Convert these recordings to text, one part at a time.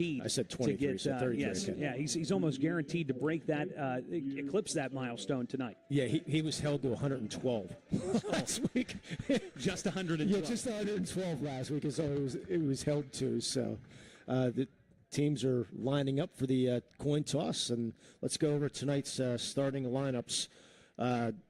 I said 23, so 33. Yes, okay. yeah, he's almost guaranteed to break that, eclipse that milestone tonight. Yeah, he was held to 112 last week. Just 112. Yeah, just 112 last week is all it was held to. So the teams are lining up for the coin toss, and let's go over tonight's starting lineups.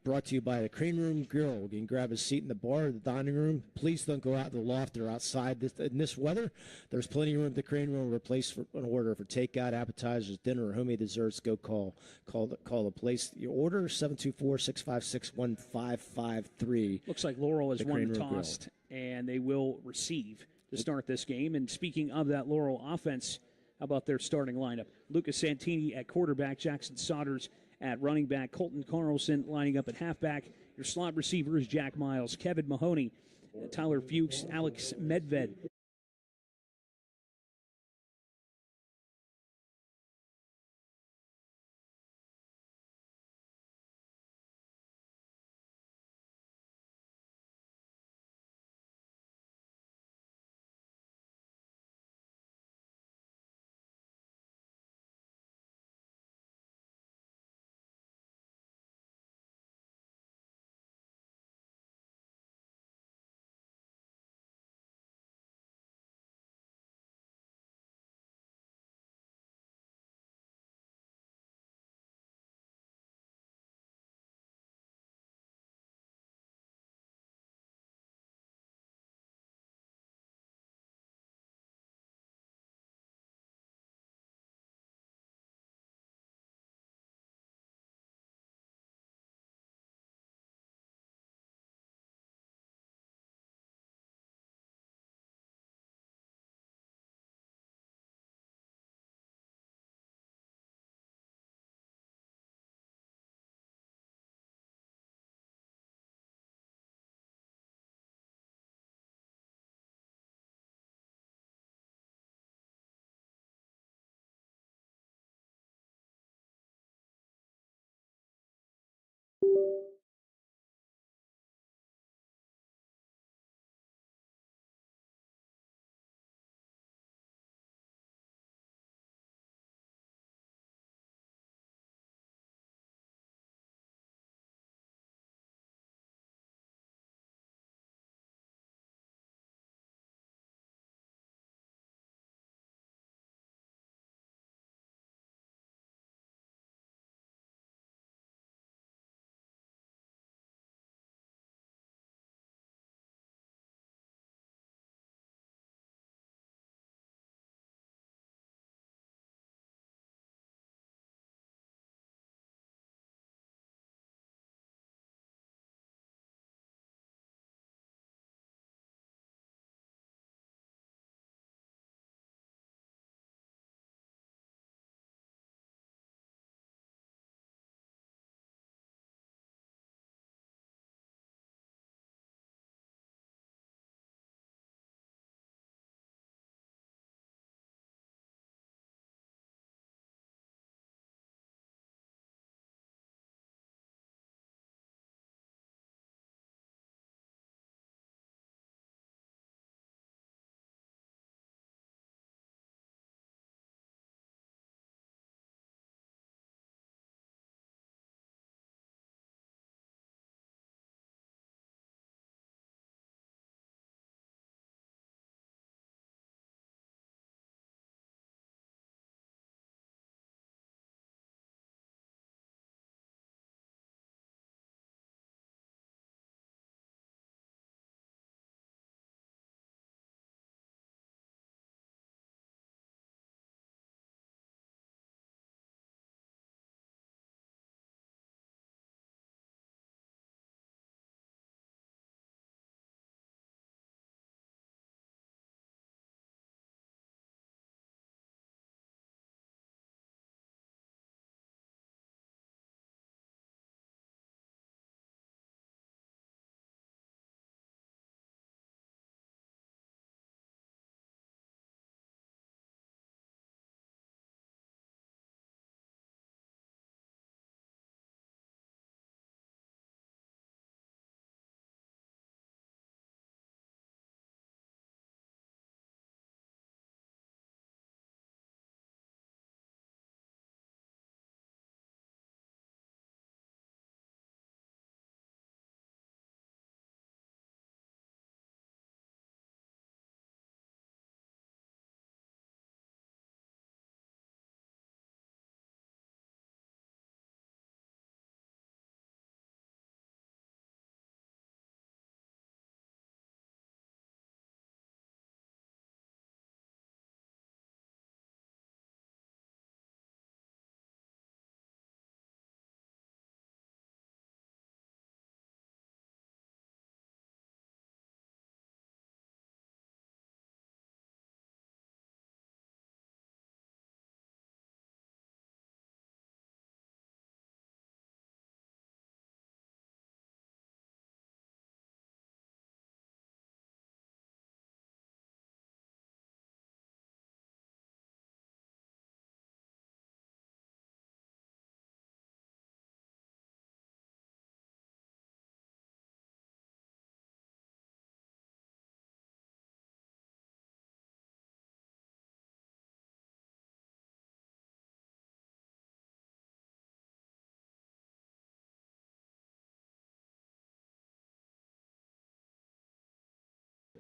Brought to you by the Cream Room Grill. You can grab a seat in the bar or the dining room. Please don't go out to the loft or outside in this weather. There's plenty of room at the Cream Room. Replace for an order for takeout, appetizers, dinner, or homemade desserts. Go call the place. Your order 724-656-1553. Looks like Laurel has won the toss, and they will receive to start this game. And speaking of that Laurel offense, how about their starting lineup? Lucas Santini at quarterback, Jackson Sodders at running back, Colton Carlson lining up at halfback. Your slot receivers, Jack Miles, Kevin Mahoney, Tyler Fuchs, Alex Medved.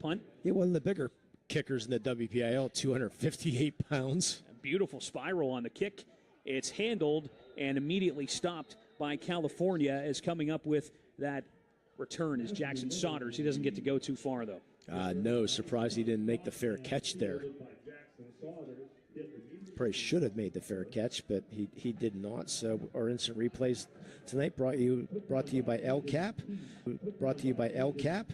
punt. Yeah, one of the bigger kickers in the WPIL, 258 pounds. A beautiful spiral on the kick. It's handled and immediately stopped by California as coming up with that return is Jackson Saunders. He doesn't get to go too far, though. No, surprised he didn't make the fair catch there. Probably should have made the fair catch, but he did not. So our instant replays tonight brought to you by LCAP. Brought to you by LCAP.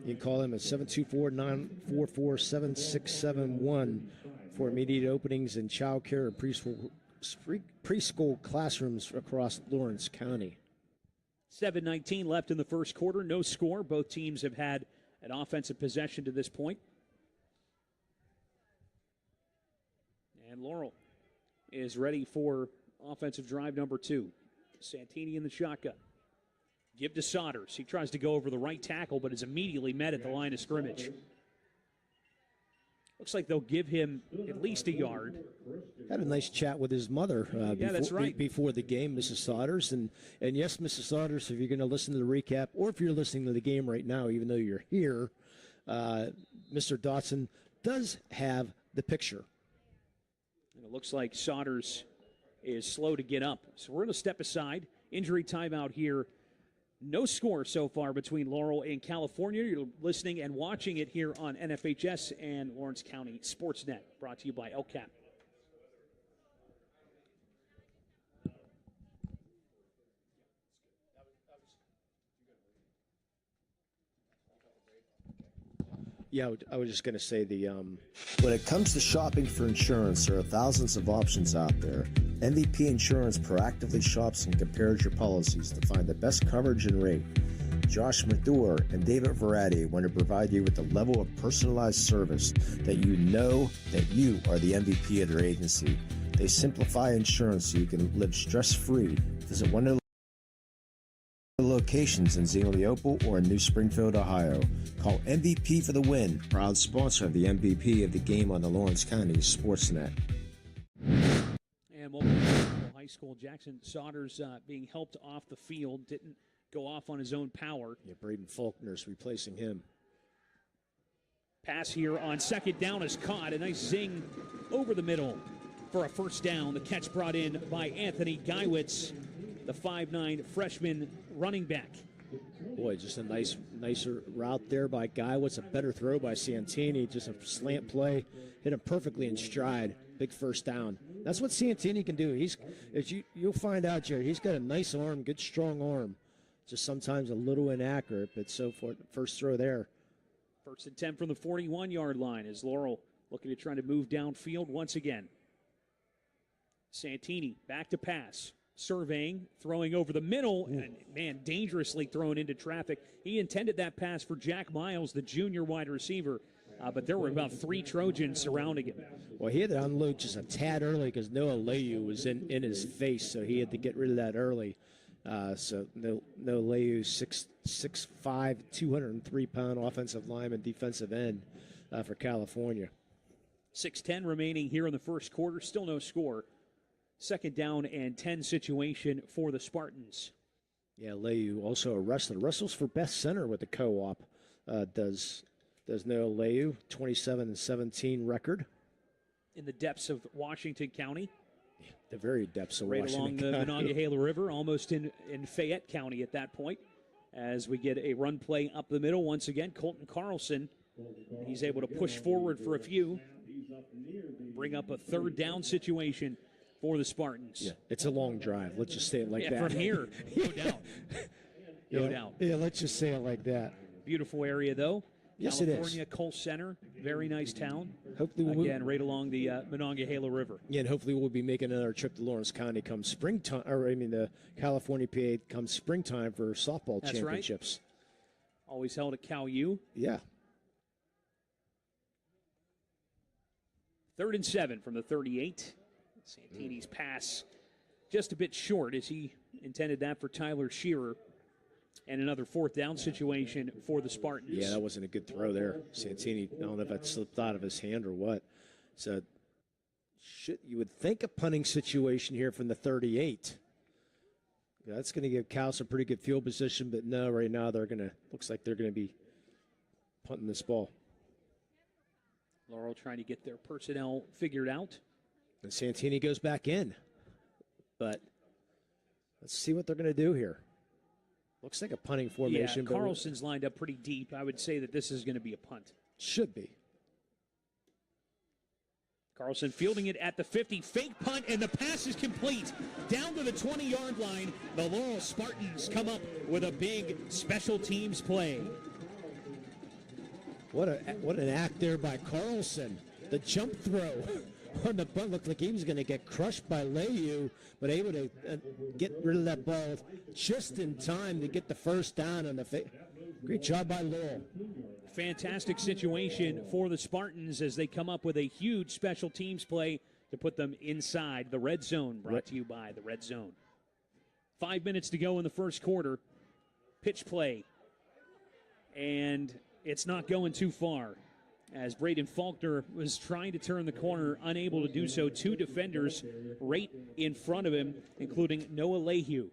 You can call them at 724-944-7671 for immediate openings in child care and preschool classrooms across Lawrence County. 7:19 left in the first quarter. No score. Both teams have had an offensive possession to this point. And Laurel is ready for offensive drive number 2. Santini in the shotgun. Give to Saunders. He tries to go over the right tackle, but is immediately met at the line of scrimmage. Looks like they'll give him at least a yard. Had a nice chat with his mother before the game, Mrs. Saunders. And yes, Mrs. Saunders, if you're going to listen to the recap, or if you're listening to the game right now, even though you're here, Mr. Dotson does have the picture. And it looks like Saunders is slow to get up. So we're going to step aside. Injury timeout here. No score so far between Laurel and California. You're listening and watching it here on NFHS and Lawrence County SportsNet, brought to you by LCAP. Yeah, I was just going to say When it comes to shopping for insurance, there are thousands of options out there. MVP Insurance proactively shops and compares your policies to find the best coverage and rate. Josh Madure and David Verratti want to provide you with the level of personalized service that you know that you are the MVP of their agency. They simplify insurance so you can live stress-free. Visit one of the locations in Zingoli-Opal or in New Springfield, Ohio. Call MVP for the win. Proud sponsor of the MVP of the game on the Lawrence County SportsNet. And High School, Jackson Saunders being helped off the field, didn't go off on his own power. Yeah, Braden Faulkner's replacing him. Pass here on second down is caught. A nice zing over the middle for a first down. The catch brought in by Anthony Geiwitz, the 5'9" freshman running back. Boy, just a nicer route there by Geiwitz. A better throw by Santini. Just a slant play. Hit him perfectly in stride. Big first down. That's what Santini can do. You'll find out, Jared, he's got a nice arm, good strong arm. Just sometimes a little inaccurate, but so forth. First throw there. First and 10 from the 41-yard line as Laurel looking to try to move downfield once again. Santini back to pass. Surveying, throwing over the middle, and man, dangerously thrown into traffic. He intended that pass for Jack Miles, the junior wide receiver, but there were about 3 Trojans surrounding him. Well, he had to unload just a tad early because Noah Leyu was in his face, so he had to get rid of that early. So Noah Leyu, 6'5", 203-pound offensive lineman, defensive end for California. 6:10 remaining here in the first quarter, still no score. Second down and 10 situation for the Spartans. Yeah, Leyu also arrested. Wrestles for best center with the co-op. Does Noah Leyu, 27-17 record. In the depths of Washington County. Yeah, the very depths of right Washington along the County. Monongahela River, almost in Fayette County at that point. As we get a run play up the middle once again, Colton Carlson. He's able to push forward for a few. Bring up a third down situation for the Spartans. Yeah, it's a long drive. Let's just say it like that. From here, no doubt. No doubt. Yeah, let's just say it like that. Beautiful area, though. Yes, California it is. Coal Center, very nice town. Hopefully, right along the Monongahela River. Yeah, and hopefully we'll be making another trip to Lawrence County come springtime, the California PA come springtime for softball That's championships. Right. Always held at Cal U. Yeah. 3rd and 7 from the 38. Santini's pass just a bit short as he intended that for Tyler Shearer. And another 4th down situation for the Spartans. Yeah, that wasn't a good throw there. Santini, I don't know if that slipped out of his hand or what. So you would think a punting situation here from the 38. Yeah, that's going to give Cal some pretty good field position, but no, right now looks like they're going to be punting this ball. Laurel trying to get their personnel figured out. And Santini goes back in. But let's see what they're going to do here. Looks like a punting formation. Yeah, Carlson's lined up pretty deep. I would say that this is going to be a punt. Should be. Carlson fielding it at the 50. Fake punt, and the pass is complete. Down to the 20-yard line. The Laurel Spartans come up with a big special teams play. What an act there by Carlson. The jump throw on the bunt looked like he was going to get crushed by Leahy, but able to get rid of that ball just in time to get the first down on the great job by Laurel. Fantastic situation for the Spartans as they come up with a huge special teams play to put them inside the red zone. Brought to you by the Red Zone. 5 minutes to go in the first quarter. Pitch play. And it's not going too far as Braden Faulkner was trying to turn the corner, unable to do so. Two defenders right in front of him, including Noah Leahy.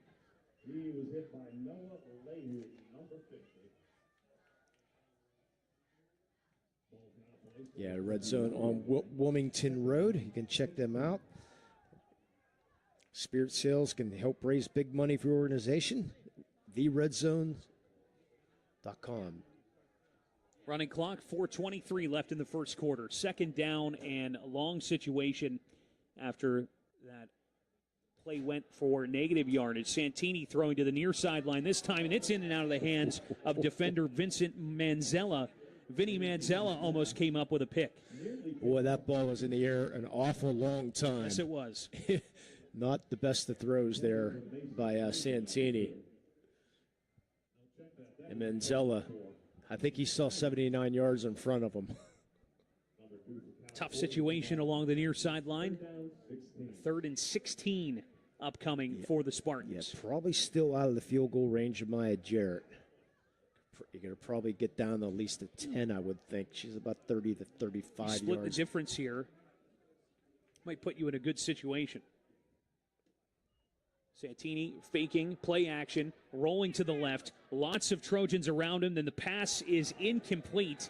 He was hit by Noah Leahy, number 50. Yeah, red zone on Wilmington Road. You can check them out. Spirit Sales can help raise big money for your organization. TheRedZone.com. Running clock, 4:23 left in the first quarter. Second down and a long situation after that play went for negative yardage. Santini throwing to the near sideline this time, and it's in and out of the hands of defender Vincent Manzella. Vinny Manzella almost came up with a pick. Boy, that ball was in the air an awful long time. Yes, it was. Not the best of throws there by Santini. And Manzella, I think he saw 79 yards in front of him. Tough situation along the near sideline. 3rd and 16 upcoming for the Spartans. Yeah, probably still out of the field goal range of Maya Jarrett. You're going to probably get down at least to 10, I would think. She's about 30 to 35 yards. Split the difference here. Might put you in a good situation. Santini faking, play action, rolling to the left. Lots of Trojans around him. Then the pass is incomplete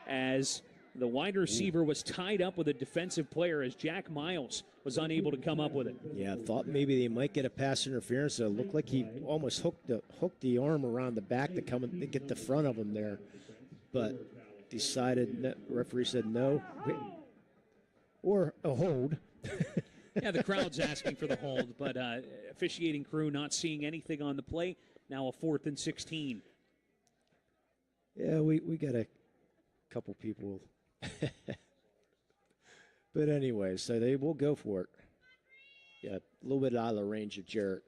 as the wide receiver was tied up with a defensive player as Jack Miles was unable to come up with it. Yeah, thought maybe they might get a pass interference. It looked like he almost hooked the arm around the back to come and get the front of him there. But decided, referee said no. Or a hold. Yeah, the crowd's asking for the hold, but officiating crew not seeing anything on the play. Now a 4th and 16. Yeah, we got a couple people. But anyway, so they will go for it. Yeah, a little bit out of the range of Jarrett.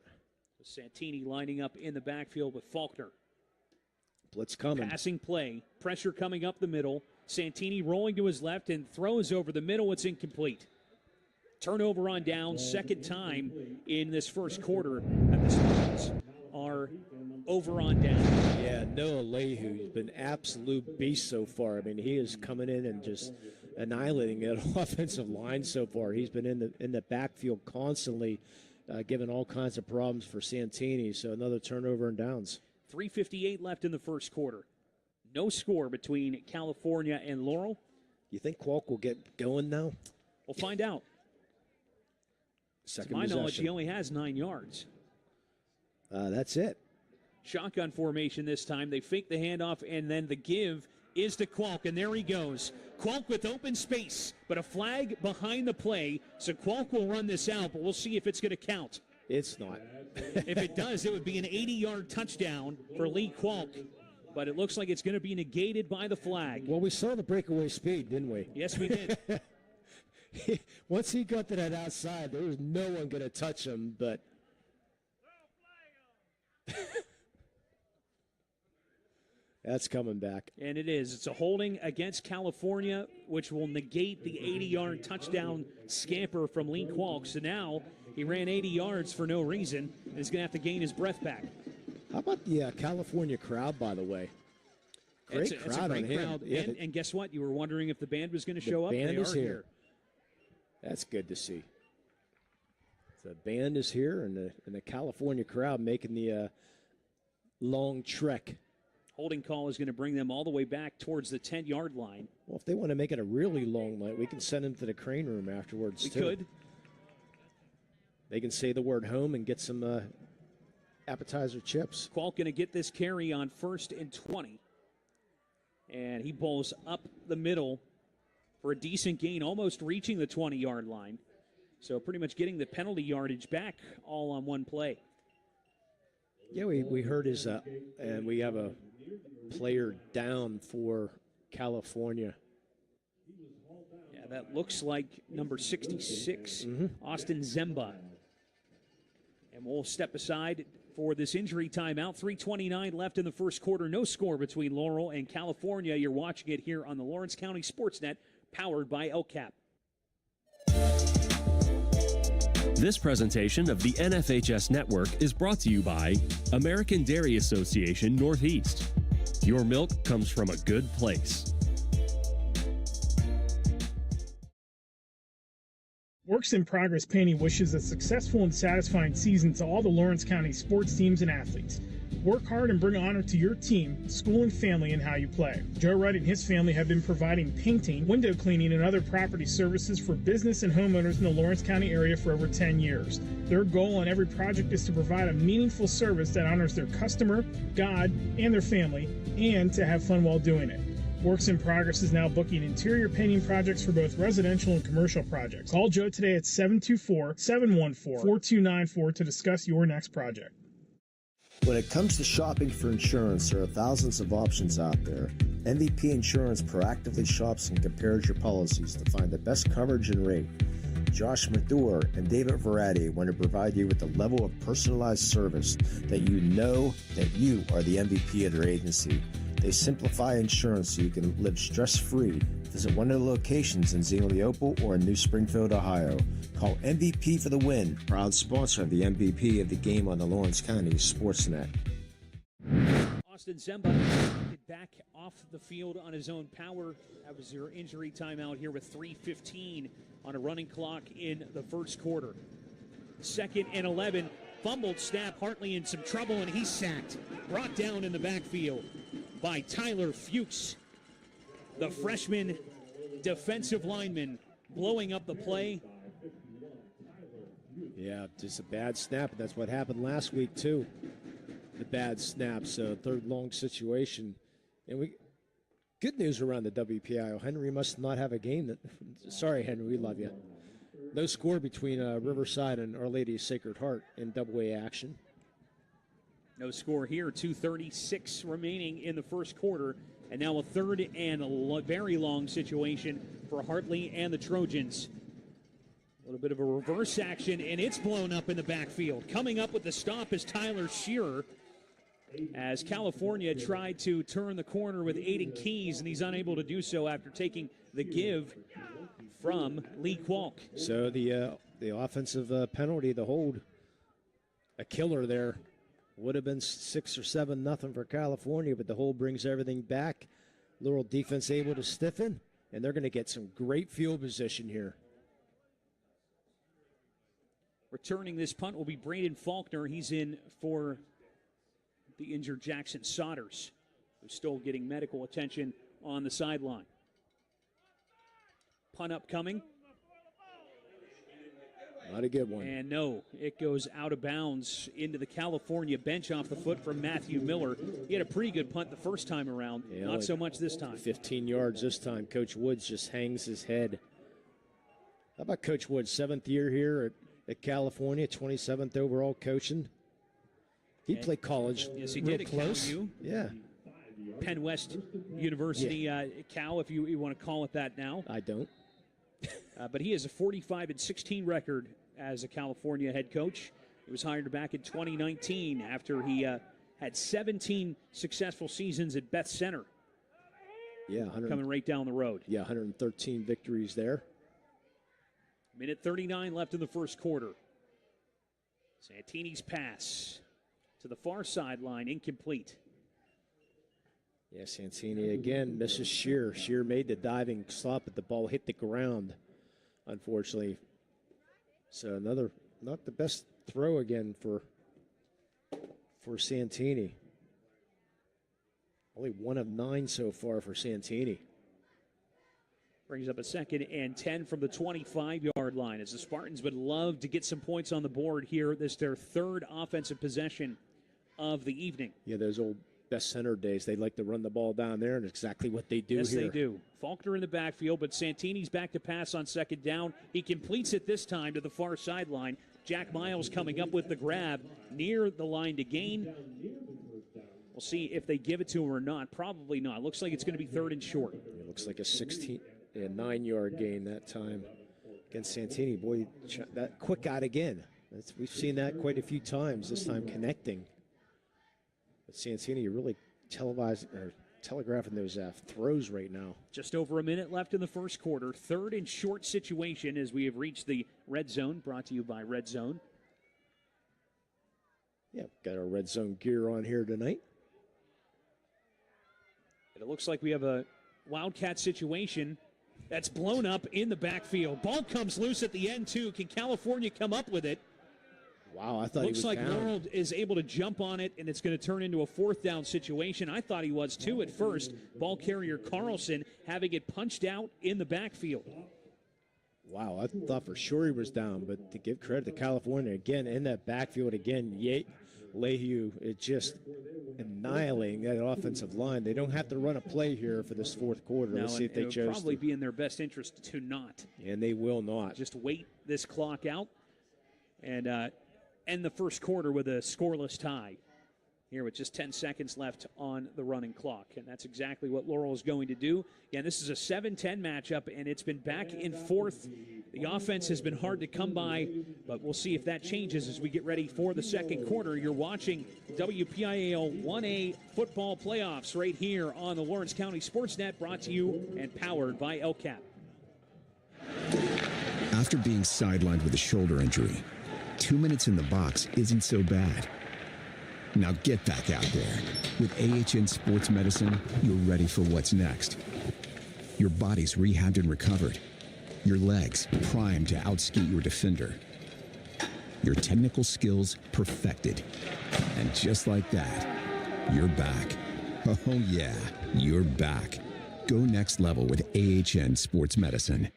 Santini lining up in the backfield with Faulkner. Blitz coming. Passing play. Pressure coming up the middle. Santini rolling to his left and throws over the middle. It's incomplete. Turnover on down, second time in this first quarter that the Spartans are over on down. Yeah, Noah Leahy has been absolute beast so far. I mean, he is coming in and just annihilating that offensive line so far. He's been in the backfield constantly, giving all kinds of problems for Santini. So another turnover and downs. 3:58 left in the first quarter. No score between California and Laurel. You think Kwok will get going now? We'll find out. Second to my possession. knowledge, he only has 9 yards. That's it. Shotgun formation this time. They fake the handoff, and then the give is to Kwok, and there he goes. Kwok with open space, but a flag behind the play, so Kwok will run this out, but we'll see if it's going to count. It's not. If it does, it would be an 80-yard touchdown for Lee Kwok, but it looks like it's going to be negated by the flag. Well, we saw the breakaway speed, didn't we? Yes, we did. Once he got to that outside, there was no one going to touch him, but that's coming back. And it is. It's a holding against California, which will negate the 80-yard touchdown scamper from Lee Kwok. So now he ran 80 yards for no reason, and he's going to have to gain his breath back. How about the California crowd, by the way? Great crowd. It's a great on him. crowd. Yeah, and guess what? You were wondering if the band was going to show up. The band They is are here. That's good to see. The band is here, and the California crowd making the long trek Holding call is going to bring them all the way back towards the 10-yard line. Well, if they want to make it a really long night, we can send them to the crane room afterwards, We too. could. They can say the word home and get some appetizer chips. Qualk going to get this carry on 1st and 20. And he pulls up the middle for a decent gain, almost reaching the 20-yard line. So pretty much getting the penalty yardage back all on one play. Yeah, we heard his, and we have a player down for California. Yeah, that looks like number 66, Austin Zemba. And we'll step aside for this injury timeout. 3:29 left in the first quarter. No score between Laurel and California. You're watching it here on the Lawrence County SportsNet, powered by LCAP. This presentation of the NFHS Network is brought to you by American Dairy Association Northeast. Your milk comes from a good place. Works in Progress Painting wishes a successful and satisfying season to all the Lawrence County sports teams and athletes. Work hard and bring honor to your team, school, and family in how you play. Joe Wright and his family have been providing painting, window cleaning, and other property services for business and homeowners in the Lawrence County area for over 10 years. Their goal on every project is to provide a meaningful service that honors their customer, God, and their family, and to have fun while doing it. Works in Progress is now booking interior painting projects for both residential and commercial projects. Call Joe today at 724-714-4294 to discuss your next project. When it comes to shopping for insurance, there are thousands of options out there. MVP Insurance proactively shops and compares your policies to find the best coverage and rate. Josh Mathur and David Verratti want to provide you with the level of personalized service that you know that you are the MVP of their agency. They simplify insurance so you can live stress-free. Visit one of the locations in Zingleopole or in New Springfield, Ohio. Call MVP for the win, proud sponsor of the MVP of the game on the Lawrence County SportsNet. Austin Zemba back off the field on his own power. That was your injury timeout here with 3:15 on a running clock in the first quarter. 2nd and 11. Fumbled snap. Hartley in some trouble, and he's sacked. Brought down in the backfield by Tyler Fuchs, the freshman defensive lineman, blowing up the play. Yeah, just a bad snap, and that's what happened last week, too. The bad snap, so third long situation. And good news around the WPIL. Henry must not have a game. Sorry, Henry, we love you. No score between Riverside and Our Lady of Sacred Heart in AA action. No score here. 2:36 remaining in the first quarter. And now a third and very long situation for Hartley and the Trojans. A little bit of a reverse action, and it's blown up in the backfield. Coming up with the stop is Tyler Shearer, as California tried to turn the corner with Aiden Keys, and he's unable to do so after taking the give from Lee Qualk. So the offensive penalty, the hold, a killer there. Would have been 6 or 7-0 for California, but the hold brings everything back. Laurel defense able to stiffen, and they're going to get some great field position here. Returning this punt will be Braden Faulkner. He's in for the injured Jackson Sodders, who's still getting medical attention on the sideline. Punt upcoming. Not a good one. And no, it goes out of bounds into the California bench off the foot from Matthew Miller. He had a pretty good punt the first time around, Yeah, not like so much this time. 15 yards this time. Coach Woods just hangs his head. How about Coach Woods, 7th year here at California, 27th overall coaching? He played college. Yes, he real did at close. CalU. Yeah, Penn West University, Cal, if you want to call it that now. I don't. But he has a 45-16 record as a California head coach. He was hired back in 2019 after he had 17 successful seasons at Beth Center. Yeah, Coming right down the road. Yeah, 113 victories there. Minute 39 left in the first quarter. Santini's pass to the far sideline, incomplete. Yeah, Santini again misses Shear. Shear made the diving stop, but the ball hit the ground, unfortunately. So another, not the best throw again for Santini. Only 1 of 9 so far for Santini. Brings up a 2nd and 10 from the 25-yard line as the Spartans would love to get some points on the board here. This is their 3rd offensive possession of the evening. Yeah, those old best center days, they like to run the ball down there, and it's exactly what they do yes, here. Yes, they do. Faulkner in the backfield, but Santini's back to pass on 2nd down. He completes it this time to the far sideline. Jack Miles coming up with the grab near the line to gain. We'll see if they give it to him or not. Probably not. Looks like it's going to be 3rd and short. It looks like a 9-yard gain that time against Santini. Boy, that quick out again. We've seen that quite a few times, this time connecting. But Santini really telegraphing those throws right now. Just over a minute left in the first quarter. 3rd and short situation as we have reached the red zone, brought to you by Red Zone. Yeah, got our red zone gear on here tonight. It looks like we have a Wildcat situation that's blown up in the backfield. Ball comes loose at the end, too. Can California come up with it? Wow, I thought Looks he was like down. Laurel is able to jump on it, and it's going to turn into a 4th down situation. I thought he was, too, at first. Ball carrier Carlson having it punched out in the backfield. Wow, I thought for sure he was down, but to give credit to California, again, in that backfield again, Lehue, it just annihilating that offensive line. They don't have to run a play here for this 4th quarter. No, Let's see if they chose would probably to. be in their best interest to not. And they will not. Just wait this clock out and end the first quarter with a scoreless tie here with just 10 seconds left on the running clock. And that's exactly what Laurel is going to do. Again, this is a 7-10 matchup, and it's been back and forth. The offense has been hard to come by, but we'll see if that changes as we get ready for the 2nd quarter. You're watching WPIAL 1A football playoffs right here on the Lawrence County SportsNet, brought to you and powered by LCAP. After being sidelined with a shoulder injury, 2 minutes in the box isn't so bad. Now get back out there. With AHN Sports Medicine, you're ready for what's next. Your body's rehabbed and recovered. Your legs primed to outskate your defender. Your technical skills perfected. And just like that, you're back. Oh yeah, you're back. Go next level with AHN Sports Medicine.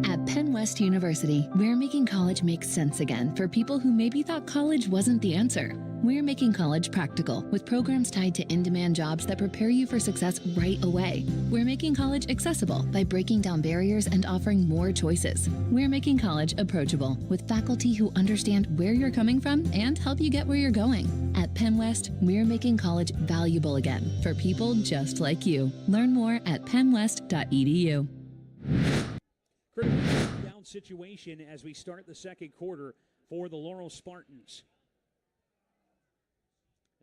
At Penn West University, we're making college make sense again for people who maybe thought college wasn't the answer. We're making college practical with programs tied to in-demand jobs that prepare you for success right away. We're making college accessible by breaking down barriers and offering more choices. We're making college approachable with faculty who understand where you're coming from and help you get where you're going. At Penn West, we're making college valuable again for people just like you. Learn more at pennwest.edu. Critical down situation as we start the 2nd quarter for the Laurel Spartans.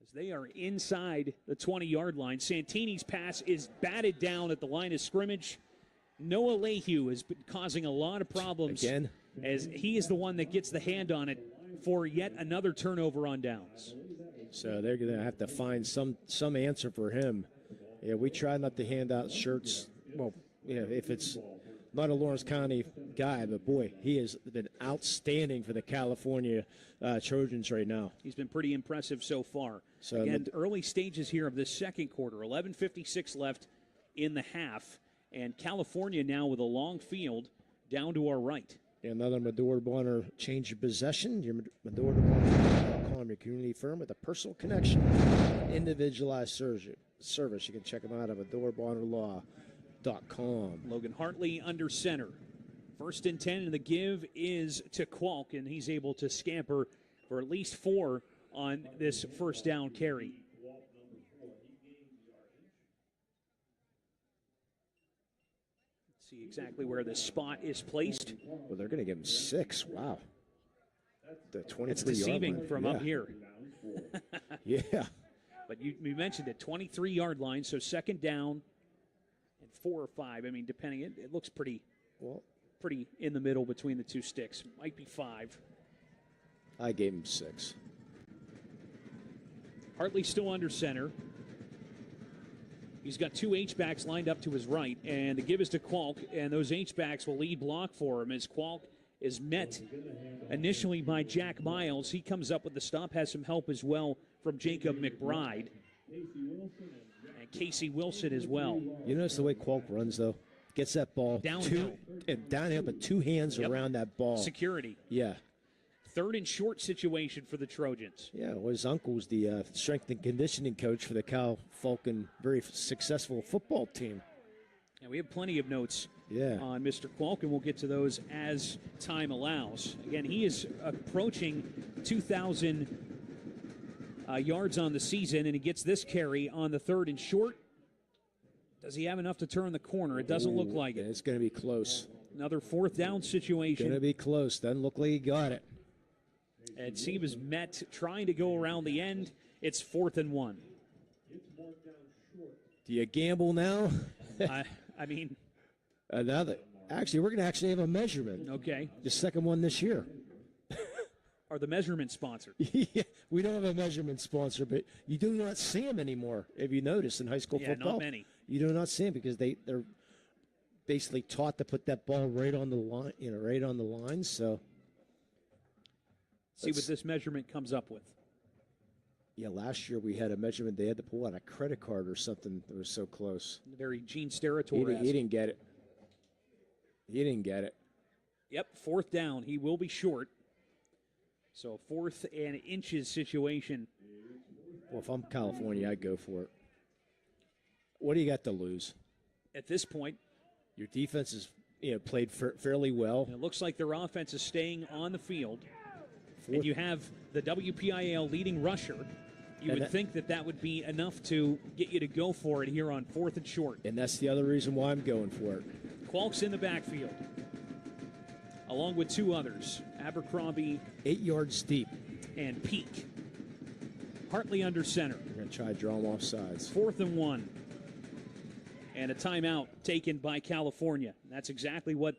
As they are inside the 20-yard line, Santini's pass is batted down at the line of scrimmage. Noah Lehue has been causing a lot of problems Again? as he is the one that gets the hand on it for yet another turnover on downs. So they're going to have to find some answer for him. Yeah, we try not to hand out shirts. Well, yeah, if it's not a Lawrence County guy, but boy, he has been outstanding for the California Trojans right now. He's been pretty impressive so far. So again, early stages here of this 2nd quarter, 11:56 left in the half, and California now with a long field down to our right. Another Medora Bonner change of possession. Your Medora Bonner, your community firm with a personal connection, individualized service. You can check them out at medorabonnerlaw.com. Logan Hartley under center. 1st and 10, and the give is to Kwalk, and he's able to scamper for at least 4 on this 1st down carry. Let's see exactly where the spot is placed. Well, they're going to give him 6. Wow. The 23 It's deceiving from up here. Yeah. But you mentioned it, 23-yard line, so 2nd down and 4 or 5. I mean, depending, it looks pretty in the middle between the 2 sticks. Might be 5. I gave him 6. Hartley still under center. He's got 2 H-backs lined up to his right, and the give is to Kwalk, and those H-backs will lead block for him as Kwalk is met initially by Jack Miles. He comes up with the stop, has some help as well from Jacob McBride. and Casey Wilson as well. You notice the way Qualk runs, though? Gets that ball Downhill. Downhill, but two hands around that ball. Security. Yeah. Third and short situation for the Trojans. Yeah, well, his uncle's the strength and conditioning coach for the Cal Falcon, very successful football team. And we have plenty of notes Yeah. on Mr. Qualk, and we'll get to those as time allows. Again, he is approaching 2,000 yards on the season, and he gets this carry on the third and short. Does he have enough to turn the corner? It doesn't look like it. It's going to be close. Another fourth down situation. Going to be close. Doesn't look like he got it. And he was met trying to go around the end. It's 4th and 1. Do you gamble now? I mean, actually, we're going to have a measurement. okay. The second one this year. Are the measurement sponsored? Yeah, we don't have a measurement sponsor, but you do not see them anymore. If you notice in high school football, not many. You do not see them because they're basically taught to put that ball right on the line, right on the line. So, see what this measurement comes up with. Yeah, last year we had a measurement. They had to pull out a credit card or something that was so close. Very Gene Steratore. He didn't get it. He didn't get it. Yep, 4th down. He will be short. So 4th and inches situation. Well, if I'm California, I'd go for it. What do you got to lose? At this point, your defense is played fairly well. It looks like their offense is staying on the field. And you have the WPIAL leading rusher. You would think that would be enough to get you to go for it here on 4th and short. And that's the other reason why I'm going for it. Qualk's in the backfield, along with two others, Abercrombie. 8 yards deep. And Peak. Hartley under center. We're going to try to draw them off sides. 4th and 1. And a timeout taken by California. That's exactly what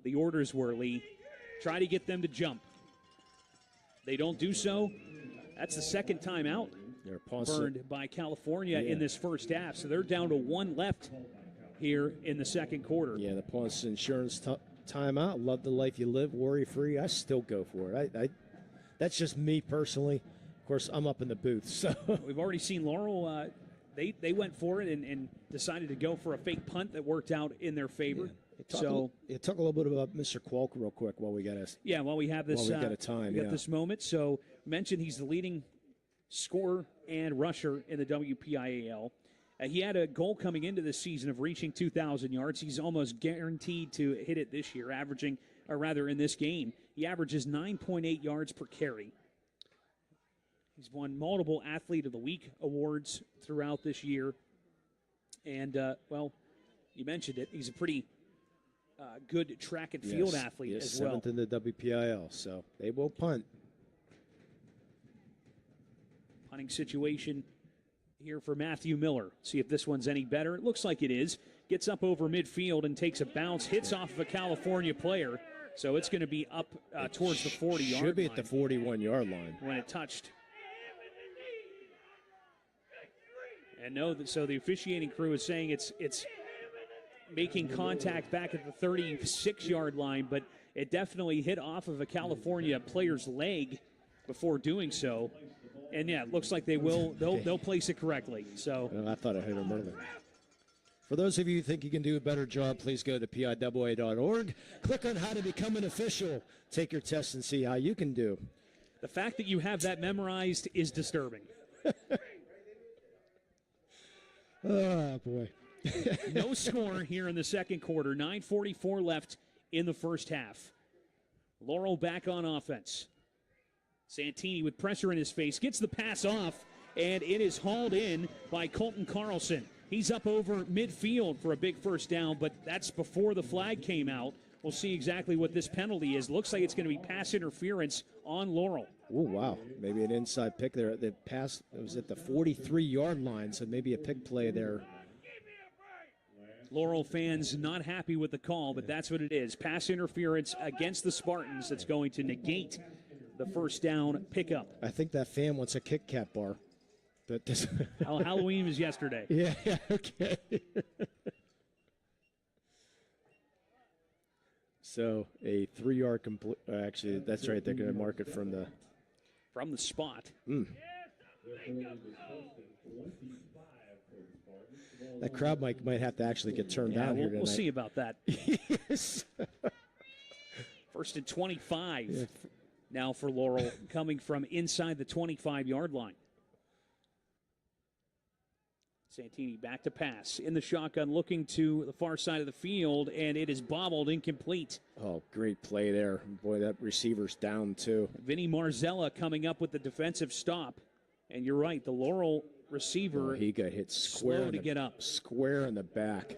the orders were, Lee. Try to get them to jump. They don't do so. That's the second timeout burned by California in this first half. So they're down to 1 left here in the second quarter. Yeah, the Ponce Insurance timeout. Love the life you live, worry-free. I still go for it. That's just me personally. Of course, I'm up in the booth. So we've already seen Laurel. They went for it and decided to go for a fake punt that worked out in their favor. Yeah. Talk a little bit about Mr. Qualk real quick while we got us. Yeah, while we have this, while we got a time. We got this moment. So mentioned he's the leading scorer and rusher in the WPIAL. He had a goal coming into this season of reaching 2,000 yards. He's almost guaranteed to hit it this year, in this game, he averages 9.8 yards per carry. He's won multiple Athlete of the Week awards throughout this year. And, you mentioned it. He's a pretty good track and field athlete as well. 7th in the WPIL, so they will punt. Punting situation here for Matthew Miller. See if this one's any better. It looks like it is. Gets up over midfield and takes a bounce. Hits off of a California player. So it's going to be up towards the 40-yard line. Should be at the 41-yard line. When it touched. And so the officiating crew is saying it's making contact back at the 36-yard line, but it definitely hit off of a California player's leg before doing so. And yeah, it looks like they'll place it correctly. So I thought I hit him earlier. For those of you who think you can do a better job, please go to PIAA.org. Click on how to become an official. Take your test and see how you can do. The fact that you have that memorized is disturbing. Oh, boy. No score here in the second quarter. 9:44 left in the first half. Laurel back on offense. Santini with pressure in his face. Gets the pass off, and it is hauled in by Colton Carlson. He's up over midfield for a big first down, but that's before the flag came out. We'll see exactly what this penalty is. Looks like it's going to be pass interference on Laurel. Oh, wow. Maybe an inside pick there. The pass was at the 43-yard line, so maybe a pick play there. Laurel fans not happy with the call, but that's what it is. Pass interference against the Spartans that's going to negate the first down pickup. I think that fan wants a Kit Kat bar. But this Halloween was yesterday. Yeah, okay. So a 3-yard complete. Actually, that's right. They're going to mark it from the spot. That crowd might have to actually get turned down here tonight. We'll see about that. Yes. First and 25 now for Laurel, coming from inside the 25-yard line. Santini back to pass in the shotgun, looking to the far side of the field, and it is bobbled, incomplete. Oh, great play there. Boy, that receiver's down too. Vinny Marzella coming up with the defensive stop. And you're right, the Laurel receiver, he got hit square slow to get up. Square in the back.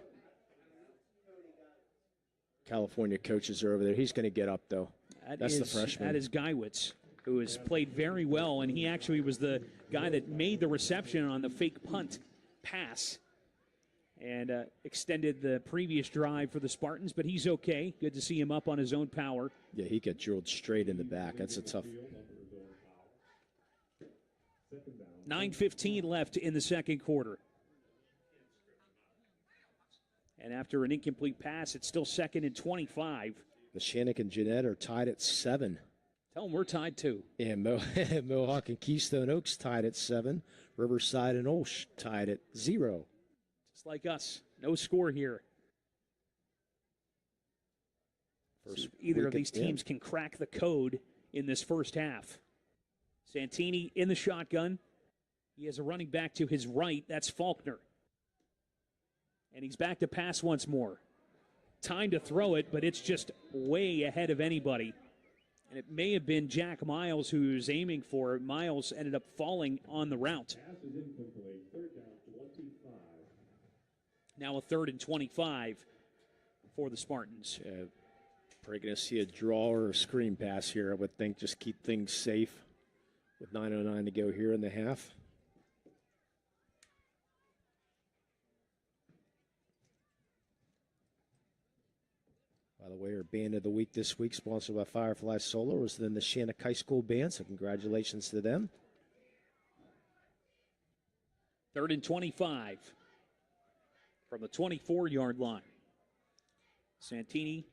California coaches are over there. He's going to get up, though. That's the freshman. That is Geiwitz, who has played very well, and he actually was the guy that made the reception on the fake punt pass and extended the previous drive for the Spartans, but he's okay. Good to see him up on his own power. Yeah, he got drilled straight in the back. That's a tough. 9:15 left in the second quarter. And after an incomplete pass, it's still 2nd and 25. Mechanic and Jeanette are tied at 7. Tell them we're tied too. And Mohawk and Keystone Oaks tied at 7. Riverside and Olsh tied at 0. Just like us. No score here. Either of these teams can crack the code in this first half. Santini in the shotgun. He has a running back to his right. That's Faulkner. And he's back to pass once more. Time to throw it, but it's just way ahead of anybody. And it may have been Jack Miles who was aiming for it. Miles ended up falling on the route. Now a 3rd and 25 for the Spartans. Probably going to see a draw or a screen pass here, I would think. Just keep things safe with 9:09 to go here in the half. By the way, our band of the week this week, sponsored by Firefly Solar, was then the Shannock High School Band, so congratulations to them. 3rd and 25 from the 24-yard line. Santini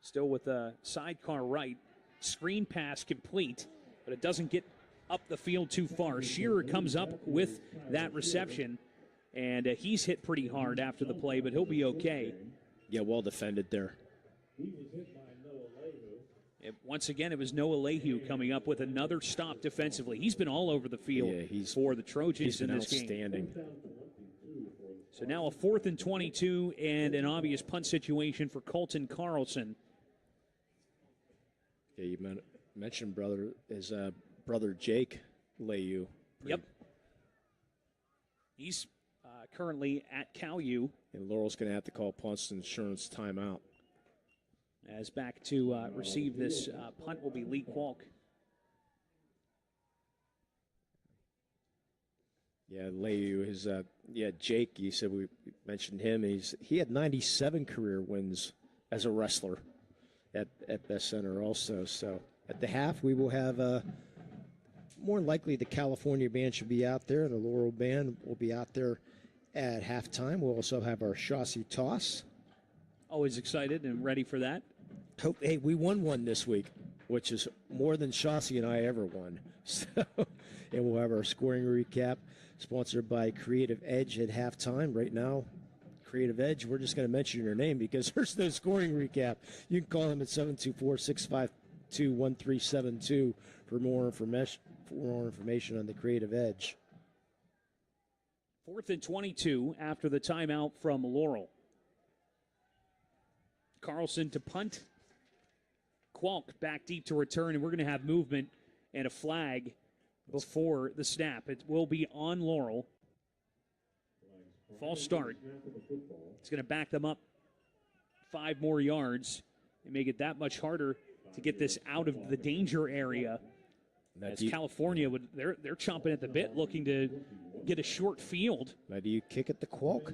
still with a sidecar right. Screen pass complete, but it doesn't get up the field too far. Shearer comes up with that reception, and he's hit pretty hard after the play, but he'll be okay. Yeah, well defended there. Once again, it was Noah Lehue coming up with another stop defensively. He's been all over the field for the Trojans in this outstanding game. So now a 4th and 22 and an obvious punt situation for Colton Carlson. Yeah, you mentioned brother Jake Lehue. Yep. He's currently at Cal U. And Laurel's going to have to call punts insurance timeout. As back to receive this punt will be Lee Kwalk. Yeah, Lehue is, Jake, you said we mentioned him. He had 97 career wins as a wrestler at Best Center also. So at the half, we will have more likely the California band should be out there. The Laurel band will be out there at halftime. We'll also have our Chaussee toss. Always excited and ready for that. Hey, we won one this week, which is more than Chaussee and I ever won. So, and we'll have our scoring recap, sponsored by Creative Edge at halftime. Right now, Creative Edge, we're just going to mention your name because there's no scoring recap. You can call them at 724-652-1372 for more information on the Creative Edge. 4th and 22 after the timeout from Laurel. Carlson to punt. Kwalk back deep to return, and we're going to have movement and a flag before the snap. It will be on Laurel. False start. It's going to back them up 5 more yards and make it that much harder to get this out of the danger area. As California they're chomping at the bit, looking to get a short field. Now, do you kick at the Kwalk?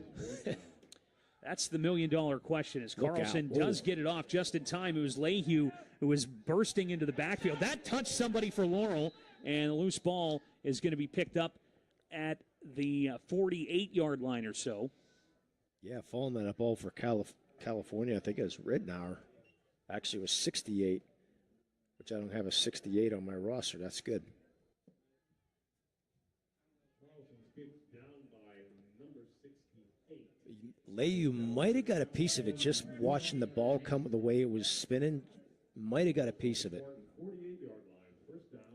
That's the million-dollar question. As Carlson does get it off just in time, it was Lehue who was bursting into the backfield. That touched somebody for Laurel, and the loose ball is going to be picked up at the 48-yard line or so. Yeah, falling that ball for California, I think it was Ridnour. Actually, it was 68, which I don't have a 68 on my roster. That's good. Carlson skips down by number 65. Leahy might have got a piece of it just watching the ball come the way it was spinning. Might have got a piece of it.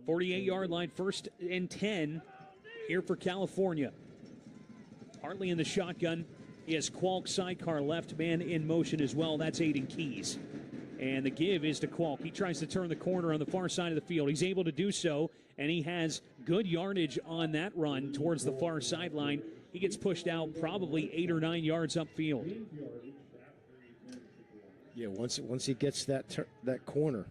48-yard line, 1st and 10 here for California. Hartley in the shotgun. He has Kwalk sidecar left, man in motion as well. That's Aiden Keys. And the give is to Kwalk. He tries to turn the corner on the far side of the field. He's able to do so, and he has good yardage on that run towards the far sideline. He gets pushed out probably 8 or 9 yards upfield. Yeah, once he gets that corner.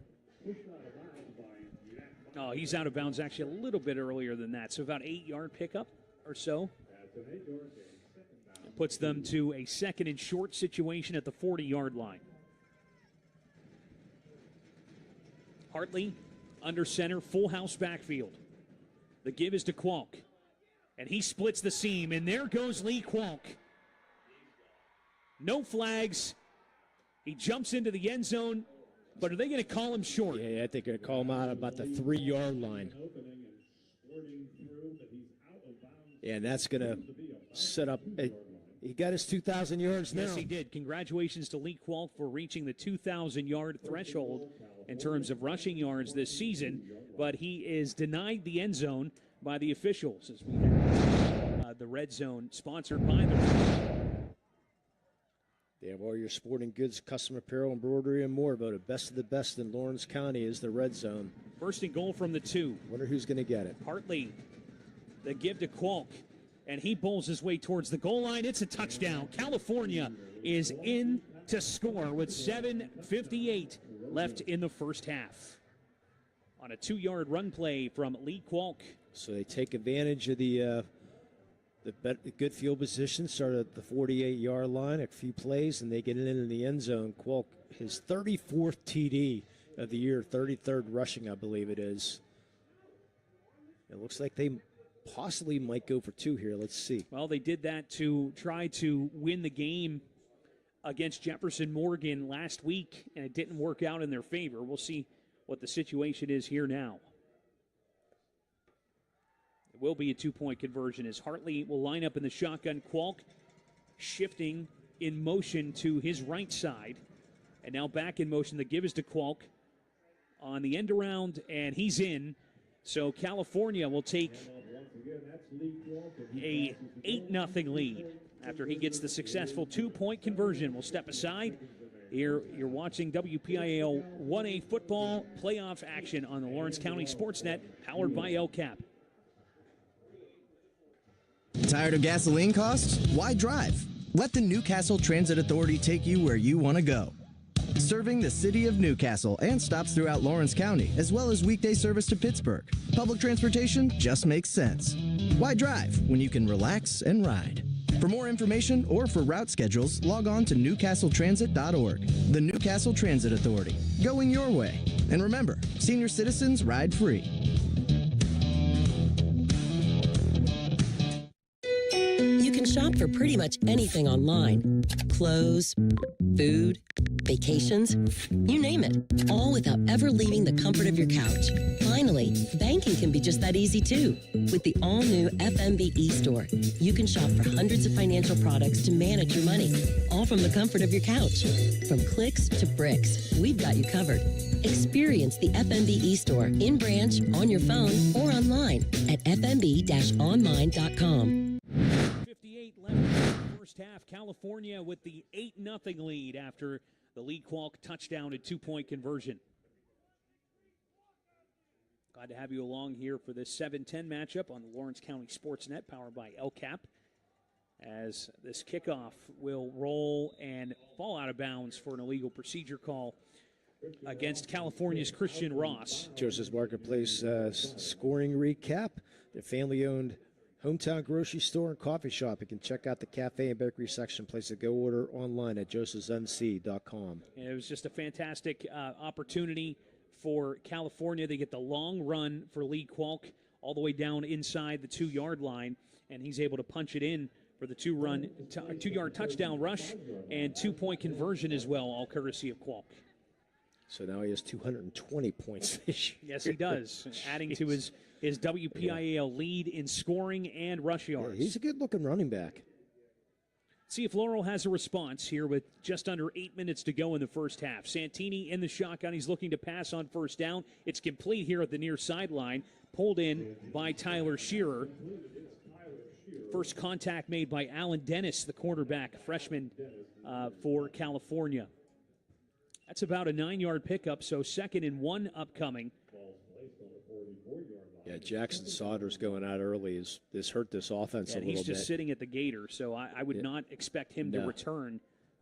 Oh, he's out of bounds actually a little bit earlier than that. So about 8-yard pickup or so. It puts them to a 2nd and short situation at the 40-yard line. Hartley under center, full house backfield. The give is to Kwalk. And he splits the seam, and there goes Lee Kwalk. No flags. He jumps into the end zone, but are they going to call him short? Yeah, I think they're going to call him out about the 3-yard line. Yeah, and that's going to set up. He got his 2,000 yards now. Yes, he did. Congratulations to Lee Kwalk for reaching the 2,000-yard threshold in terms of rushing yards this season, but he is denied the end zone by the officials as we have the red zone sponsored by the They have all your sporting goods, custom apparel, embroidery, and more. Voted best of the best in Lawrence County is the red zone. 1st and goal from the 2. Wonder who's going to get it. Hartley, the give to Kwalk, and he bowls his way towards the goal line. It's a touchdown. California is in to score with 7:58 left in the first half. On a 2-yard run play from Lee Kwalk. So they take advantage of the good field position, start at the 48-yard line, a few plays, and they get it in the end zone. Kwalk, his 34th TD of the year, 33rd rushing, I believe it is. It looks like they possibly might go for 2 here. Let's see. Well, they did that to try to win the game against Jefferson Morgan last week, and it didn't work out in their favor. We'll see what the situation is here now. It will be a 2-point conversion as Hartley will line up in the shotgun. Kwalk shifting in motion to his right side. And now back in motion. The give is to Kwalk on the end around, and he's in. So California will take a 8-0 lead after he gets the successful 2-point conversion. We'll step aside. Here you're watching WPIAL 1A football playoff action on the Lawrence County SportsNet, powered by LCAP. Tired of gasoline costs? Why drive? Let the Newcastle Transit Authority take you where you want to go. Serving the city of Newcastle and stops throughout Lawrence County, as well as weekday service to Pittsburgh. Public transportation just makes sense. Why drive when you can relax and ride? For more information or for route schedules, log on to newcastletransit.org. The Newcastle Transit Authority, going your way. And remember, senior citizens ride free. You can shop for pretty much anything online. Clothes, food, vacations, you name it. All without ever leaving the comfort of your couch. Finally, banking can be just that easy too. With the all-new FMB e-store, you can shop for hundreds of financial products to manage your money, all from the comfort of your couch. From clicks to bricks, we've got you covered. Experience the FMB e-store in branch, on your phone, or online at fmb-online.com. 58 left in the first half. California with the 8-0 lead after the Lee Kwalk touchdown and 2-point conversion. Glad to have you along here for this 7-10 matchup on the Lawrence County SportsNet, powered by LCAP, as this kickoff will roll and fall out of bounds for an illegal procedure call against California's Christian Ross. Joseph's Marketplace scoring recap. The family-owned hometown grocery store and coffee shop. You can check out the cafe and bakery section. Place a go order online at josephsnc.com. And it was just a fantastic opportunity for California. They get the long run for Lee Kwalk all the way down inside the 2-yard line, and he's able to punch it in for the 2-yard touchdown rush and 2-point conversion as well, all courtesy of Kwalk. So now he has 220 points this year. Yes, he does, adding to his WPIAL lead in scoring and rush yards. Yeah, he's a good-looking running back. See if Laurel has a response here with just under 8 minutes to go in the first half. Santini in the shotgun. He's looking to pass on first down. It's complete here at the near sideline. Pulled in by Tyler Shearer. First contact made by Alan Dennis, the quarterback, freshman for California. That's about a 9-yard pickup, so 2nd and 1 upcoming. Yeah, Jackson Saunders going out early has hurt this offense a little bit. He's just sitting at the gator, so I would not expect him to return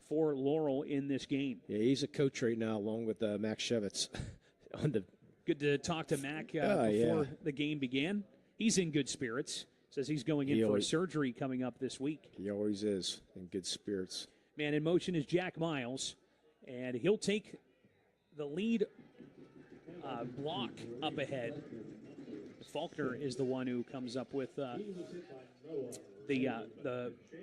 for Laurel in this game. Yeah, he's a coach right now along with Max Shevitz. Good to talk to Mac before the game began. He's in good spirits. Says he's going in for a surgery coming up this week. He always is in good spirits. Man in motion is Jack Miles, and he'll take the lead block up ahead. Faulkner is the one who comes up with the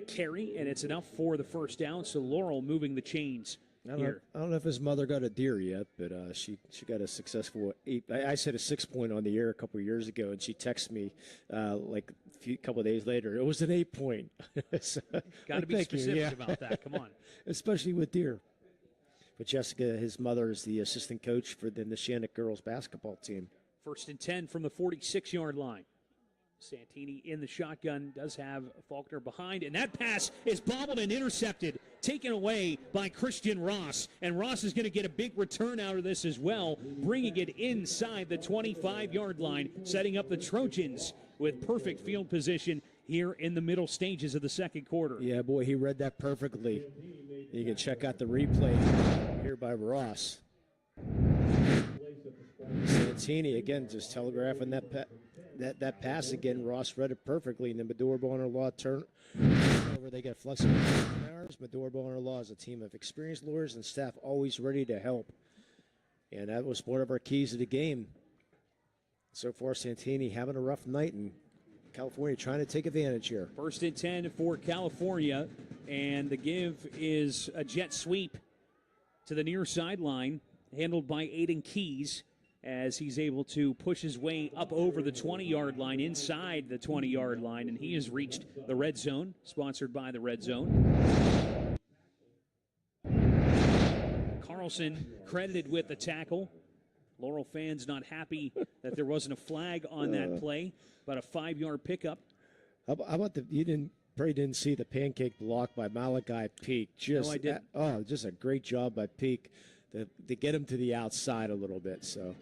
carry, and it's enough for the first down. So Laurel moving the chains here. I don't know if his mother got a deer yet, but she got a successful 8. I said a 6-point on the air a couple of years ago, and she texted me like a couple of days later. It was an 8-point. So, got to be specific about that. Come on. Especially with deer. But Jessica, his mother, is the assistant coach for the Neshannock girls basketball team. 1st and 10 from the 46-yard line. Santini in the shotgun, does have Faulkner behind, and that pass is bobbled and intercepted, taken away by Christian Ross. And Ross is going to get a big return out of this as well, bringing it inside the 25-yard line, setting up the Trojans with perfect field position here in the middle stages of the second quarter. Yeah, boy, he read that perfectly. You can check out the replay here by Ross. Santini, again, just telegraphing that pass again. Ross read it perfectly, and then Medora-Bonner-Law turn over. They got flexible hours. Medora-Bonner-Law is a team of experienced lawyers and staff always ready to help. And that was one of our keys to the game. So far, Santini having a rough night, and California trying to take advantage here. 1st and 10 for California, and the give is a jet sweep to the near sideline, handled by Aiden Keys, as he's able to push his way up over the 20-yard line, inside the 20-yard line, and he has reached the red zone, sponsored by the red zone. Carlson credited with the tackle. Laurel fans not happy that there wasn't a flag on that play, but a 5-yard pickup. How about you probably didn't see the pancake block by Malachi Peak. No, I didn't. Just a great job by Peak to get him to the outside a little bit. So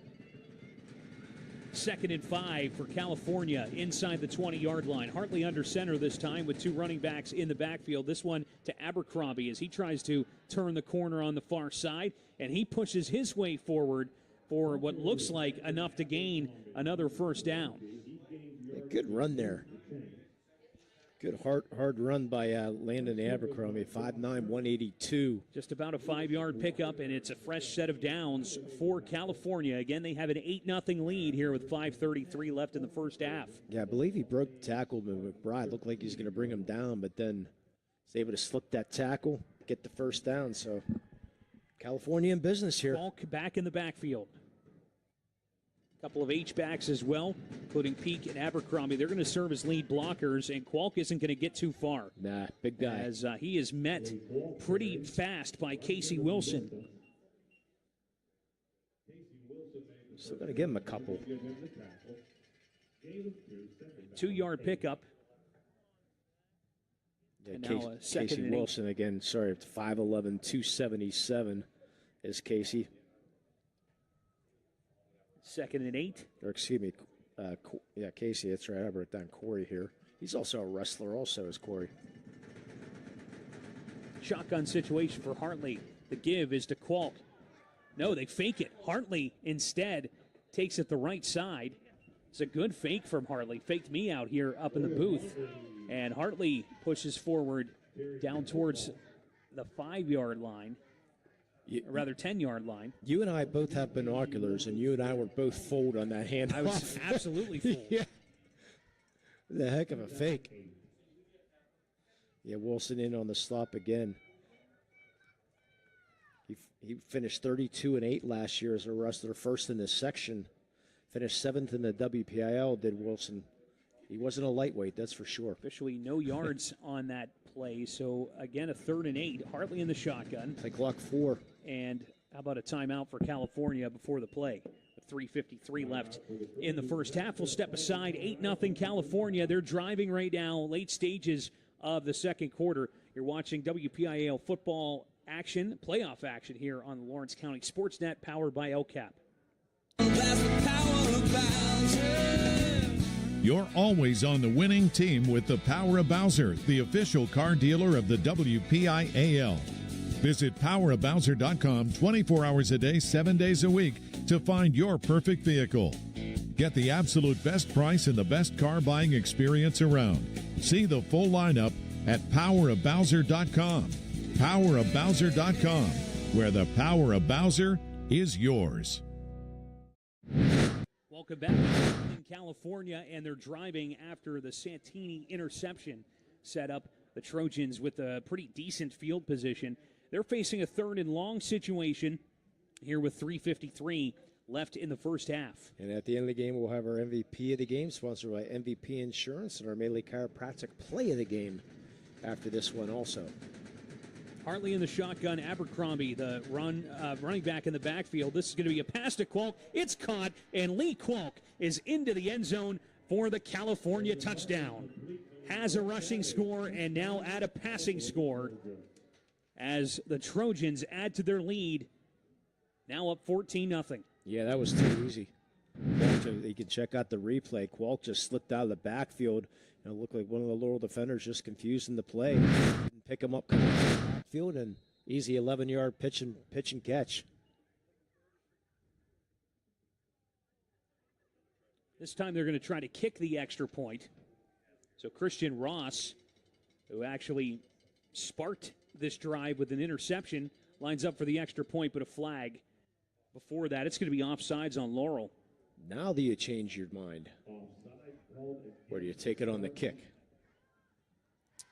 2nd and 5 for California inside the 20-yard line. Hartley under center this time with 2 running backs in the backfield. This one to Abercrombie as he tries to turn the corner on the far side, and he pushes his way forward for what looks like enough to gain another first down. Yeah, good run there. Good hard run by Landon Abercrombie, 5'9", 182. Just about a 5-yard pickup, and it's a fresh set of downs for California. Again, they have an 8-0 lead here with 5:33 left in the first half. Yeah, I believe he broke the tackle, but McBride looked like he was going to bring him down, but then was able to slip that tackle, get the first down. So California in business here. Falk back in the backfield. Couple of H-backs as well, including Peak and Abercrombie. They're going to serve as lead blockers, and Qualk isn't going to get too far. Nah, big guy. As he is met pretty fast by Casey Wilson. Still going to give him a couple. 2-yard pickup. Yeah, and now Casey Wilson again. Sorry, 5'11", 277 is Casey. 2nd and 8. Or excuse me, Casey, that's right. I wrote down Corey here. He's also a wrestler, also is Corey. Shotgun situation for Hartley. The give is to Qualk. No, they fake it. Hartley instead takes it the right side. It's a good fake from Hartley. Faked me out here up in the booth. And Hartley pushes forward down towards the 5-yard line. Or rather 10-yard line. You and I both have binoculars, and you and I were both fooled on that handoff. I was absolutely fooled. Yeah. The heck of a fake. Yeah, Wilson in on the stop again. He finished 32-8 last year as a wrestler, first in this section. Finished 7th in the WPIL, did Wilson. He wasn't a lightweight, that's for sure. Officially no yards on that play. So, again, a 3rd and 8. Hartley in the shotgun. Play clock 4. And how about a timeout for California before the play? With 3:53 left in the first half. We'll step aside. 8-0 California. They're driving right now, late stages of the second quarter. You're watching WPIAL football action, playoff action here on the Lawrence County SportsNet, powered by LCAP. You're always on the winning team with the Power of Bowser, the official car dealer of the WPIAL. Visit powerofbowser.com 24 hours a day, 7 days a week to find your perfect vehicle. Get the absolute best price and the best car buying experience around. See the full lineup at powerofbowser.com. Powerofbowser.com, where the power of Bowser is yours. Welcome back in California, and they're driving after the Santini interception set up the Trojans with a pretty decent field position. They're facing a 3rd and long situation here with 3:53 left in the first half. And at the end of the game, we'll have our MVP of the game, sponsored by MVP Insurance, and our Melee Chiropractic play of the game after this one also. Hartley in the shotgun, Abercrombie, the running back in the backfield. This is going to be a pass to Qualk. It's caught, and Lee Qualk is into the end zone for the California touchdown. Has a rushing score and now add a passing score as the Trojans add to their lead. Now up 14-0. Yeah, that was too easy. You can check out the replay. Qualk just slipped out of the backfield. It looked like one of the Laurel defenders just confused in the play. Didn't pick him up coming out of the backfield, and easy 11-yard pitch and catch. This time they're going to try to kick the extra point. So Christian Ross, who actually sparked this drive with an interception, lines up for the extra point, but a flag. Before that, it's going to be offsides on Laurel. Now do you change your mind? Or do you take it on the kick?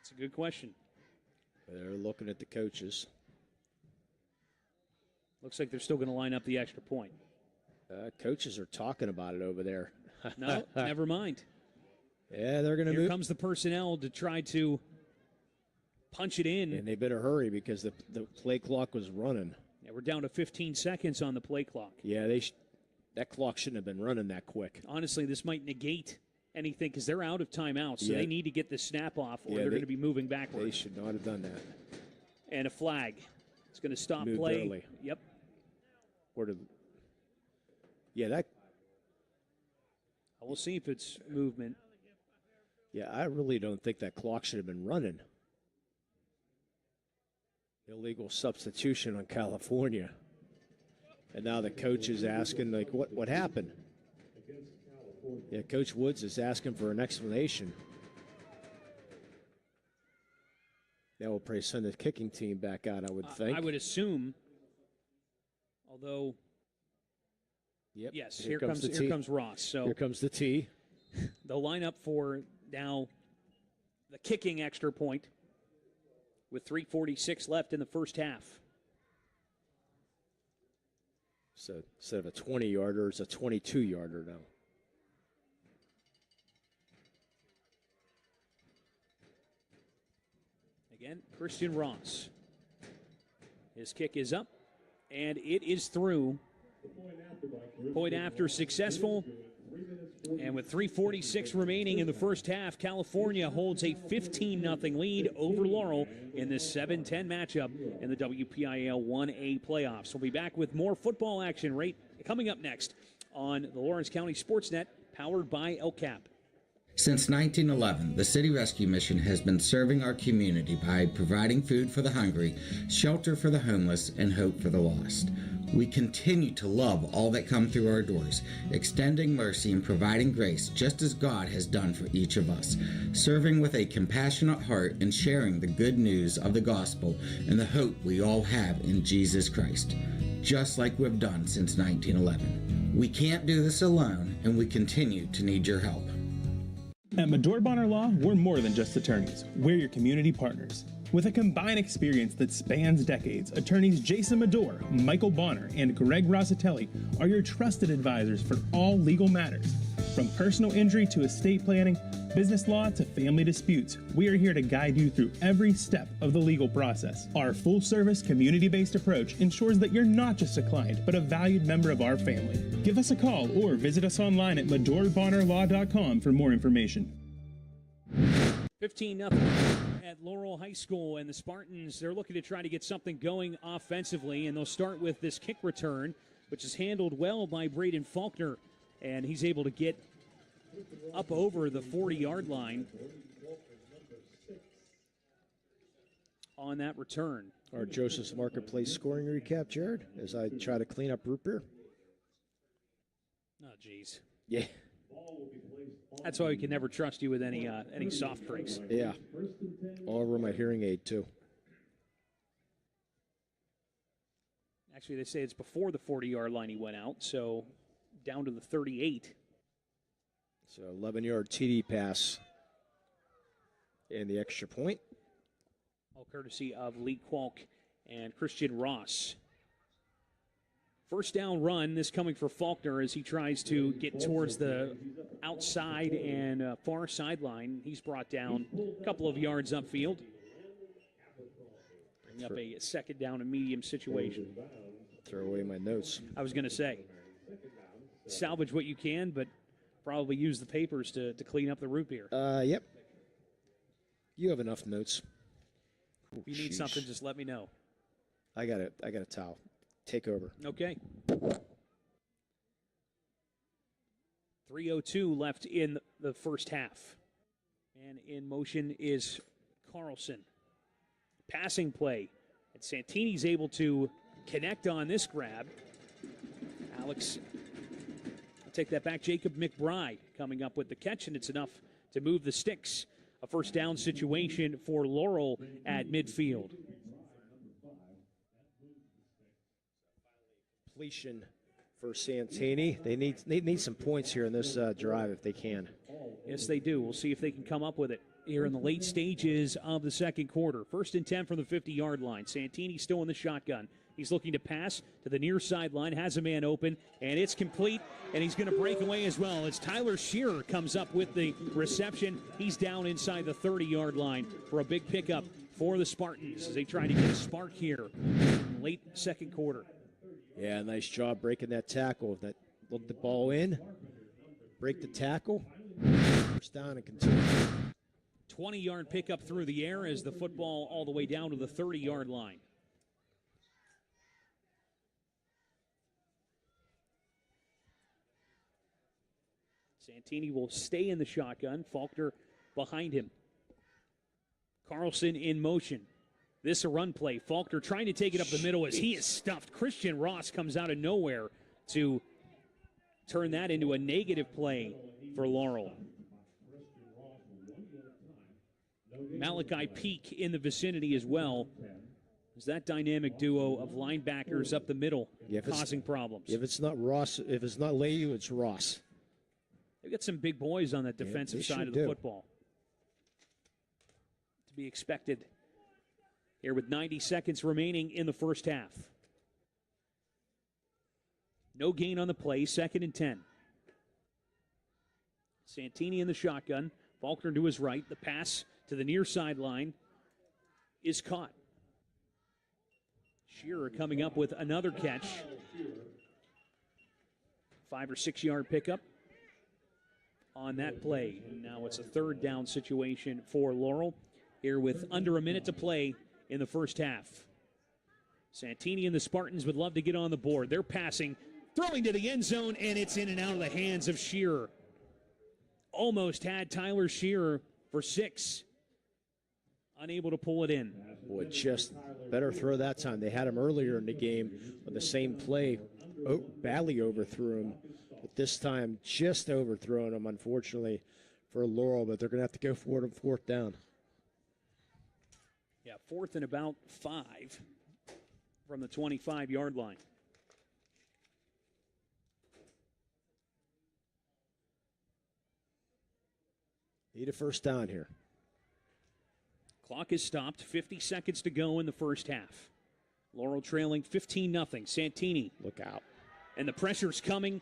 It's a good question. They're looking at the coaches. Looks like they're still going to line up the extra point. Coaches are talking about it over there. No, never mind. Yeah, they're going to move. Here comes the personnel to try to punch it in. And they better hurry because the play clock was running. Yeah, we're down to 15 seconds on the play clock. Yeah, that clock shouldn't have been running that quick. Honestly, this might negate anything because they're out of timeouts, so they need to get the snap off or they're going to be moving backwards. They should not have done that. And a flag. It's going to stop Moved play. early. Yep. We'll see if it's movement. Yeah, I really don't think that clock should have been running. Illegal substitution on California. And now the coach is asking, like, what happened? Yeah, Coach Woods is asking for an explanation. That will probably send the kicking team back out, I would think. I would assume, although, yep. Yes, here comes Ross. So here comes the tee. They'll line up for now the kicking extra point with 3:46 left in the first half. So instead of a 20-yarder, it's a 22-yarder now. Again, Christian Ross. His kick is up, and it is through. Point after successful. And with 3:46 remaining in the first half, California holds a 15-0 lead over Laurel in this 7-10 matchup in the WPIAL 1A playoffs. We'll be back with more football action right coming up next on the Lawrence County SportsNet, powered by LCAP. Since 1911, the City Rescue Mission has been serving our community by providing food for the hungry, shelter for the homeless, and hope for the lost. We continue to love all that come through our doors, extending mercy and providing grace just as God has done for each of us, serving with a compassionate heart and sharing the good news of the gospel and the hope we all have in Jesus Christ, just like we've done since 1911. We can't do this alone, and we continue to need your help. At Medore Bonner Law, we're more than just attorneys. We're your community partners. With a combined experience that spans decades, attorneys Jason Medore, Michael Bonner, and Greg Rossitelli are your trusted advisors for all legal matters. From personal injury to estate planning, business law to family disputes, we are here to guide you through every step of the legal process. Our full-service, community-based approach ensures that you're not just a client, but a valued member of our family. Give us a call or visit us online at MadorBonnerLaw.com for more information. 15-0 at Laurel High School, and the Spartans, they're looking to try to get something going offensively, and they'll start with this kick return, which is handled well by Braden Faulkner, and he's able to get up over the 40-yard line on that return. Our Joseph's Marketplace scoring recap, Jared, as I try to clean up root beer. Oh, geez. Yeah. That's why we can never trust you with any soft drinks. Yeah. All over my hearing aid, too. Actually, they say it's before the 40-yard line he went out, so down to the 38. So 11-yard TD pass and the extra point. All courtesy of Lee Kwalk and Christian Ross. First down run, this coming for Faulkner as he tries to get towards the outside and far sideline. He's brought down a couple of yards upfield. Bring up a second down and medium situation. Throw away my notes. I was going to say, salvage what you can, but probably use the papers to clean up the root beer. Yep. You have enough notes. If you need something, just let me know. I got a towel. Take over. Okay. 3:02 left in the first half. And in motion is Carlson. Passing play. And Santini's able to connect on this grab. Alex, I'll take that back. Jacob McBride coming up with the catch, and it's enough to move the sticks. A first down situation for Laurel at midfield. Completion for Santini. They need some points here in this drive if they can. Yes, they do. We'll see if they can come up with it here in the late stages of the second quarter. 1st and 10 from the 50-yard line. Santini still in the shotgun. He's looking to pass to the near sideline, has a man open, and it's complete, and he's going to break away as well as Tyler Shearer comes up with the reception. He's down inside the 30-yard line for a big pickup for the Spartans as they try to get a spark here in the late second quarter. Yeah, nice job breaking that tackle. That looked the ball in, break the tackle, first down and continue. 20-yard pickup through the air as the football all the way down to the 30-yard line. Santini will stay in the shotgun. Faulkner behind him. Carlson in motion. This a run play. Faulkner trying to take it up the middle as he is stuffed. Christian Ross comes out of nowhere to turn that into a negative play for Laurel. Malachi Peak in the vicinity as well. Is that dynamic duo of linebackers up the middle causing problems? If it's not Ross, if it's not Leahy, it's Ross. They've got some big boys on that defensive side of the football. To be expected here with 90 seconds remaining in the first half. No gain on the play, 2nd and 10. Santini in the shotgun. Faulkner to his right. The pass to the near sideline is caught. Shearer coming up with another catch. 5 or 6 yard pickup on that play. And now it's a 3rd down situation for Laurel here with under a minute to play in the first half. Santini and the Spartans would love to get on the board. They're passing, throwing to the end zone, and it's in and out of the hands of Shearer. Almost had Tyler Shearer for 6. Unable to pull it in. Boy, just better throw that time. They had him earlier in the game on the same play. Badly overthrew him. But this time, just overthrown him, unfortunately, for Laurel. But they're going to have to go for it on 4th down. Yeah, 4th and about 5 from the 25-yard line. Need a first down here. Clock is stopped. 50 seconds to go in the first half. Laurel trailing 15-0. Santini. Look out. And the pressure's coming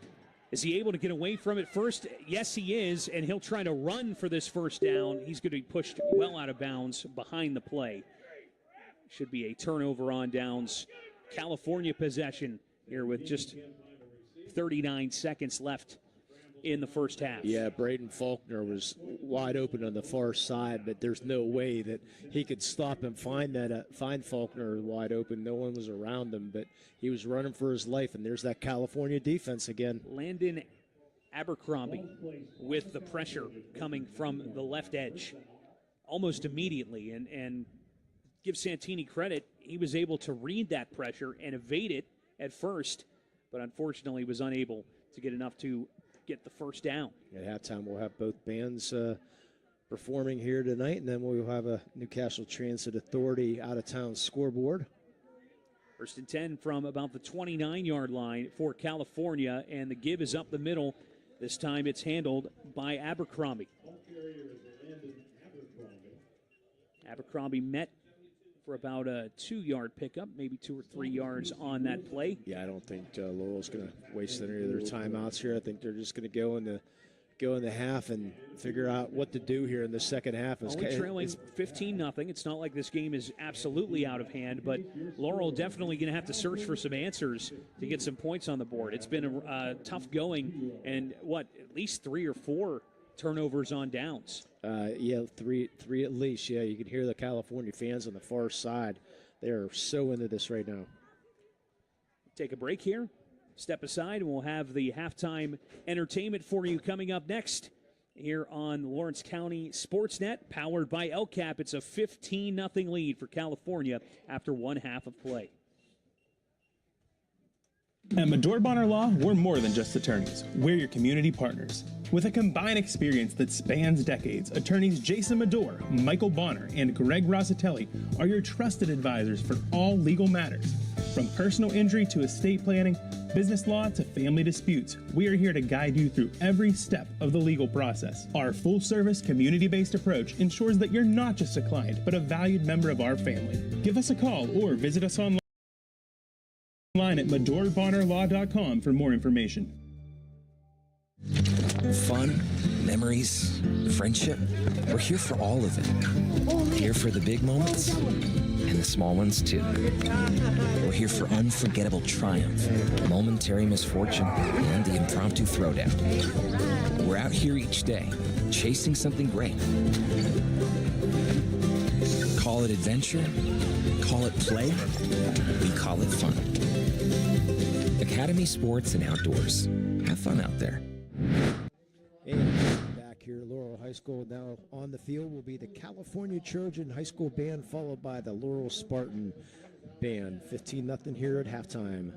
Is he able to get away from it first? Yes, he is, and he'll try to run for this first down. He's going to be pushed well out of bounds behind the play. Should be a turnover on downs. California possession here with just 39 seconds left in the first half. Yeah, Braden Faulkner was wide open on the far side, but there's no way that he could stop and find Faulkner wide open. No one was around him, but he was running for his life, and there's that California defense again. Landon Abercrombie with the pressure coming from the left edge almost immediately, and give Santini credit, he was able to read that pressure and evade it at first, but unfortunately was unable to get enough to get the first down. At halftime, we'll have both bands performing here tonight, and then we'll have a Newcastle Transit Authority out-of-town scoreboard. First and 10 from about the 29-yard line for California, and the give is up the middle. This time it's handled by Abercrombie. Abercrombie met for about a 2-yard pickup, maybe 2 or 3 yards on that play. Yeah, I don't think Laurel's going to waste any of their timeouts here. I think they're just going to go in the half and figure out what to do here in the second half. Only trailing 15-0. It's not like this game is absolutely out of hand, but Laurel definitely going to have to search for some answers to get some points on the board. It's been a tough going, and at least 3 or 4 turnovers on downs. Yeah, three at least. Yeah, you can hear the California fans on the far side. They are so into this right now. Take a break here. Step aside, and we'll have the halftime entertainment for you coming up next here on Lawrence County SportsNet, powered by LCAP. It's a 15-0 lead for California after one half of play. At Medore Bonner Law, we're more than just attorneys. We're your community partners. With a combined experience that spans decades, attorneys Jason Medore, Michael Bonner, and Greg Rossitelli are your trusted advisors for all legal matters. From personal injury to estate planning, business law to family disputes, we are here to guide you through every step of the legal process. Our full-service, community-based approach ensures that you're not just a client, but a valued member of our family. Give us a call or visit us online at MedoreBonnerLaw.com for more information. Fun, memories, friendship. We're here for all of it. Here for the big moments and the small ones too. We're here for unforgettable triumph, momentary misfortune, and the impromptu throwdown. We're out here each day, chasing something great. Call it adventure, call it play, we call it fun. Academy Sports and Outdoors. Have fun out there. And back here at Laurel High School, now on the field will be the California Trojan High School Band, followed by the Laurel Spartan Band. 15-0 here at halftime.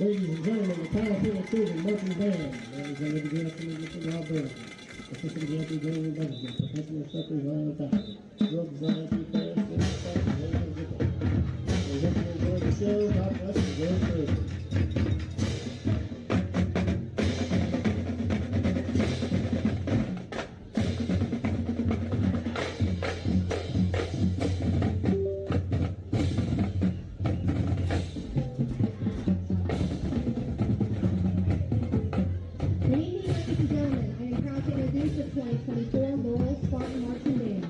Ladies and gentlemen, the California Trojans marching band. Ladies and gentlemen, the Assistant Director General Management, Professional Secretary on the back. Drugs and anti-fans, and the Spartans, ladies and gentlemen. We hope you enjoy the show. God bless you. Go Trojans. Laurel Spartan Marching Band.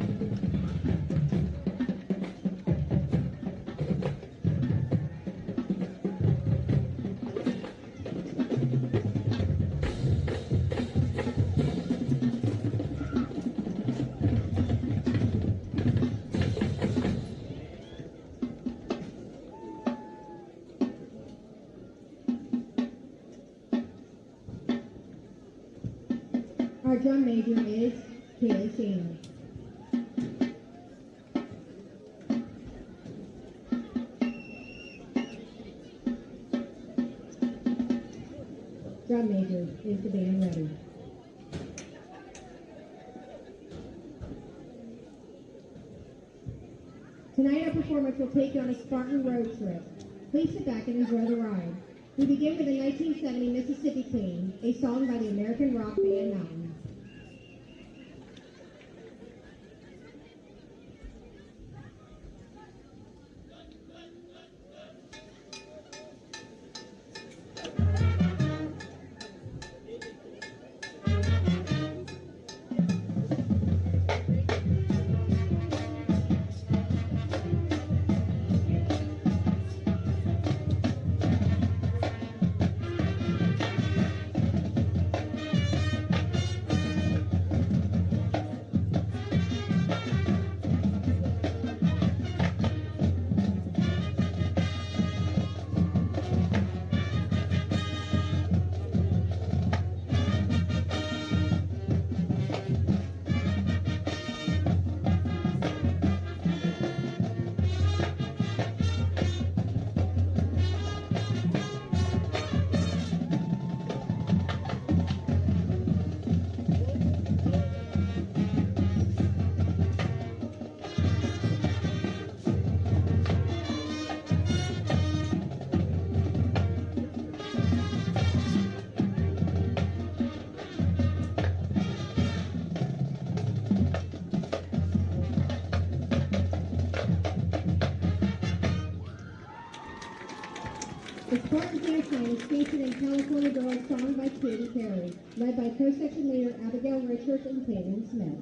Our drum major is Kaylee Sanders. Drum major, is the band ready? Tonight our performance will take you on a Spartan road trip. Please sit back and enjoy the ride. We begin with the 1970 Mississippi Queen, a song by the American rock band Mountain. The Spartan Dance Line is featured in California Girls song by Katy Perry, led by co-section leader Abigail Richards and Caitlin Smith.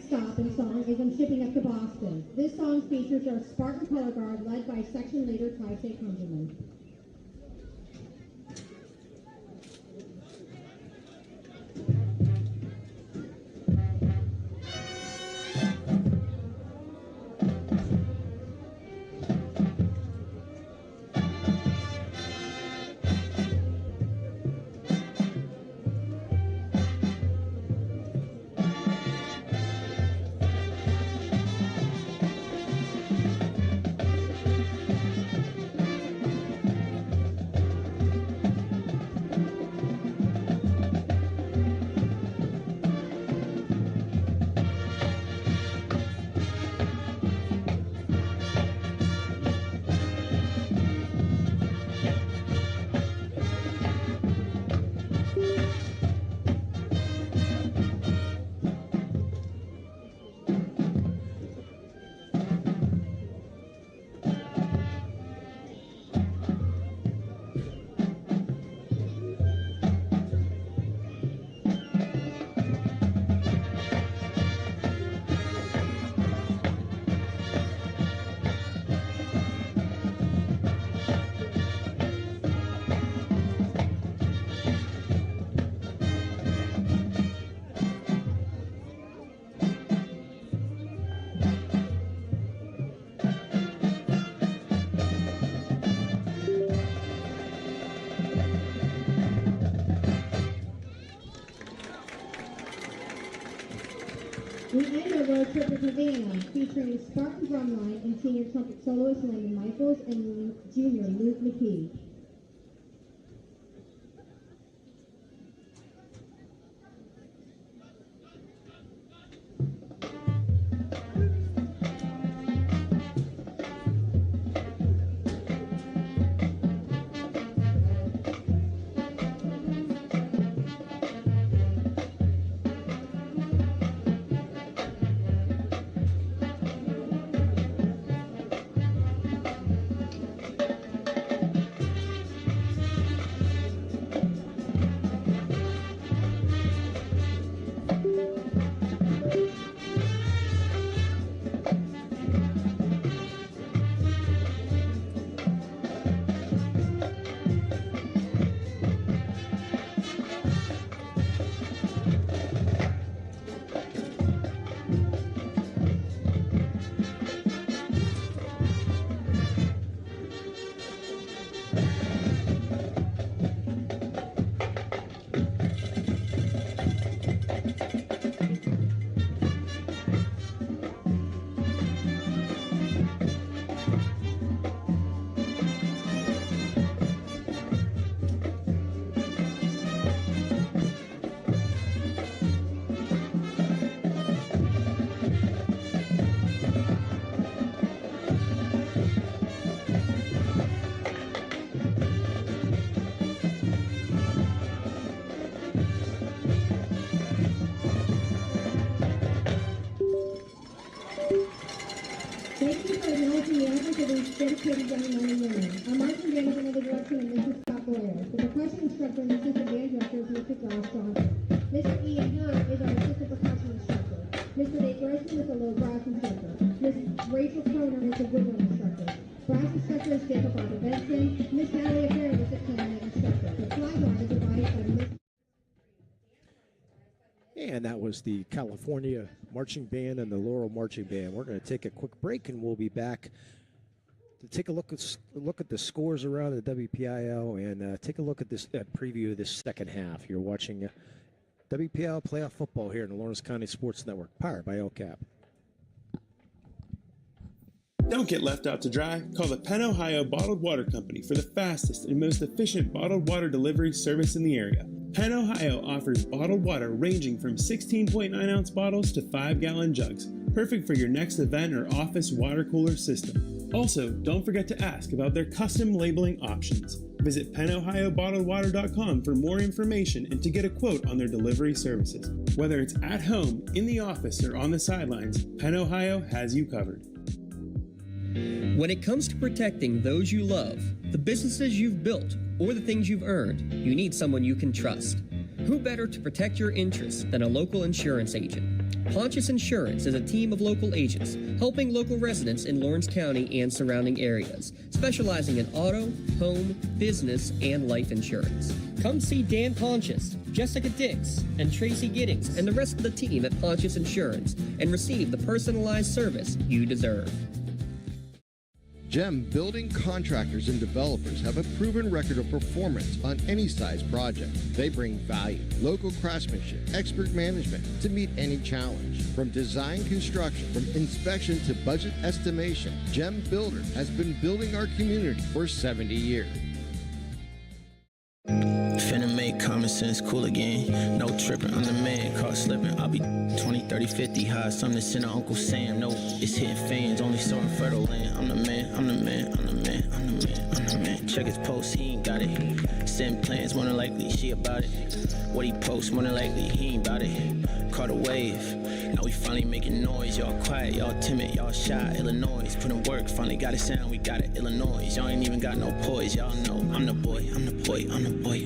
stop and song is I'm Shipping Up to Boston. This song features our Spartan color guard led by section leader Ty St. Cumberland. We end our road trip with Havana, featuring Spartan drumline and senior trumpet soloist Landon Michaels and junior Luke McKee. Dedicated young men and women. Our marching band is under the direction of Mrs. Scott Boyer. The percussion instructor and assistant band director is Mr. Josh Johnson. Mr. Ian Hunt is our assistant percussion instructor. Mr. Nate Grossman is the low brass instructor. Miss Rachel Croner is the woodwind instructor. Brass instructor is Jacob Arthur Benson. Miss Natalie Apparent is the clarinet instructor. The flag line is provided by Miss. And that was the California Marching Band and the Laurel Marching Band. We're going to take a quick break, and we'll be back to take a look at the scores around the WPIL and take a look at this preview of this second half. You're watching WPIL playoff football here in the Lawrence County Sports Network, powered by LCAP. Don't get left out to dry. Call the Penn Ohio Bottled Water Company for the fastest and most efficient bottled water delivery service in the area. Penn Ohio offers bottled water ranging from 16.9-ounce bottles to 5-gallon jugs, perfect for your next event or office water cooler system. Also, don't forget to ask about their custom labeling options. Visit PennOhioBottledWater.com for more information and to get a quote on their delivery services. Whether it's at home, in the office, or on the sidelines, Penn Ohio has you covered. When it comes to protecting those you love, the businesses you've built, or the things you've earned, you need someone you can trust. Who better to protect your interests than a local insurance agent? Pontius Insurance is a team of local agents helping local residents in Lawrence County and surrounding areas, specializing in auto, home, business, and life insurance. Come see Dan Pontius, Jessica Dix, and Tracy Giddings and the rest of the team at Pontius Insurance and receive the personalized service you deserve. GEM building contractors and developers have a proven record of performance on any size project. They bring value, local craftsmanship, expert management to meet any challenge. From design construction, from inspection to budget estimation, GEM Builder has been building our community for 70 years. Finna make common sense cool again. No tripping, I'm the man, caught slipping. I'll be 20, 30, 50 high. Something to send to Uncle Sam. No, it's hitting fans, only sowing fertile land. I'm the man, I'm the man, I'm the man, I'm the man, I'm the man. Check his post, he ain't got it. Send plans, more than likely, she about it. What he posts, more than likely, he ain't about it. Caught a wave, now we finally making noise. Y'all quiet, y'all timid, y'all shy. Illinois, put in work, finally got it sound, we got it. Illinois, y'all ain't even got no poise. Y'all know, I'm the boy, I'm the boy, I'm the boy.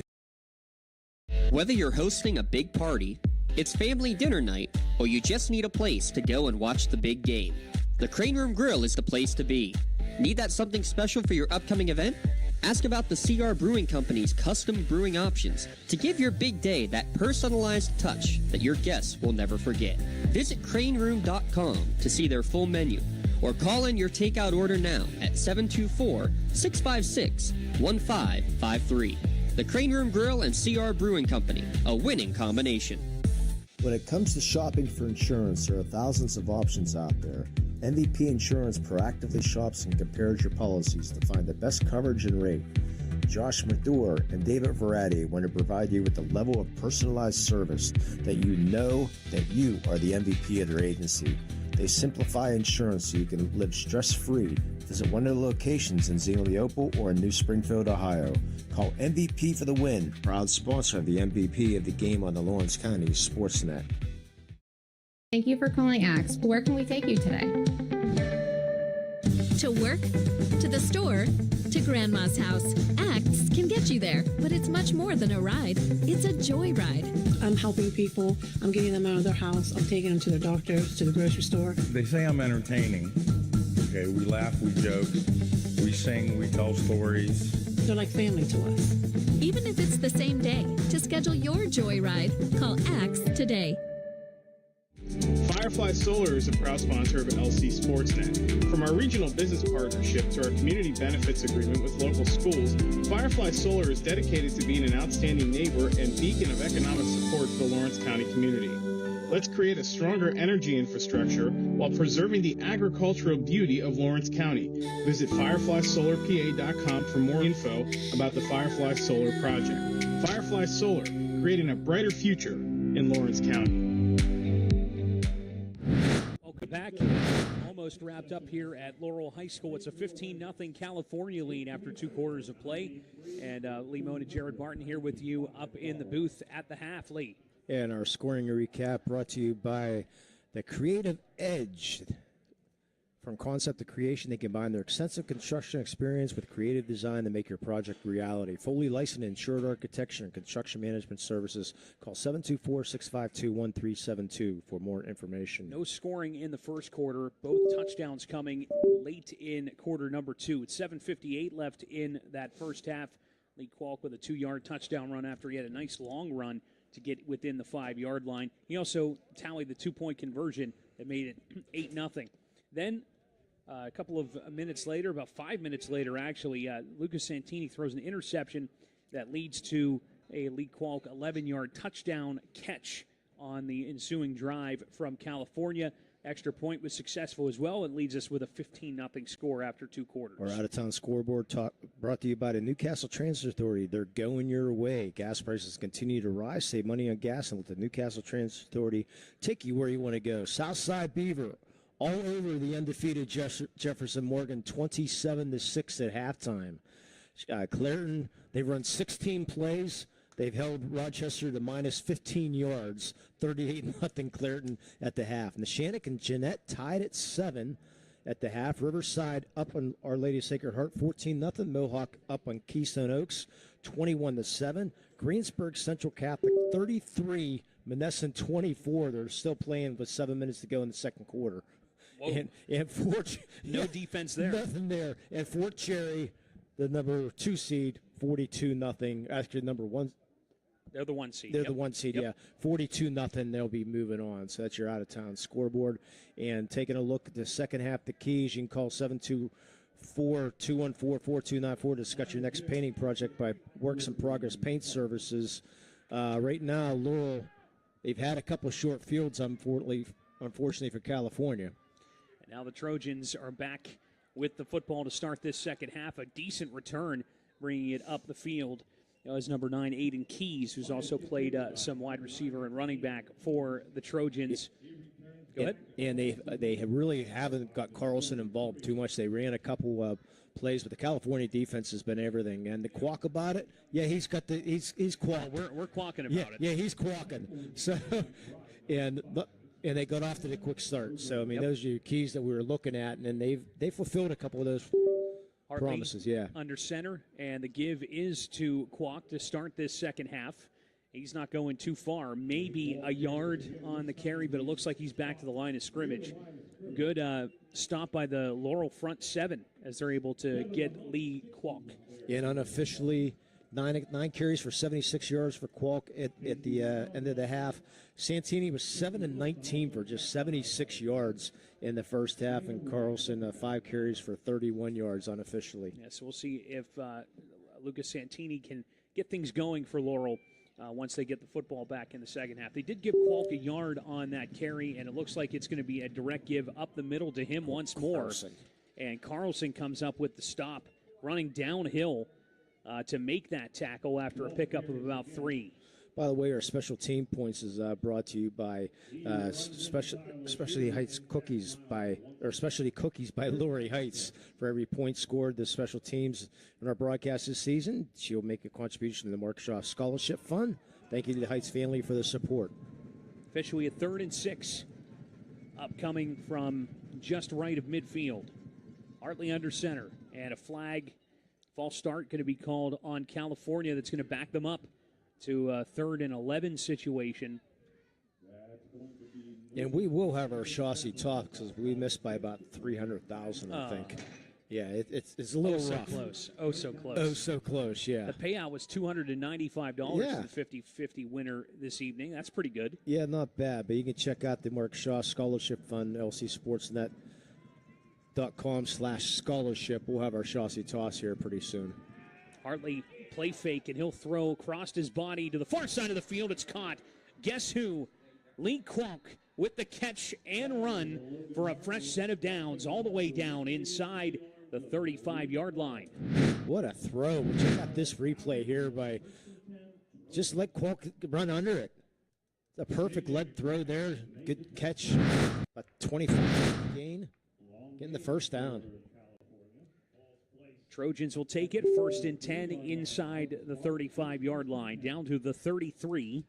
Whether you're hosting a big party, it's family dinner night, or you just need a place to go and watch the big game, the Crane Room Grill is the place to be. Need that something special for your upcoming event? Ask about the CR Brewing Company's custom brewing options to give your big day that personalized touch that your guests will never forget. Visit craneroom.com to see their full menu, or call in your takeout order now at 724-656-1553. The Crane Room Grill and CR Brewing Company, a winning combination. When it comes to shopping for insurance, there are thousands of options out there. MVP Insurance proactively shops and compares your policies to find the best coverage and rate. Josh Madure and David Verratti want to provide you with the level of personalized service that you know that you are the MVP of their agency. They simplify insurance so you can live stress-free. Visit one of the locations in Xenopal or in New Springfield, Ohio. Call MVP for the win. Proud sponsor of the MVP of the game on the Lawrence County SportsNet. Thank you for calling Axe. Where can we take you today? To work, to the store, to Grandma's house. Axe can get you there, but it's much more than a ride. It's a joyride. I'm helping people. I'm getting them out of their house. I'm taking them to the doctor, to the grocery store. They say I'm entertaining. Okay, we laugh, we joke, we sing, we tell stories. They're like family to us. Even if it's the same day, to schedule your joyride, call Axe today. Firefly Solar is a proud sponsor of LC SportsNet. From our regional business partnership to our community benefits agreement with local schools, Firefly Solar is dedicated to being an outstanding neighbor and beacon of economic support for the Lawrence County community. Let's create a stronger energy infrastructure while preserving the agricultural beauty of Lawrence County. Visit fireflysolarpa.com for more info about the Firefly Solar project. Firefly Solar, creating a brighter future in Lawrence County. Welcome back. Almost wrapped up here at Laurel High School. It's a 15-0 California lead after 2 quarters of play. And Lee Moan and Jared Barton here with you up in the booth at the half, Lee. And our scoring recap brought to you by the Creative Edge. From concept to creation, they combine their extensive construction experience with creative design to make your project reality. Fully licensed insured architecture and construction management services. Call 724-652-1372 for more information. No scoring in the first quarter. Both touchdowns coming late in quarter number 2. It's 7:58 left in that first half. Lee Kwalk with a 2-yard touchdown run after he had a nice long run to get within the 5-yard line. He also tallied the 2-point conversion that made it 8-0. Then a couple of minutes later, about 5 minutes later actually, Lucas Santini throws an interception that leads to a Lee Kwalk 11-yard touchdown catch on the ensuing drive from California. Extra point was successful as well. It leads us with a 15-0 score after 2 quarters. Our out-of-town scoreboard brought to you by the Newcastle Transit Authority. They're going your way. Gas prices continue to rise. Save money on gas and let the Newcastle Transit Authority take you where you want to go. Southside Beaver, all over the undefeated Jefferson Morgan, 27-6 at halftime. Clairton, they've run 16 plays. They've held Rochester to minus 15 yards, 38-0 Clairton at the half. Neshannock and Jeanette tied at 7 at the half. Riverside up on Our Lady of Sacred Heart, 14-0. Mohawk up on Keystone Oaks, 21-7. Greensburg Central Catholic, 33, Monessen 24. They're still playing with 7 minutes to go in the second quarter. Whoa. And Fort, no defense there. Nothing there. And Fort Cherry, the number 2 seed, 42-0. Actually, number 1. They're the 1 seed. They're the 1 seed, yeah. 42-0. They'll be moving on. So that's your out-of-town scoreboard. And taking a look at the second half, the keys, you can call 724-214-4294 to discuss your next painting project by Works in Progress Paint Services. Right now, Laurel, they've had a couple of short fields, unfortunately for California. And now the Trojans are back with the football to start this second half. A decent return, bringing it up the field. Is number 9, Aiden Keys, who's also played some wide receiver and running back for the Trojans. Go ahead. And they really haven't got Carlson involved too much. They ran a couple plays, but the California defense has been everything. And the quack about it, yeah, he's quack. We're quacking about it. Yeah, he's quacking. So, and they got off to the quick start. So I mean, those are your keys that we were looking at, and then they fulfilled a couple of those Hartley promises. Yeah, under center, and the give is to Kwok to start this second half. He's not going too far, maybe a yard on the carry, but it looks like he's back to the line of scrimmage. Good stop by the Laurel front 7 as they're able to get Lee Kwok. And unofficially, nine carries for 76 yards for Kwok at the end of the half. Santini was 7-19 for just 76 yards in the first half, and Carlson 5 carries for 31 yards unofficially. Yes, we'll see if Lucas Santini can get things going for Laurel once they get the football back in the second half. They did give Kwok a yard on that carry, and it looks like it's going to be a direct give up the middle to him once more. And Carlson comes up with the stop, running downhill to make that tackle after a pickup of about 3. By the way, our special team points is brought to you by Specialty Heights Cookies Specialty Cookies by Lori Heights. For every point scored, the special teams in our broadcast this season, she'll make a contribution to the Mark Shaw Scholarship Fund. Thank you to the Heights family for the support. Officially a 3rd and 6, upcoming from just right of midfield. Hartley under center, and a flag, false start going to be called on California. That's going to back them up to a 3rd and 11 situation. And we will have our Chauncey talk because we missed by about 300,000, I think. Yeah, it's a little rough. Close. Oh, so close. Oh, so close, yeah. The payout was $295 for the 50-50 winner this evening. That's pretty good. Yeah, not bad. But you can check out the Mark Shaw Scholarship Fund, lcsportsnet.com/scholarship. We'll have our Chauncey toss here pretty soon. Hartley play fake, and he'll throw across his body to the far side of the field. It's caught. Guess who? Lee Kwok with the catch and run for a fresh set of downs all the way down inside the 35-yard line. What a throw. We just got this replay here by just let Kwok run under it. It's a perfect lead throw there. Good catch. A 25 gain. Getting the first down. Trojans will take it 1st and 10 inside the 35-yard line, down to the 33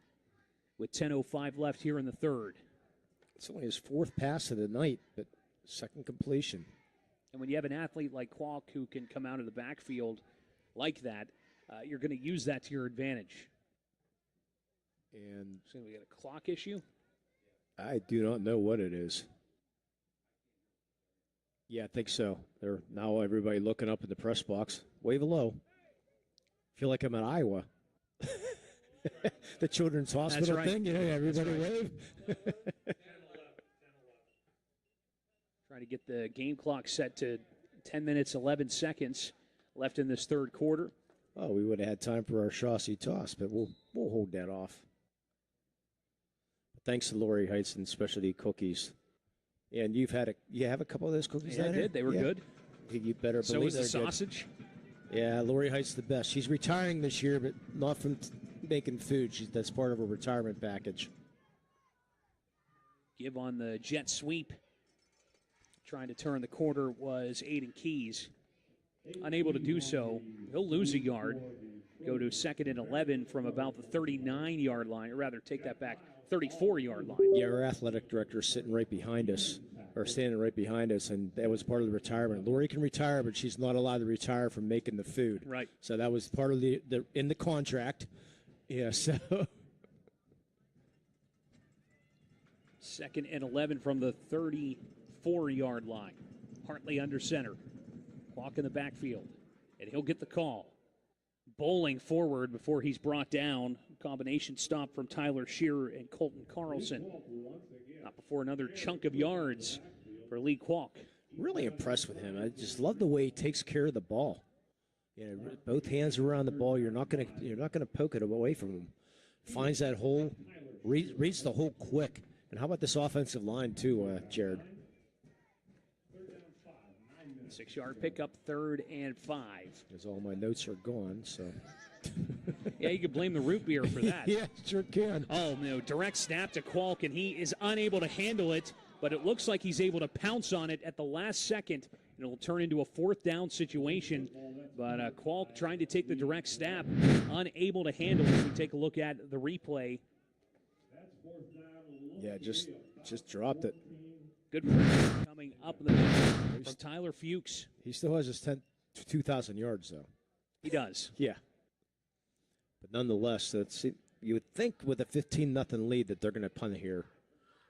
with 10:05 left here in the 3rd. It's only his 4th pass of the night, but 2nd completion. And when you have an athlete like Kwok who can come out of the backfield like that, you're going to use that to your advantage. And so we got a clock issue? I do not know what it is. Yeah, I think so. They're now everybody looking up in the press box. Wave hello. Feel like I'm in Iowa. The Children's Hospital thing, everybody wave. Trying to get the game clock set to 10 minutes, 11 seconds left in this 3rd quarter. Oh, we would have had time for our Chauncey toss, but we'll hold that off. Thanks to Lori Heights and Specialty Cookies. And you have a couple of those cookies down I did. They were good. You better believe so was the they're sausage. Good. Yeah, Lori Heights the best. She's retiring this year, but not from making food. That's part of her retirement package. Give on the jet sweep. Trying to turn the corner was Aiden Keys. Unable to do so. He'll lose a yard. Go to 2nd and 11 from about the 39-yard line, or rather take that back, 34-yard line. Yeah, our athletic director is sitting right behind us, or standing right behind us, and that was part of the retirement. Lori can retire, but she's not allowed to retire from making the food. Right. So that was part of in the contract. Yeah, so. 2nd and 11 from the 34-yard line. Hartley under center. Walk in the backfield. And he'll get the call. Bowling forward before he's brought down. Combination stop from Tyler Shearer and Colton Carlson. Not before another chunk of yards for Lee Kwok. Really impressed with him. I just love the way he takes care of the ball. You know, both hands around the ball. You're not gonna poke it away from him. Finds that hole, reads the hole quick. And how about this offensive line too, Jared? 6-yard pickup, 3rd and 5. Because all my notes are gone, so. Yeah, you could blame the root beer for that. Yeah, sure can. Oh, no, direct snap to Kwok, and he is unable to handle it, but it looks like he's able to pounce on it at the last second, and it'll turn into a 4th down situation. But Kwok trying to take the direct snap, unable to handle it. If we take a look at the replay. Yeah, just dropped it. Good coming up in the middle from Tyler Fuchs. He still has his 2,000 yards, though. He does. Yeah. But nonetheless, you would think with a 15-0 lead that they're going to punt here.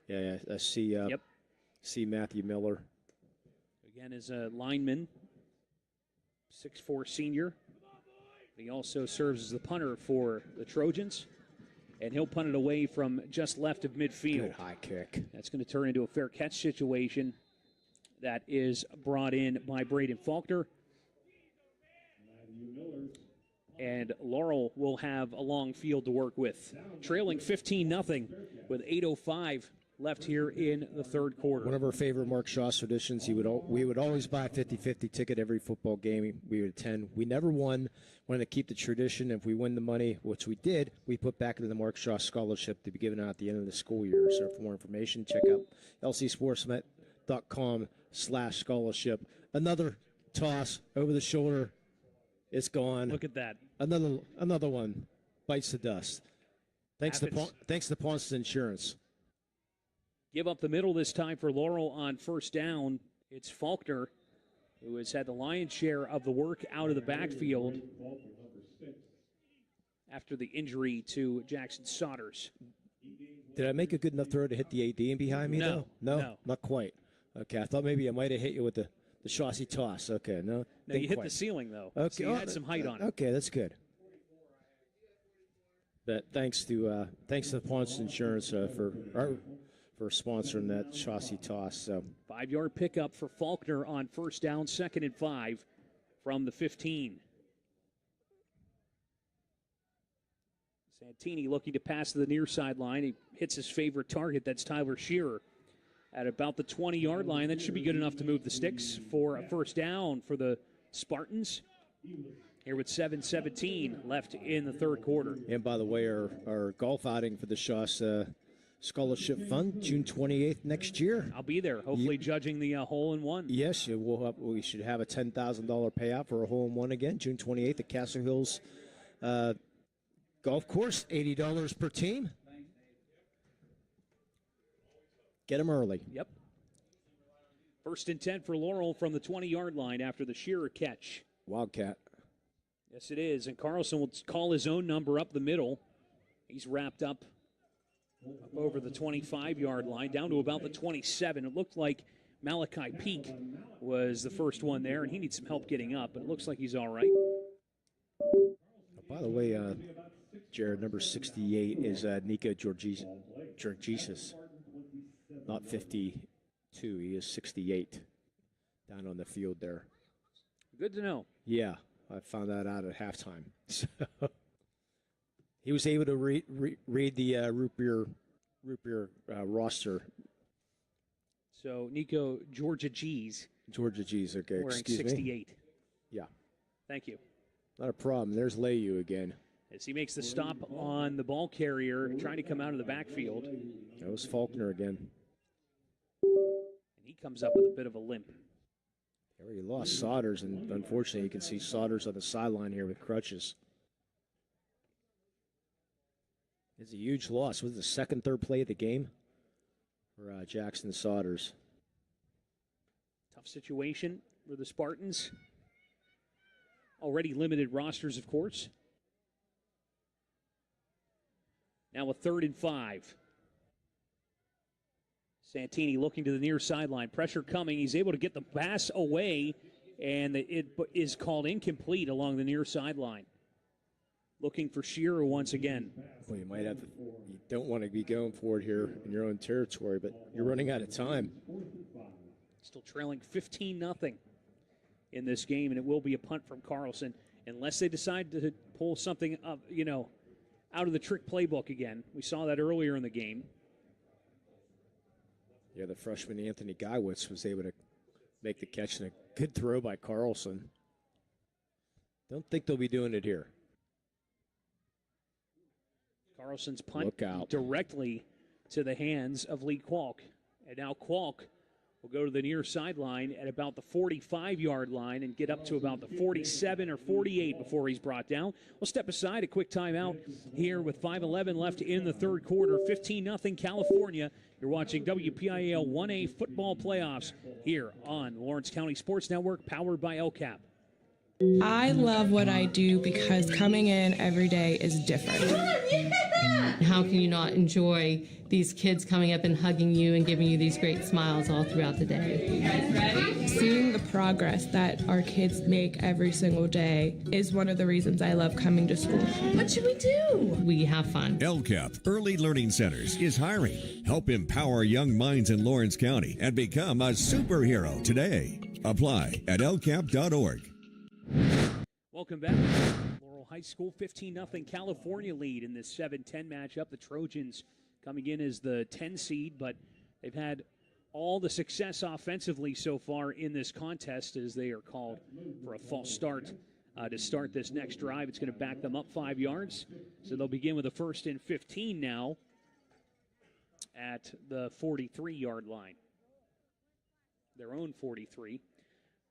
Yeah, I see. See Matthew Miller. Again, is a lineman, 6'4" senior. He also serves as the punter for the Trojans. And he'll punt it away from just left of midfield. Good high kick. That's going to turn into a fair catch situation that is brought in by Braden Faulkner. And Laurel will have a long field to work with. Trailing 15-0 with 8:05 left here in the 3rd quarter. One of our favorite Mark Shaw traditions, we would always buy a 50-50 ticket every football game we would attend. We never won. Wanted to keep the tradition. If we win the money, which we did, we put back into the Mark Shaw Scholarship to be given out at the end of the school year. So for more information, check out lcsportsnet.com/scholarship. Another toss over the shoulder. It's gone. Look at that. Another one bites the dust. Thanks to Ponce Insurance. Give up the middle this time for Laurel on 1st down. It's Faulkner who has had the lion's share of the work out of the backfield after the injury to Jackson Saunders. Did I make a good enough throw to hit the AD behind me, No, though? no. Not quite. Okay, I thought maybe I might have hit you with the chassis toss. Okay, no. No, you hit quite. the ceiling, though. Okay. So you had some height on it. Okay, that's good. But thanks to Ponce Insurance for sponsoring that chassis toss. So 5-yard pickup for Faulkner on 1st down, 2nd and 5 from the 15. Santini looking to pass to the near sideline. He hits his favorite target. That's Tyler Shearer at about the 20-yard line. That should be good enough to move the sticks for a 1st down for the Spartans. Here with 7:17 left in the 3rd quarter. And by the way, our golf outing for the Shaw's Scholarship Fund, June 28th next year. I'll be there, hopefully judging the hole-in-one. Yes, we should have a $10,000 payout for a hole-in-one again, June 28th at Castle Hills Golf Course, $80 per team. Get them early. Yep. 1st and 10 for Laurel from the 20-yard line after the Shearer catch. Wildcat. Yes, it is. And Carlson will call his own number up the middle. He's wrapped up over the 25-yard line, down to about the 27. It looked like Malachi Peak was the first one there, and he needs some help getting up, but it looks like he's all right. By the way, Jared, number 68 is Nico Georgises. Not 52. He is 68 down on the field there. Good to know. Yeah, I found that out at halftime. So he was able to read the root beer roster. So Nico Georgises. Georgises, okay. Wearing Excuse 68. Me? Yeah. Thank you. Not a problem. There's Layu again. As he makes the stop on the ball carrier, trying to come out of the backfield. That was Faulkner again. And he comes up with a bit of a limp. There he lost Saunders, and unfortunately you can see Saunders on the sideline here with crutches. It's a huge loss. Was it the second, third play of the game for Jackson Saunders? Tough situation for the Spartans. Already limited rosters, of course. Now a 3rd and 5. Santini looking to the near sideline. Pressure coming. He's able to get the pass away, and it is called incomplete along the near sideline. Looking for Shearer once again. Well, you might have to, you don't want to be going for it here in your own territory, but you're running out of time. Still trailing 15-0 in this game, and it will be a punt from Carlson unless they decide to pull something up, out of the trick playbook again. We saw that earlier in the game. Yeah, the freshman Anthony Geiwitz was able to make the catch, and a good throw by Carlson. Don't think they'll be doing it here. Carlson's punt directly to the hands of Lee Kwalk. And now Kwalk will go to the near sideline at about the 45-yard line and get up to about the 47 or 48 before he's brought down. We'll step aside, a quick timeout here with 5:11 left in the third quarter. 15-0 California. You're watching WPIAL 1A football playoffs here on Lawrence County Sports Network, powered by LCAP. I love what I do because coming in every day is different. How can you not enjoy these kids coming up and hugging you and giving you these great smiles all throughout the day? You guys ready? Seeing the progress that our kids make every single day is one of the reasons I love coming to school. What should we do? We have fun. LCAP Early Learning Centers is hiring. Help empower young minds in Lawrence County and become a superhero today. Apply at lcap.org. Welcome back. Laurel High School 15-0 California lead in this 7-10 matchup. The Trojans coming in as the 10 seed, but they've had all the success offensively so far in this contest as they are called for a false start to start this next drive. It's going to back them up 5 yards. So they'll begin with a 1st and 15 now at the 43-yard line. Their own 43.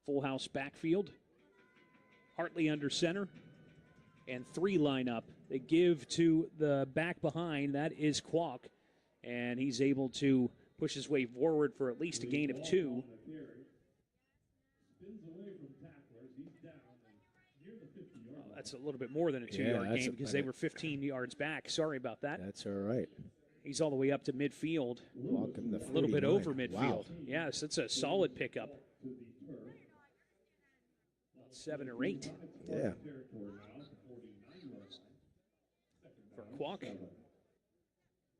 Full house backfield. Hartley under center, and 3 line up. They give to the back behind. That is Kwok, and he's able to push his way forward for at least a gain of 2. That's a little bit more than a 2-yard gain because they were 15 yards back. Sorry about that. That's all right. He's all the way up to midfield, a little bit over midfield. Wow. Yes, it's a solid pickup. 7 or 8. Yeah. For Kwok.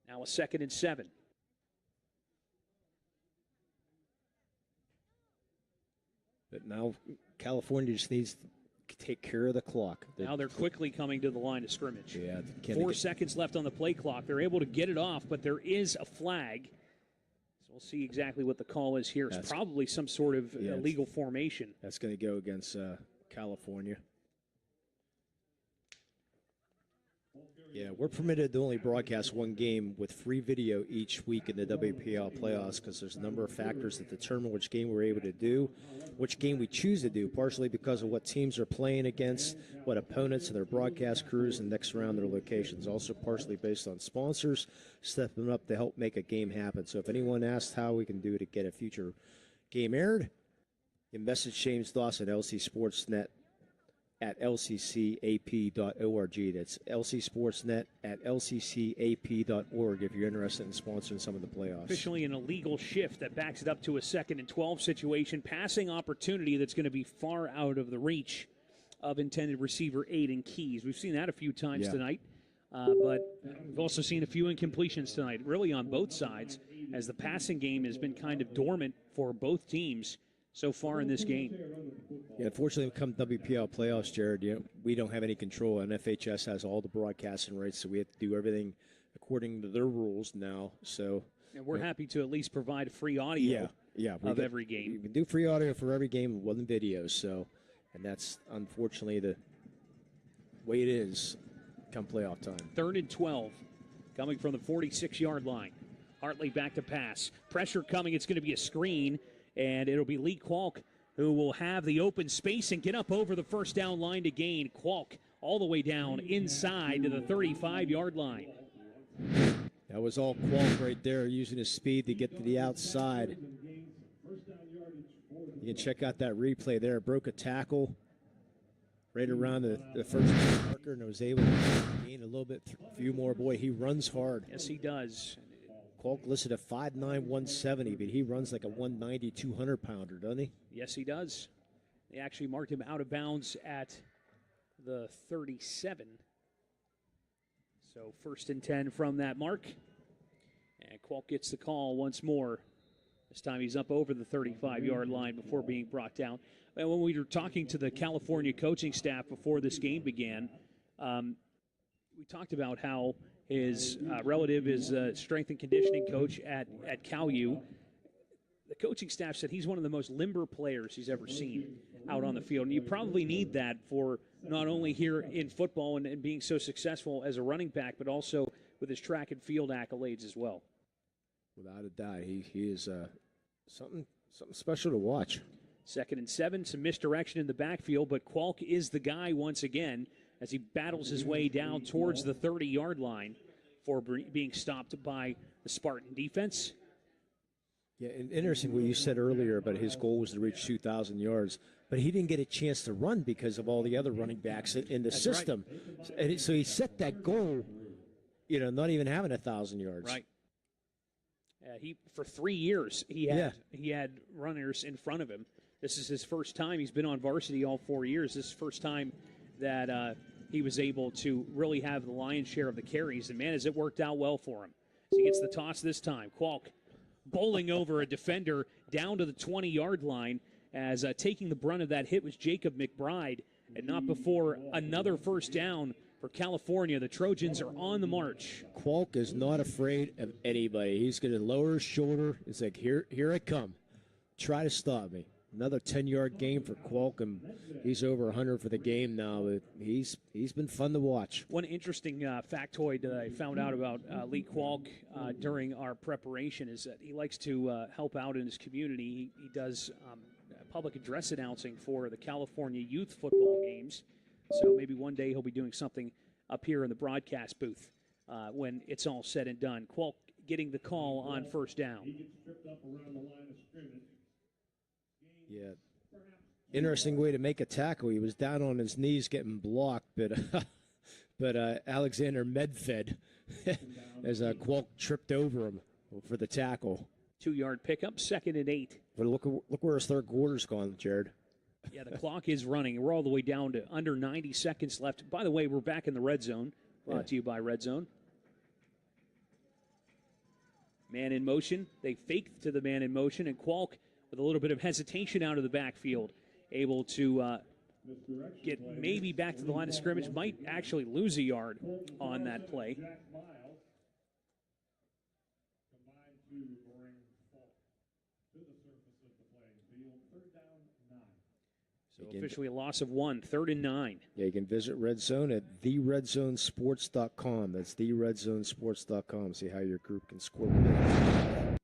Now a 2nd and 7. But now California just needs to take care of the clock. Now they're quickly coming to the line of scrimmage. Yeah. 4 seconds left on the play clock. They're able to get it off, but there is a flag. We'll see exactly what the call is here. It's probably some sort of illegal formation. That's going to go against California. Yeah, we're permitted to only broadcast one game with free video each week in the WPL playoffs because there's a number of factors that determine which game we're able to do, which game we choose to do, partially because of what teams are playing against, what opponents and their broadcast crews, and next around their locations. Also partially based on sponsors stepping up to help make a game happen. So if anyone asks how we can do to get a future game aired, you message James Dawson, LC SportsNet, at lccap.org. That's LC SportsNet at lccap.org if you're interested in sponsoring some of the playoffs. Officially an illegal shift that backs it up to a 2nd and 12 situation. Passing opportunity that's going to be far out of the reach of intended receiver Aiden Keys. We've seen that a few times tonight, but we've also seen a few incompletions tonight, really on both sides, as the passing game has been kind of dormant for both teams so far in this game. Yeah, unfortunately, come WPL playoffs, Jared, we don't have any control, and FHS has all the broadcasting rights, so we have to do everything according to their rules now. So, and we're happy to at least provide free audio of every game. We can do free audio for every game, one video. So, and that's unfortunately the way it is come playoff time. 3rd and 12, coming from the 46-yard line. Hartley back to pass. Pressure coming. It's going to be a screen. And it'll be Lee Kwalk who will have the open space and get up over the first down line to gain. Kwalk all the way down inside to the 35-yard line. That was all Kwalk right there, using his speed to get to the outside. You can check out that replay there. Broke a tackle right around the first marker and was able to gain a little bit, few more. Boy, he runs hard. Yes, he does. Qualk listed at 5'9", 170, but he runs like a 190, 200-pounder, doesn't he? Yes, he does. They actually marked him out of bounds at the 37. So 1st and 10 from that mark. And Qualk gets the call once more. This time he's up over the 35-yard line before being brought down. And when we were talking to the California coaching staff before this game began, we talked about how his relative is a strength and conditioning coach at Cal U. The coaching staff said he's one of the most limber players he's ever seen out on the field. And you probably need that for not only here in football and being so successful as a running back, but also with his track and field accolades as well. Without a doubt, he is something special to watch. 2nd and 7, some misdirection in the backfield, but Qualk is the guy once again as he battles his way down towards the 30-yard line for being stopped by the Spartan defense. Yeah, and interesting what you said earlier about his goal was to reach 2,000 yards, but he didn't get a chance to run because of all the other running backs in the system. Right. And so he set that goal, not even having 1,000 yards. Right. For 3 years, he had runners in front of him. This is his first time. He's been on varsity all 4 years. This is the first time that he was able to really have the lion's share of the carries. And, man, has it worked out well for him. So he gets the toss this time. Qualk bowling over a defender down to the 20-yard line as taking the brunt of that hit was Jacob McBride. And not before another first down for California. The Trojans are on the march. Qualk is not afraid of anybody. He's going to lower his shoulder. It's like, here I come. Try to stop me. Another 10-yard game for Qualk, and he's over 100 for the game now. But he's been fun to watch. One interesting factoid that I found out about Lee Qualk during our preparation is that he likes to help out in his community. He does public address announcing for the California youth football games. So maybe one day he'll be doing something up here in the broadcast booth when it's all said and done. Qualk getting the call on first down. He gets tripped up around the line of scrimmage. Yeah. Interesting way to make a tackle. He was down on his knees getting blocked, but Alexander Medved as Qualk tripped over him for the tackle. 2-yard pickup, 2nd and 8. But look where his third quarter's gone, Jared. Yeah, the clock is running. We're all the way down to under 90 seconds left. By the way, we're back in the red zone. Brought to you by Red Zone. Man in motion. They faked to the man in motion, and Qualk, with a little bit of hesitation out of the backfield, able to get maybe back to the line of scrimmage. Might actually lose a yard on that play. So officially a loss of 1, 3rd and 9. Yeah, you can visit Red Zone at theredzonesports.com. That's theredzonesports.com. See how your group can score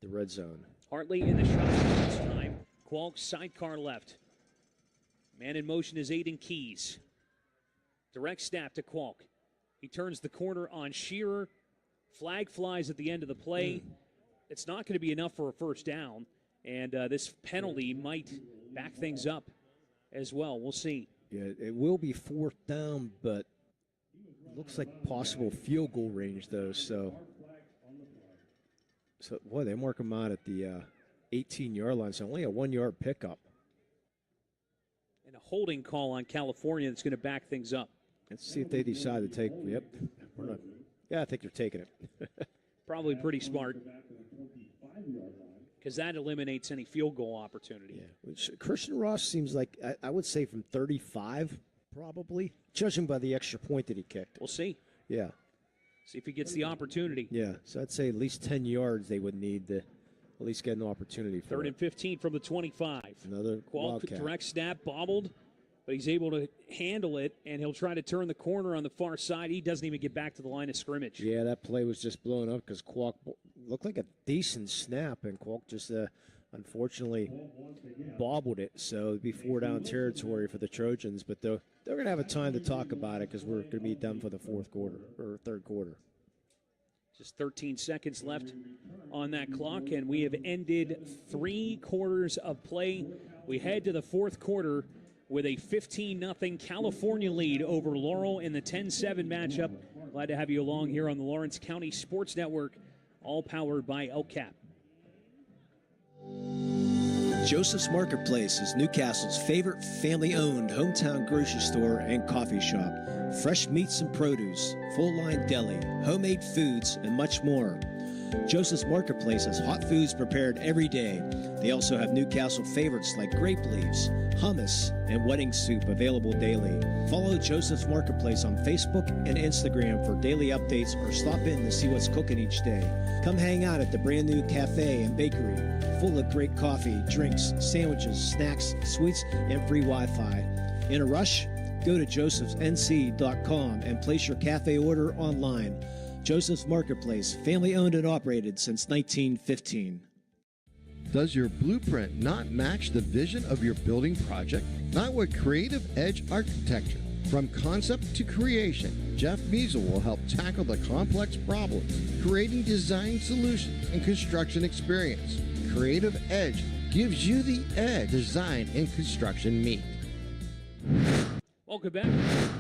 the Red Zone. Hartley in the shotgun this time. Qualk sidecar left. Man in motion is Aiden Keys. Direct snap to Qualk. He turns the corner on Shearer. Flag flies at the end of the play. It's not going to be enough for a first down, and this penalty might back things up as well. We'll see. Yeah, it will be 4th down, but it looks like possible field goal range, though. So boy, they mark him out at the 18-yard line, so only a 1-yard pickup. And a holding call on California that's going to back things up. Let's see if they decide to take. Yep. I think they're taking it. Probably pretty smart, because that eliminates any field goal opportunity. Yeah. Which Christian Ross seems like, I would say from 35, probably, judging by the extra point that he kicked. We'll see. Yeah. See if he gets the opportunity. Yeah, so I'd say at least 10 yards they would need to at least get an opportunity for 3rd and 15 from the 25. Another Qualk direct snap, bobbled, but he's able to handle it, and he'll try to turn the corner on the far side. He doesn't even get back to the line of scrimmage. Yeah, that play was just blown up because Qualk looked like a decent snap, and Qualk just unfortunately bobbled it. So it'd be 4-down territory for the Trojans, but they're going to have a time to talk about it because we're going to be done for the 4th quarter or 3rd quarter. Just 13 seconds left on that clock, and we have ended 3 quarters of play. We head to the 4th quarter with a 15-0 California lead over Laurel in the 10-7 matchup. Glad to have you along here on the Lawrence County Sports Network all powered by LCAP. Joseph's Marketplace is Newcastle's favorite family-owned hometown grocery store and coffee shop. Fresh meats and produce, full-line deli, homemade foods, and much more. Joseph's Marketplace has hot foods prepared every day. They also have Newcastle favorites like grape leaves, hummus, and wedding soup available daily. Follow Joseph's Marketplace on Facebook and Instagram for daily updates or stop in to see what's cooking each day. Come hang out at the brand new cafe and bakery, full of great coffee, drinks, sandwiches, snacks, sweets, and free Wi-Fi. In a rush? Go to josephsnc.com and place your cafe order online. Joseph's Marketplace, family owned and operated since 1915. Does your blueprint not match the vision of your building project? Not with Creative Edge Architecture. From concept to creation, Jeff Measle will help tackle the complex problems, creating design solutions and construction experience. Creative Edge gives you the edge design and construction meet. Welcome back.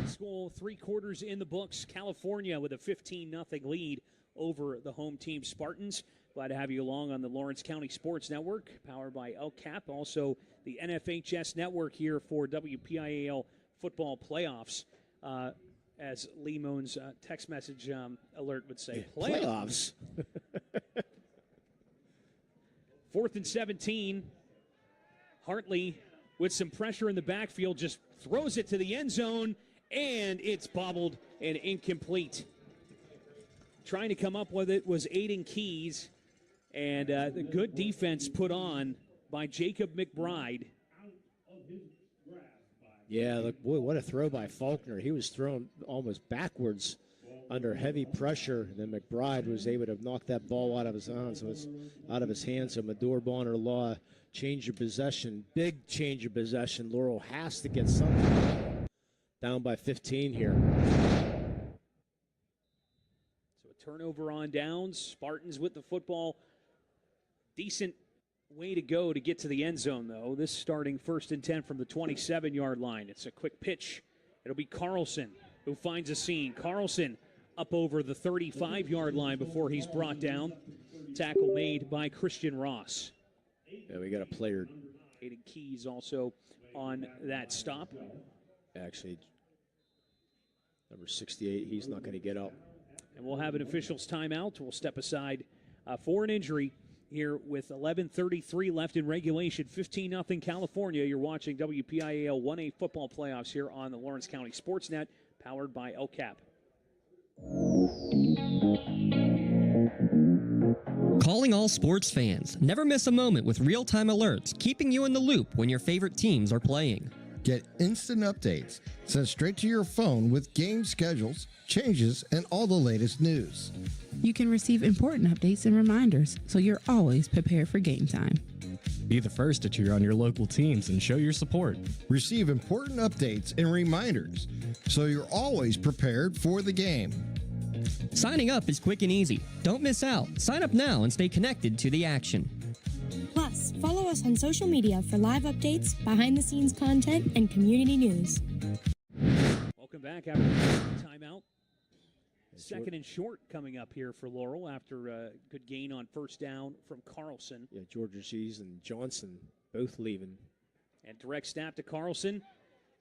School 3 quarters in the books. California with a 15-0 lead over the home team Spartans. Glad to have you along on the Lawrence County Sports Network, powered by LCAP. Also, the NFHS Network here for WPIAL football playoffs. As Lee Moan's text message alert would say, playoffs. 4th and 17. Hartley with some pressure in the backfield just throws it to the end zone, and it's bobbled and incomplete. Trying to come up with it was Aiden Keys, and the good defense put on by Jacob McBride. Yeah, look, boy, what a throw by Faulkner. He was thrown almost backwards under heavy pressure. Then McBride was able to knock that ball out of his hands. So it's out of his hands. So Medor Bonner Law, change of possession, big change of possession. Laurel has to get something. Down by 15 here. So a turnover on downs. Spartans with the football. Decent way to go to get to the end zone, though. This starting 1st and 10 from the 27-yard line. It's a quick pitch. It'll be Carlson who finds a seam. Carlson up over the 35-yard line before he's brought down. Tackle made by Christian Ross. Yeah, we got a player. Aiden Keys also on that stop. Actually, number 68, he's not going to get up. And we'll have an official's timeout. We'll step aside for an injury here with 11:33 left in regulation. 15-0 California. You're watching WPIAL 1A football playoffs here on the Lawrence County SportsNet, powered by LCAP. Calling all sports fans. Never miss a moment with real-time alerts, keeping you in the loop when your favorite teams are playing. Get instant updates sent straight to your phone with game schedules, changes, and all the latest news. You can receive important updates and reminders, so you're always prepared for game time. Be the first to cheer on your local teams and show your support. Receive important updates and reminders, so you're always prepared for the game. Signing up is quick and easy. Don't miss out. Sign up now and stay connected to the action. Plus, follow us on social media for live updates, behind-the-scenes content, and community news. Welcome back after the timeout. 2nd and short coming up here for Laurel after a good gain on 1st down from Carlson. Yeah, Georgia G's and Johnson both leaving. And direct snap to Carlson.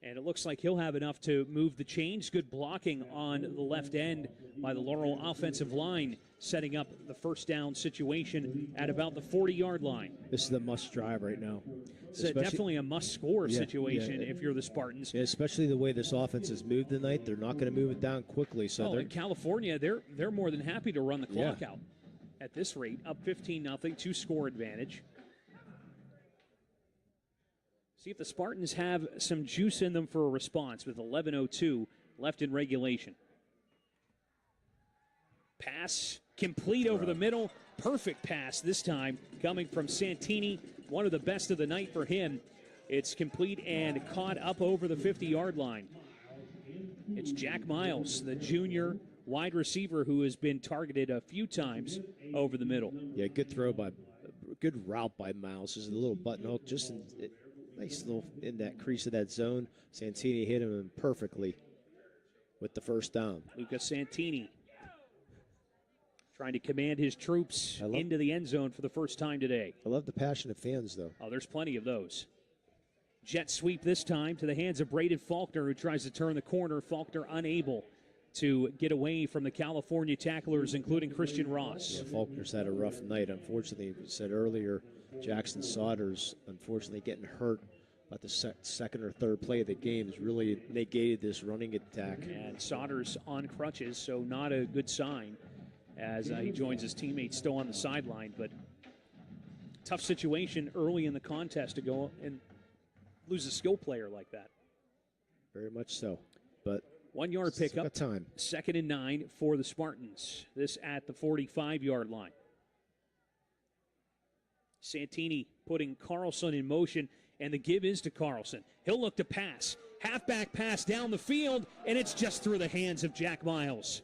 And it looks like he'll have enough to move the chains. Good blocking on the left end by the Laurel offensive line, setting up the 1st down situation at about the 40-yard line. This is the must drive right now. It's definitely a must-score situation if you're the Spartans. Yeah, especially the way this offense has moved tonight. They're not going to move it down quickly. So in California, they're more than happy to run the clock out at this rate. Up 15-0, 2-score advantage. See if the Spartans have some juice in them for a response with 11:02 left in regulation. Pass complete over the middle. Perfect pass this time coming from Santini. One of the best of the night for him. It's complete and caught up over the 50-yard line. It's Jack Miles, the junior wide receiver who has been targeted a few times over the middle. Yeah, good route by Miles. There's a little buttonhole just nice little in that crease of that zone. Santini hit him perfectly with the 1st down. Lucas Santini trying to command his troops into the end zone for the first time today. I love the passionate fans, though. Oh, there's plenty of those. Jet sweep this time to the hands of Braden Faulkner, who tries to turn the corner. Faulkner unable to get away from the California tacklers, including Christian Ross. Yeah, Faulkner's had a rough night. Unfortunately, we said earlier, Jackson Saunders, unfortunately getting hurt about the second or third play of the game has really negated this running attack. And Saunders on crutches, so not a good sign as he joins his teammates still on the sideline. But tough situation early in the contest to go and lose a skill player like that. Very much so. But 1 yard pickup. Time. 2nd and 9 for the Spartans. This at the 45-yard line. Santini putting Carlson in motion, and the give is to Carlson. He'll look to pass. Halfback pass down the field, and it's just through the hands of Jack Miles.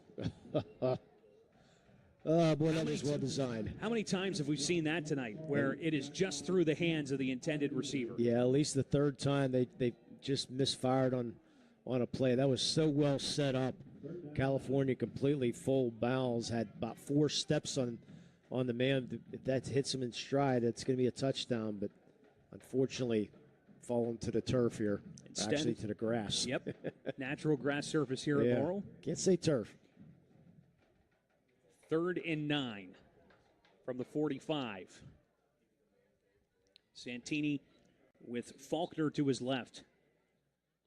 Oh, boy, that was well designed. How many times have we seen that tonight where it is just through the hands of the intended receiver? Yeah, at least the third time they just misfired on a play. That was so well set up. California completely full bowels, had about 4 steps on the man. If that hits him in stride, it's going to be a touchdown, but unfortunately falling to the turf here. Instead, actually to the grass. Yep, natural grass surface here at Laurel. Can't say turf. 3rd and 9 from the 45. Santini with Faulkner to his left.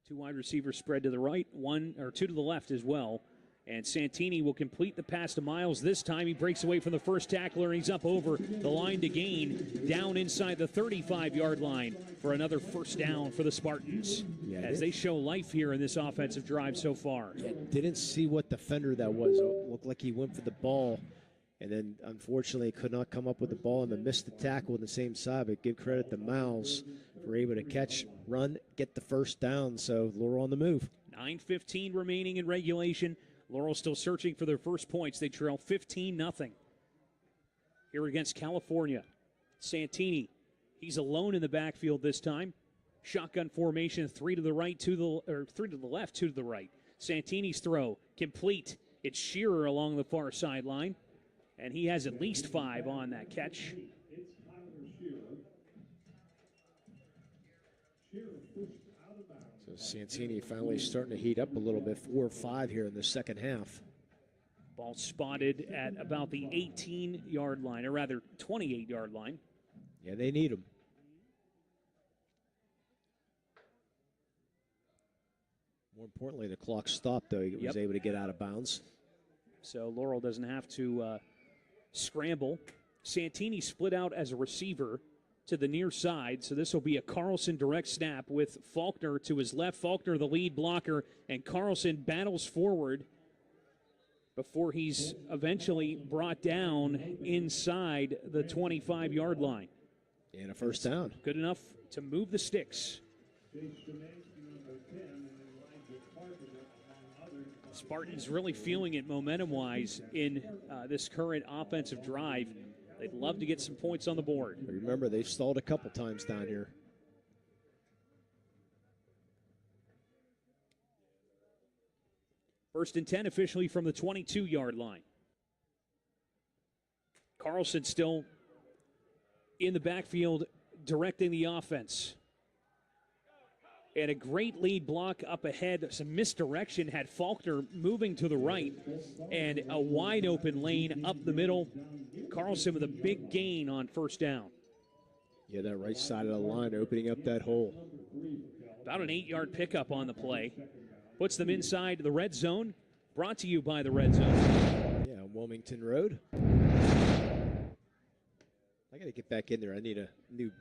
2 wide receivers spread to the right, 2 to the left as well. And Santini will complete the pass to Miles. This time he breaks away from the first tackler, and he's up over the line to gain, down inside the 35-yard line for another first down for the Spartans. Yeah, as they show life here in this offensive drive so far. Yeah, didn't see what defender that was. It looked like he went for the ball, and then unfortunately could not come up with the ball and then missed the tackle on the same side. But give credit to Miles for able to catch, run, get the first down. So Laurel on the move. 9:15 remaining in regulation. Laurel still searching for their first points. They trail 15-0 here against California. Santini, he's alone in the backfield this time. Shotgun formation, 3 to the right, 3 to the left, 2 to the right. Santini's throw complete. It's Shearer along the far sideline, and he has at least 5 on that catch. So Santini finally starting to heat up a little bit, 4 or 5 here in the second half. Ball spotted at about the 18-yard line, or rather 28-yard line. Yeah, they need him. More importantly, the clock stopped, though. He was able to get out of bounds. So Laurel doesn't have to scramble. Santini split out as a receiver to the near side, so this will be a Carlson direct snap with Faulkner to his left. Faulkner, the lead blocker, and Carlson battles forward before he's eventually brought down inside the 25-yard line. And a first down. Good enough to move the sticks. Spartans really feeling it momentum-wise in this current offensive drive. They'd love to get some points on the board. Remember, they've stalled a couple times down here. First and 10 officially from the 22-yard line. Carlson still in the backfield directing the offense. And a great lead block up ahead. Some misdirection had Faulkner moving to the right. And a wide open lane up the middle. Carlson with a big gain on first down. Yeah, that right side of the line opening up that hole. About an 8-yard pickup on the play. Puts them inside the red zone. Brought to you by the Red Zone. Yeah, Wilmington Road. I got to get back in there. I need a new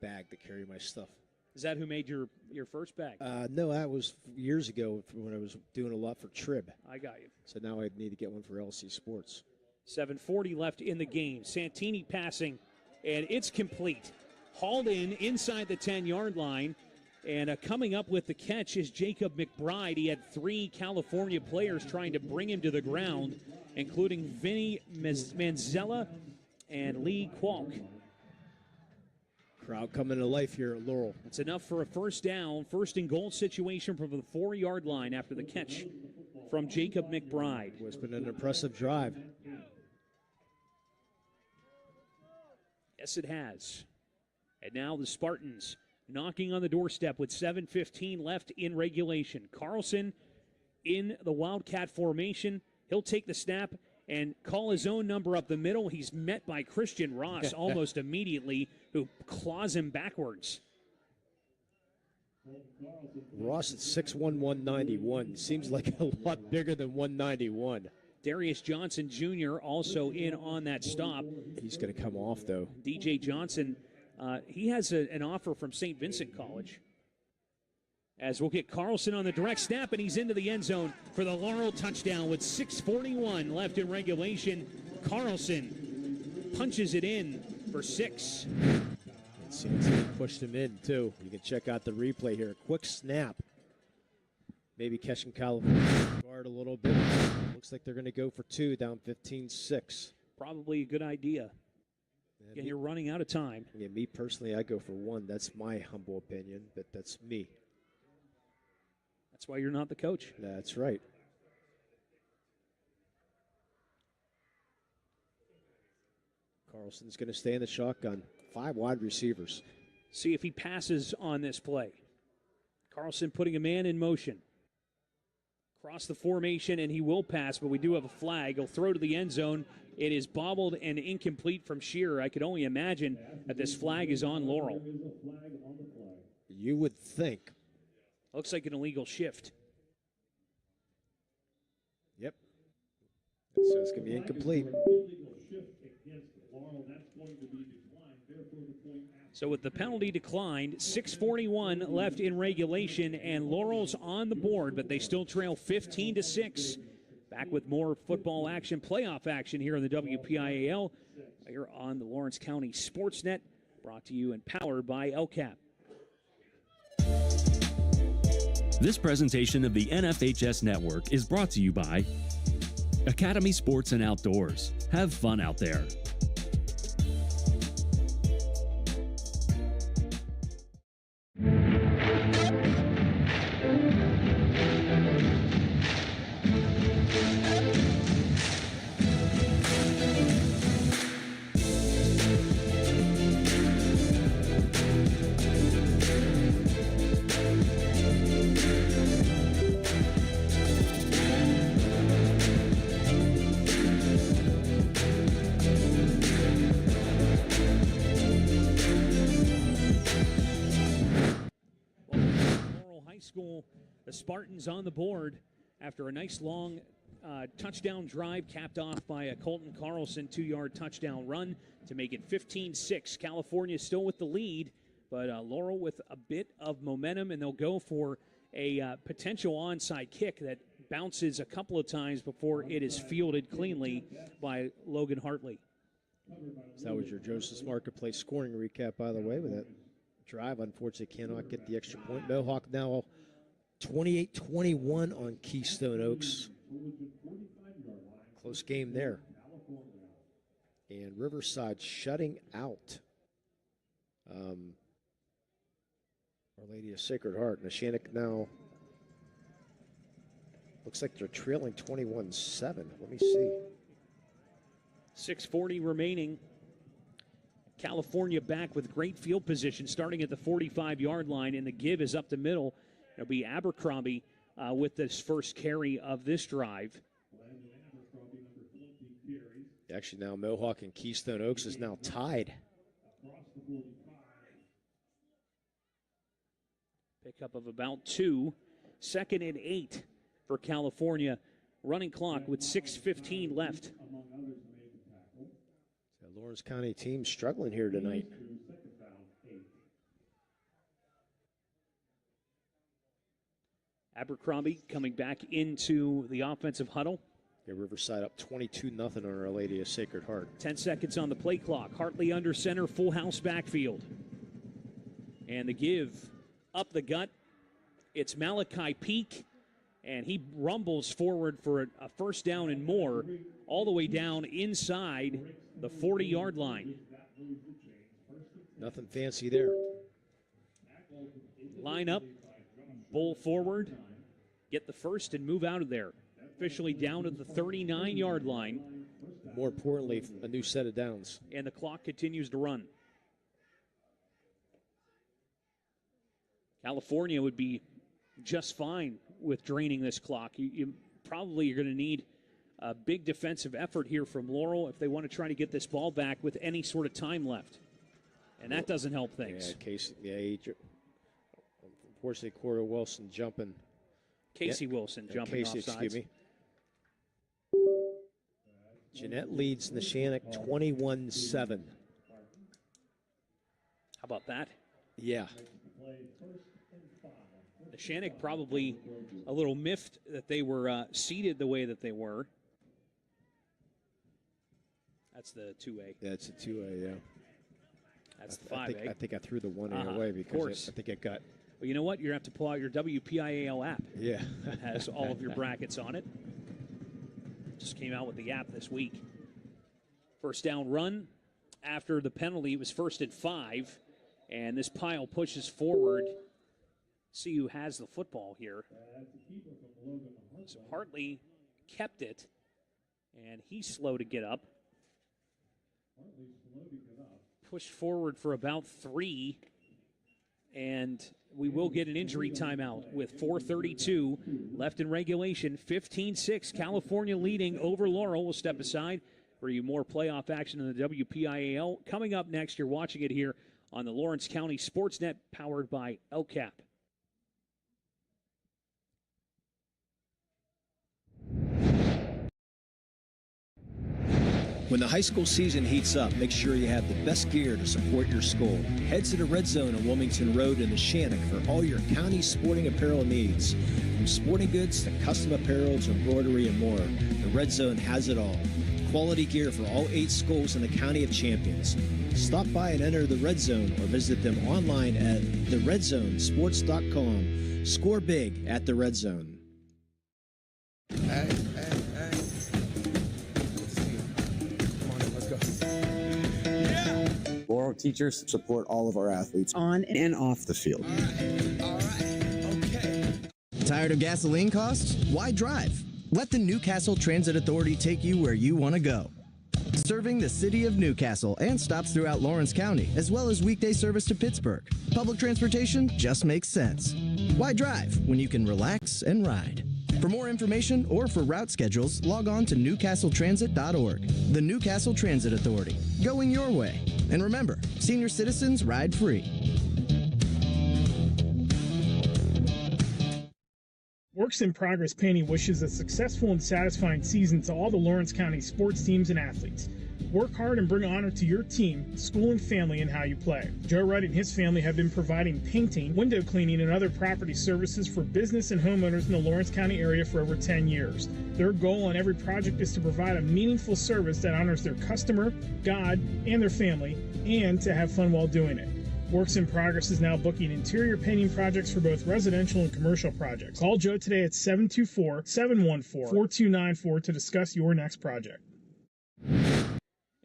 bag to carry my stuff. Is that who made your first bag? No, that was years ago when I was doing a lot for Trib. I got you. So now I need to get one for LC Sports. 7:40 left in the game. Santini passing, and it's complete. Hauled in inside the 10-yard line, and coming up with the catch is Jacob McBride. He had 3 California players trying to bring him to the ground, including Vinny Manzella and Lee Kwalk. Crowd coming to life here at Laurel. It's enough for a first down, first and goal situation from the 4-yard line after the catch from Jacob McBride. It's been an impressive drive. Yes, it has. And now the Spartans knocking on the doorstep with 7:15 left in regulation. Carlson in the Wildcat formation. He'll take the snap and call his own number up the middle. He's met by Christian Ross almost immediately, who claws him backwards. Ross at 6'1", 191. Seems like a lot bigger than 191. Darius Johnson Jr. also in on that stop. He's going to come off, though. DJ Johnson, he has an offer from St. Vincent College. As we'll get Carlson on the direct snap, and he's into the end zone for the Laurel touchdown with 6:41 left in regulation. Carlson punches it in for 6. He pushed him in, too. You can check out the replay here. Quick snap. Maybe catching California guard a little bit. Looks like they're going to go for 2, down 15-6. Probably a good idea. Again, you're running out of time. Yeah, me personally, I go for 1. That's my humble opinion, but that's me. That's why you're not the coach. That's right. Carlson's going to stay in the shotgun. 5 wide receivers. See if he passes on this play. Carlson putting a man in motion. Across the formation, and he will pass, but we do have a flag. He'll throw to the end zone. It is bobbled and incomplete from Shearer. I could only imagine that this flag is on Laurel. You would think. Looks like an illegal shift. Yep. So it's going to be incomplete. So with the penalty declined, 6:41 left in regulation, and Laurel's on the board, but they still trail 15-6. Back with more football action, playoff action here in the WPIAL. Here on the Lawrence County SportsNet, brought to you and powered by LCAP. This presentation of the NFHS Network is brought to you by Academy Sports and Outdoors. Have fun out there. The Spartans on the board after a nice long touchdown drive capped off by a Colton Carlson 2-yard touchdown run to make it 15-6. California still with the lead, but Laurel with a bit of momentum, and they'll go for a potential onside kick that bounces a couple of times before it is fielded cleanly by Logan Hartley. So that was your Joseph's Marketplace scoring recap, by the way, with that drive. Unfortunately, cannot get the extra point. Mohawk now 28-21 on Keystone Oaks. Close game there. And Riverside shutting out Our Lady of Sacred Heart. Neshannock now looks like they're trailing 21-7. Let me see. 6:40 remaining. California back with great field position starting at the 45-yard line, and the give is up the middle. It'll be Abercrombie with this first carry of this drive. Actually, now Mohawk and Keystone Oaks is now tied. Pickup of about 2. 2nd and 8 for California. Running clock with 6:15 left. The Lawrence County team struggling here tonight. Abercrombie coming back into the offensive huddle. Yeah, Riverside up 22-0 on Our Lady of Sacred Heart. 10 seconds on the play clock. Hartley under center, full house backfield. And the give up the gut. It's Malachi Peak, and he rumbles forward for a first down and more, all the way down inside the 40-yard line. Nothing fancy there. Line up, bull forward, get the first and move out of there. Officially down at the 39-yard line. more importantly, a new set of downs. And the clock continues to run. California would be just fine with draining this clock. You probably are going to need a big defensive effort here from Laurel if they want to try to get this ball back with any sort of time left. And that doesn't help things. Unfortunately, Cora Wilson jumping. Casey Wilson jumping Casey, offsides. excuse me. Jeanette leads Neshannock 21-7. How about that? Yeah. Neshannock probably a little miffed that they were seated the way that they were. That's the 2A. That's a 2A, yeah. That's the 5A. I think I threw the 1A away because I think it got... Well, you know what? You're going to have to pull out your WPIAL app. Yeah. It has all of your brackets on it. Just came out with the app this week. First down run after the penalty. It was 1st and 5. And this pile pushes forward. See who has the football here. So Hartley kept it. And he's slow to get up. Pushed forward for about 3. And we will get an injury timeout with 4:32 left in regulation. 15-6, California leading over Laurel. We'll step aside for you more playoff action in the WPIAL. Coming up next, you're watching it here on the Lawrence County SportsNet, powered by LCAP. When the high school season heats up, make sure you have the best gear to support your school. Head to the Red Zone on Wilmington Road in Neshannock for all your county sporting apparel needs. From sporting goods to custom apparel to embroidery and more, the Red Zone has it all. Quality gear for all 8 schools in the County of Champions. Stop by and enter the Red Zone or visit them online at theredzonesports.com. Score big at the Red Zone. Hey. Laurel teachers support all of our athletes On and off the field. All right. Okay. Tired of gasoline costs? Why drive? Let the Newcastle Transit Authority take you where you want to go. Serving the city of Newcastle and stops throughout Lawrence County, as well as weekday service to Pittsburgh. Public transportation just makes sense. Why drive when you can relax and ride? For more information or for route schedules, log on to newcastletransit.org. The Newcastle Transit Authority, going your way. And remember, senior citizens ride free. Works in Progress Painting wishes a successful and satisfying season to all the Lawrence County sports teams and athletes. Work hard and bring honor to your team, school, and family in how you play. Joe Wright and his family have been providing painting, window cleaning, and other property services for business and homeowners in the Lawrence County area for over 10 years. Their goal on every project is to provide a meaningful service that honors their customer, God, and their family, and to have fun while doing it. Works in Progress is now booking interior painting projects for both residential and commercial projects. Call Joe today at 724-714-4294 to discuss your next project.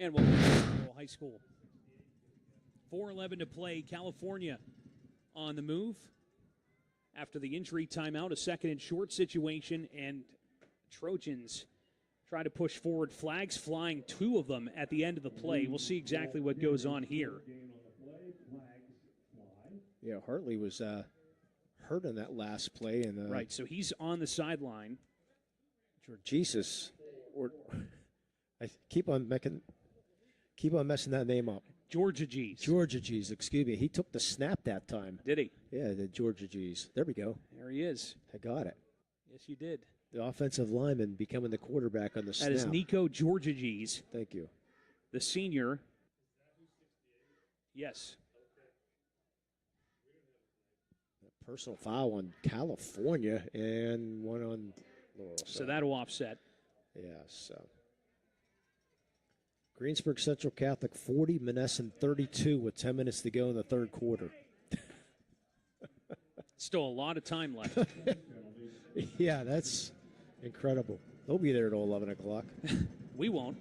And welcome to Laurel High School. 4:11 to play. California on the move after the injury timeout, a second and short situation, and Trojans try to push forward. Flags flying, 2 of them at the end of the play. We'll see exactly what goes on here. Yeah, Hartley was hurt in that last play. And right, so he's on the sideline. Jesus, I keep on messing that name up. Georgia G's. Excuse me. He took the snap that time. Did he? Yeah, the Georgia G's. There we go. There he is. I got it. Yes, you did. The offensive lineman becoming the quarterback on the snap. That is Nico Georgia G's. Thank you. The senior. Yes. Personal foul on California and one on Laurel. So that'll offset. Yeah, so. Greensburg Central Catholic 40, Monessen 32 with 10 minutes to go in the third quarter. Still a lot of time left. Yeah, that's incredible. They'll be there till 11 o'clock. We won't.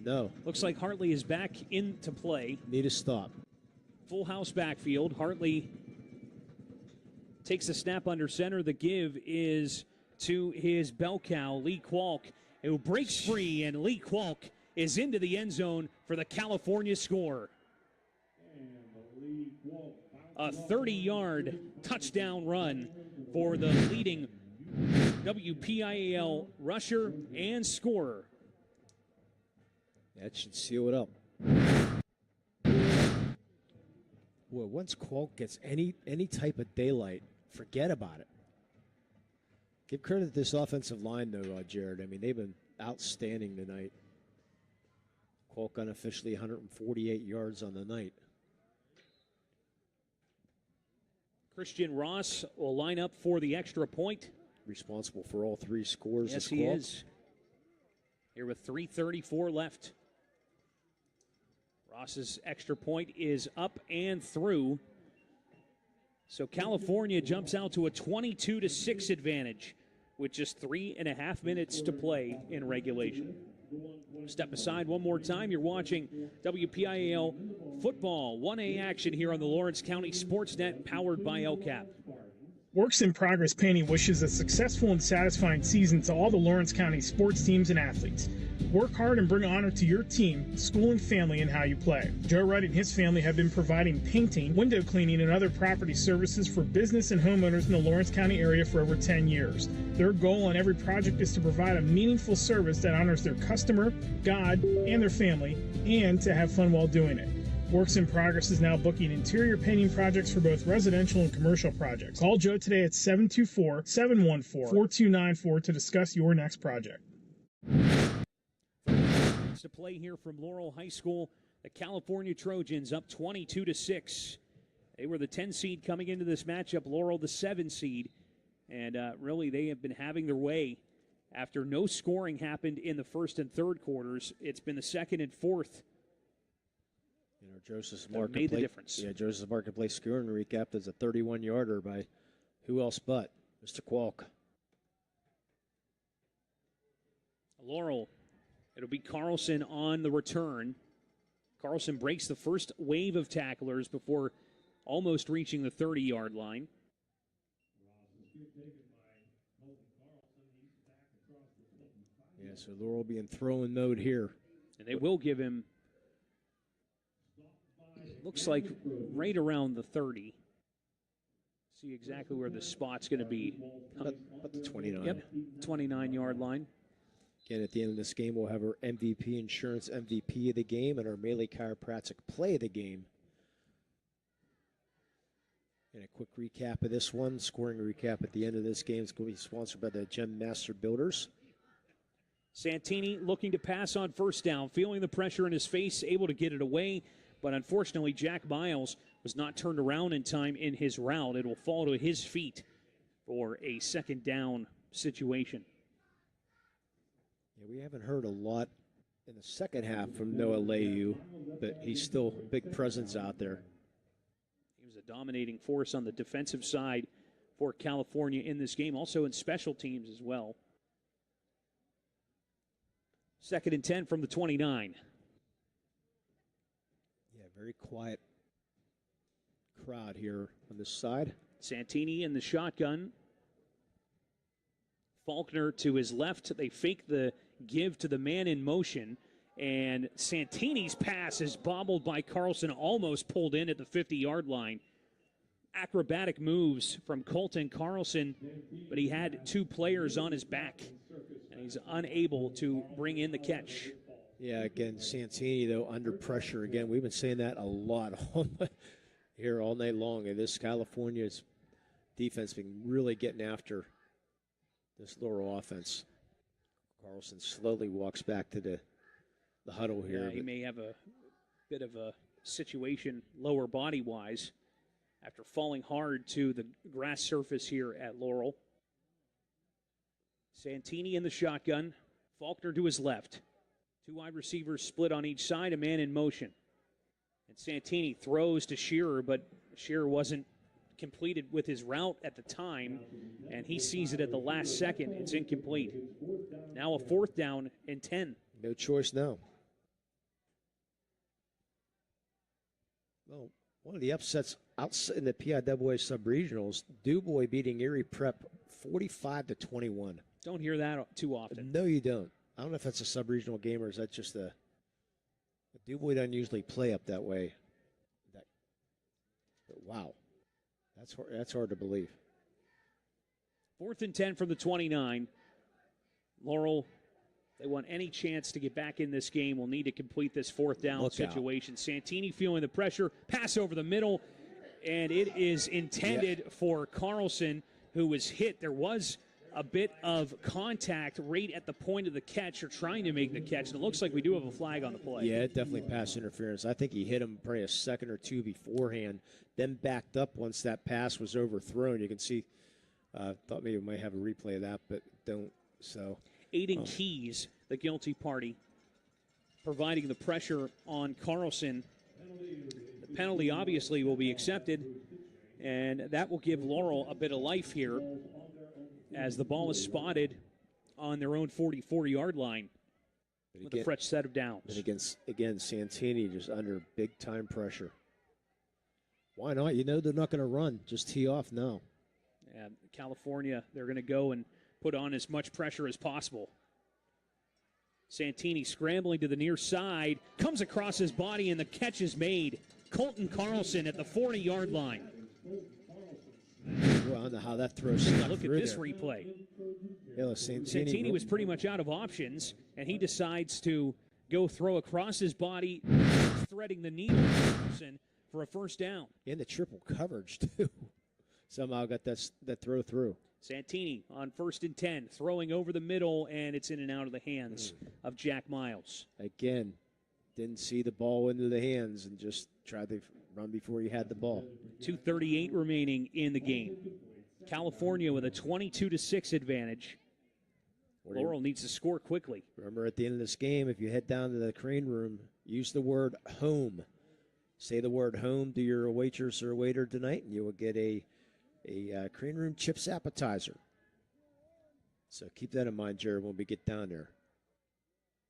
No. Looks like Hartley is back into play. Need a stop. Full house backfield. Hartley takes the snap under center. The give is to his bell cow, Lee Kwalk, who breaks free, and Lee Kwalk is into the end zone for the California score. A 30-yard touchdown run for the leading WPIAL rusher and scorer. That should seal it up. Boy, once Qualk gets any type of daylight, forget about it. Give credit to this offensive line, though, Jared. I mean, they've been outstanding tonight. Qualk unofficially 148 yards on the night. Christian Ross will line up for the extra point. Responsible for all three scores. Yes, he is. Here with 3:34 left. Ross's extra point is up and through. So California jumps out to a 22-6 advantage with just 3.5 minutes to play in regulation. Step aside one more time. You're watching WPIAL football 1A action here on the Lawrence County SportsNet, powered by LCAP. Works in Progress Painting wishes a successful and satisfying season to all the Lawrence County sports teams and athletes. Work hard and bring honor to your team, school, and family in how you play. Joe Wright and his family have been providing painting, window cleaning, and other property services for business and homeowners in the Lawrence County area for over 10 years. Their goal on every project is to provide a meaningful service that honors their customer, God, and their family, and to have fun while doing it. Works in Progress is now booking interior painting projects for both residential and commercial projects. Call Joe today at 724-714-4294 to discuss your next project. To play here from Laurel High School, the California Trojans up 22-6. They were the 10 seed coming into this matchup, Laurel the 7 seed, and really they have been having their way after no scoring happened in the first and third quarters. It's been the second and fourth. You know, Joseph's made the difference. Yeah, Joseph's Marketplace scoring recap is a 31-yarder by who else but Mr. Qualk. Laurel. It'll be Carlson on the return. Carlson breaks the first wave of tacklers before almost reaching the 30-yard line. Yeah, so Laurel will be in throwing mode here. And they will give him, looks like right around the 30. See exactly where the spot's going to be. About the 29. Yep, 29-yard line. Again, at the end of this game, we'll have our MVP Insurance MVP of the game and our Melee Chiropractic Play of the game. And a quick recap of this one. Scoring recap at the end of this game is going to be sponsored by the Gem Master Builders. Santini looking to pass on first down, feeling the pressure in his face, able to get it away. But unfortunately, Jack Miles was not turned around in time in his route. It will fall to his feet for a second down situation. Yeah, we haven't heard a lot in the second half from Noah Leyu, but he's still a big presence out there. He was a dominating force on the defensive side for California in this game, also in special teams as well. Second and 10 from the 29. Yeah, very quiet crowd here on this side. Santini in the shotgun. Faulkner to his left. They fake the give to the man in motion, and Santini's pass is bobbled by Carlson, almost pulled in at the 50-yard line. Acrobatic moves from Colton Carlson, but he had two players on his back, and he's unable to bring in the catch. Yeah, again, Santini, though, under pressure. Again, we've been saying that a lot here all night long, and this California's defense been really getting after this Laurel offense. Carlson slowly walks back to the huddle here. Yeah, he may have a bit of a situation lower body-wise after falling hard to the grass surface here at Laurel. Santini in the shotgun. Faulkner to his left. Two wide receivers split on each side, a man in motion. And Santini throws to Shearer, but Shearer wasn't completed with his route at the time, and he sees it at the last second. It's incomplete. Now a fourth down and 10. No choice now. Well, one of the upsets outside in the PIAA sub-regionals, DuBois beating Erie Prep 45-21. Don't hear that too often. No, you don't. I don't know if that's a sub-regional game or is that just a DuBois doesn't usually play up that way. But wow, that's hard to believe. 4th and 10 from the 29. Laurel, they want any chance to get back in this game, will need to complete this 4th down situation. Santini feeling the pressure, pass over the middle, and it is intended for Carlson, who was hit. There was a bit of contact right at the point of the catch, or trying to make the catch, and it looks like we do have a flag on the play. Yeah, definitely pass interference. I think he hit him probably a second or two beforehand, then backed up once that pass was overthrown. You can see, thought maybe we might have a replay of that, but don't. So Aiden Keys, the guilty party, providing the pressure on Carlson. The penalty obviously will be accepted, and that will give Laurel a bit of life here as the ball is spotted on their own 44-yard line with a fresh set of downs. And again, Santini just under big-time pressure. Why not? You know they're not going to run. Just tee off now. And California, they're going to go and put on as much pressure as possible. Santini scrambling to the near side, comes across his body, and the catch is made. Colton Carlson at the 40-yard line. Well, I don't know how that throw snuck Look at through this there. replay. Yeah, Santini was pretty much out of options, and he decides to go throw across his body, threading the knee of Carlson for a first down. In the triple coverage, too. Somehow got that throw through. Santini on 1st and 10, throwing over the middle, and it's in and out of the hands of Jack Miles. Again, didn't see the ball into the hands and just tried to run before he had the ball. 2:38 remaining in the game. California with a 22-6 advantage. Laurel needs to score quickly. Remember, at the end of this game, if you head down to the crane room, use the word home. Say the word home to your waitress or waiter tonight, and you will get a crane room chips appetizer. So keep that in mind, Jared, when we get down there.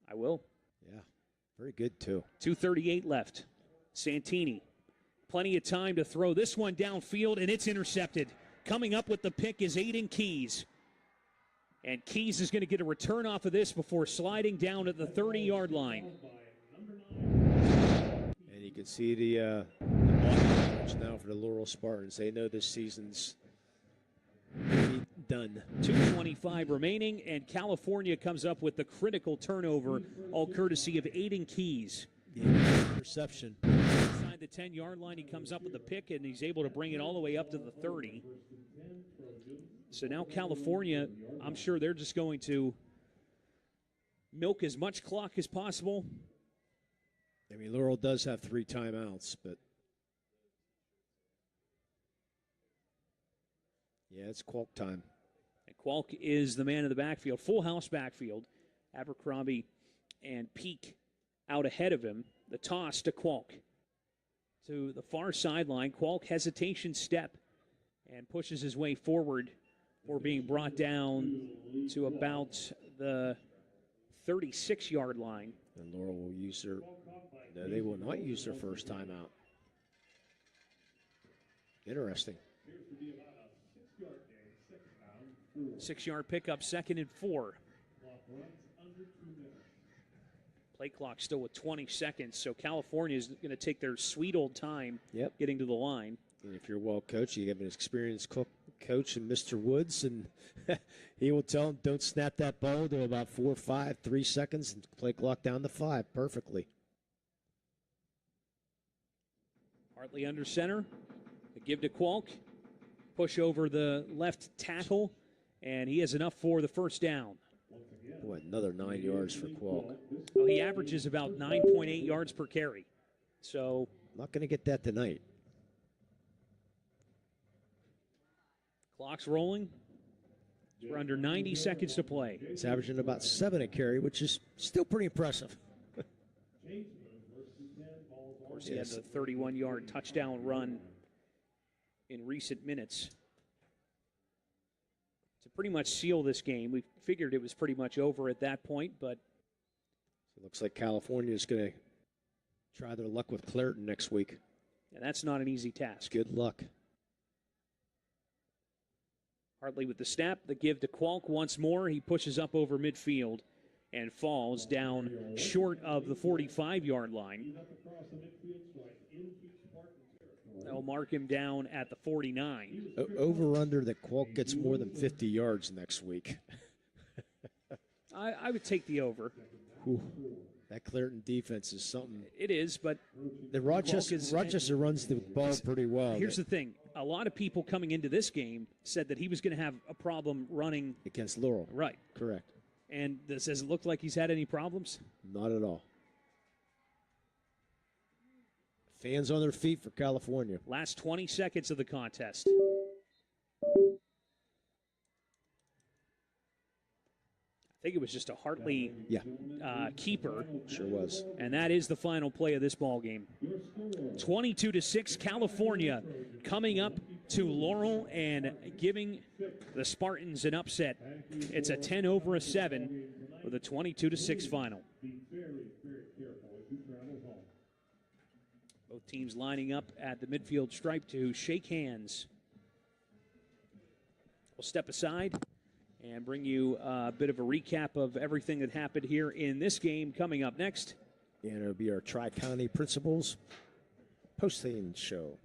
I will. Yeah, very good, too. 2:38 left. Santini, plenty of time to throw this one downfield, and it's intercepted. Coming up with the pick is Aiden Keys. And Keys is going to get a return off of this before sliding down at the 30-yard line. And you can see the body language now for the Laurel Spartans. They know this season's done. 2:25 remaining, and California comes up with the critical turnover, all courtesy of Aiden Keys. Interception. Inside the 10-yard line, he comes up with the pick, and he's able to bring it all the way up to the 30. So now California, I'm sure they're just going to milk as much clock as possible. I mean, Laurel does have 3 timeouts, but yeah, it's Qualk time. And Qualk is the man in the backfield, full house backfield. Abercrombie and Peak out ahead of him. The toss to Qualk. To the far sideline, Qualk hesitation step and pushes his way forward for being brought down to about the 36-yard line. And Laurel will use their, no, they will not use their first timeout. Interesting. 6-yard pickup, 2nd and 4. Play clock still with 20 seconds, so California is going to take their sweet old time getting to the line. And if you're well coached, you have an experienced coach in Mr. Woods, and he will tell him, don't snap that ball to about 4, 5, 3 seconds, and play clock down to 5 perfectly. Hartley under center. The give to Qualk. Push over the left tackle, and he has enough for the first down. Boy, another 9 yards for Qualk. Well, he averages about 9.8 yards per carry. So not going to get that tonight. Clock's rolling. We're under 90 seconds to play. He's averaging about 7 a carry, which is still pretty impressive. Of course, he had the 31-yard touchdown run in recent minutes to pretty much seal this game. We figured it was pretty much over at that point, but it looks like California is going to try their luck with Clairton next week. And that's not an easy task. Good luck. Hartley with the snap, the give to Qualk once more. He pushes up over midfield. and falls down short of the 45-yard line. They'll mark him down at the 49. Over under that Qualk gets more than 50 yards next week. I would take the over. Whew. That Clareton defense is something. It is, but the Rochester runs the ball pretty well. Here's the thing. A lot of people coming into this game said that he was going to have a problem running against Laurel. Right. Correct. And does it look like he's had any problems? Not at all. Fans on their feet for California. Last 20 seconds of the contest. I think it was just a Hartley keeper. Sure was. And that is the final play of this ball game. 22-6, California coming up to Laurel and giving the Spartans an upset. It's a 10-7 with a 22-6 final. Both teams lining up at the midfield stripe to shake hands. We'll step aside and bring you a bit of a recap of everything that happened here in this game coming up next. And it'll be our Tri-County Principals post-game show.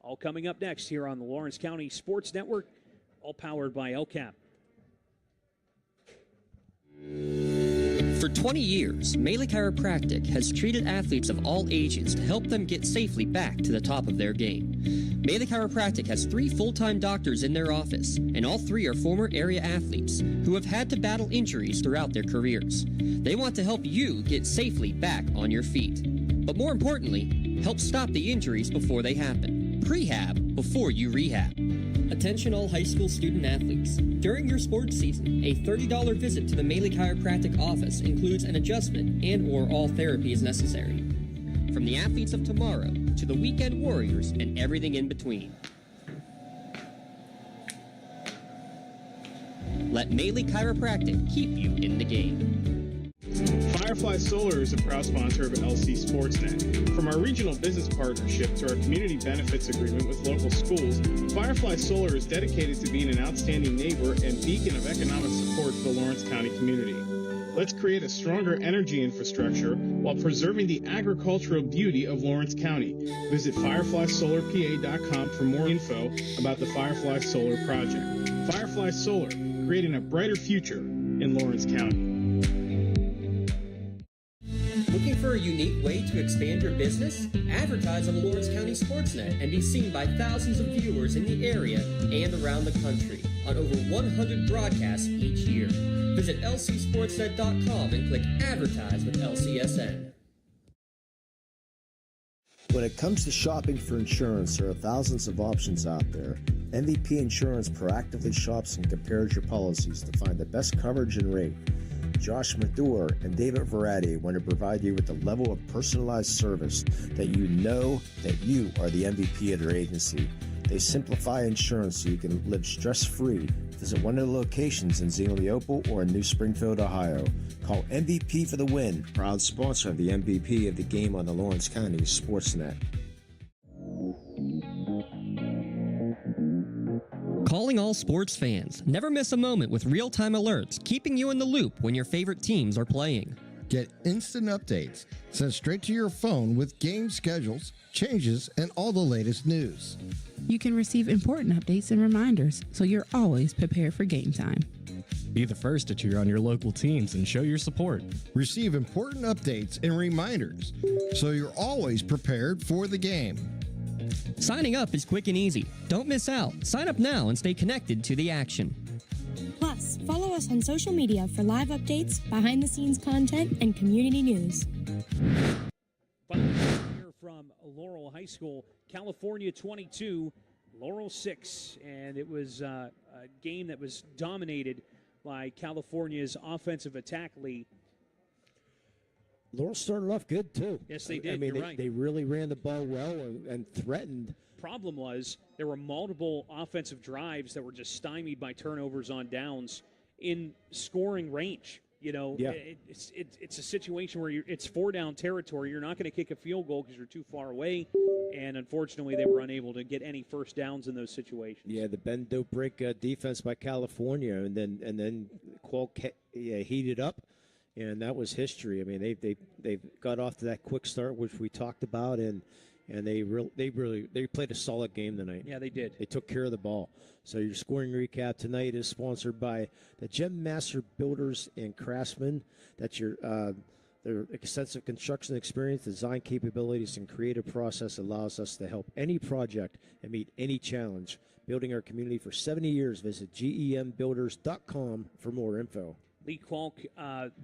All coming up next here on the Lawrence County Sports Network, all powered by LCAP. For 20 years, Melee Chiropractic has treated athletes of all ages to help them get safely back to the top of their game. Melee Chiropractic has 3 full-time doctors in their office, and all 3 are former area athletes who have had to battle injuries throughout their careers. They want to help you get safely back on your feet. But more importantly, help stop the injuries before they happen. Prehab before you rehab. Attention all high school student athletes. During your sports season, a $30 visit to the Melee Chiropractic office includes an adjustment and/or all therapy is necessary. From the athletes of tomorrow to the weekend warriors and everything in between. Let Melee Chiropractic keep you in the game. Firefly Solar is a proud sponsor of LC SportsNet. From our regional business partnership to our community benefits agreement with local schools, Firefly Solar is dedicated to being an outstanding neighbor and beacon of economic support for the Lawrence County community. Let's create a stronger energy infrastructure while preserving the agricultural beauty of Lawrence County. Visit fireflysolarpa.com for more info about the Firefly Solar project. Firefly Solar, creating a brighter future in Lawrence County. Looking for a unique way to expand your business? Advertise on the Lawrence County SportsNet and be seen by thousands of viewers in the area and around the country on over 100 broadcasts each year. Visit lcsportsnet.com and click Advertise with LCSN. When it comes to shopping for insurance, there are thousands of options out there. MVP Insurance proactively shops and compares your policies to find the best coverage and rate. Josh Madure and David Verratti want to provide you with the level of personalized service that you know that you are the MVP of their agency. They simplify insurance so you can live stress-free. Visit one of the locations in Xenopal or in New Springfield, Ohio. Call MVP for the win, proud sponsor of the MVP of the game on the Lawrence County SportsNet. Calling all sports fans. Never miss a moment with real-time alerts, keeping you in the loop when your favorite teams are playing. Get instant updates sent straight to your phone with game schedules, changes, and all the latest news. You can receive important updates and reminders, so you're always prepared for game time. Be the first to cheer on your local teams and show your support. Receive important updates and reminders, so you're always prepared for the game. Signing up is quick and easy. Don't miss out. Sign up now and stay connected to the action. Plus, follow us on social media for live updates, behind-the-scenes content, and community news. Here from Laurel High School, California 22, Laurel 6, and it was a game that was dominated by California's offensive attack lead. Laurel started off good, too. Yes, they did. I mean, You're right. They really ran the ball well and threatened. Problem was there were multiple offensive drives that were just stymied by turnovers on downs in scoring range. You know, yeah. It's a situation where it's 4-down territory. You're not going to kick a field goal because you're too far away. And unfortunately, they were unable to get any first downs in those situations. Yeah, the bend don't break defense by California, and then Qualk heated up and that was history. I mean, they got off to that quick start, which we talked about, and they played a solid game tonight. Yeah, they did. They took care of the ball. So your scoring recap tonight is sponsored by the Gem Master Builders and Craftsmen. That's their extensive construction experience, design capabilities, and creative process allows us to help any project and meet any challenge. Building our community for 70 years. Visit gembuilders.com for more info. Lee Kwolk,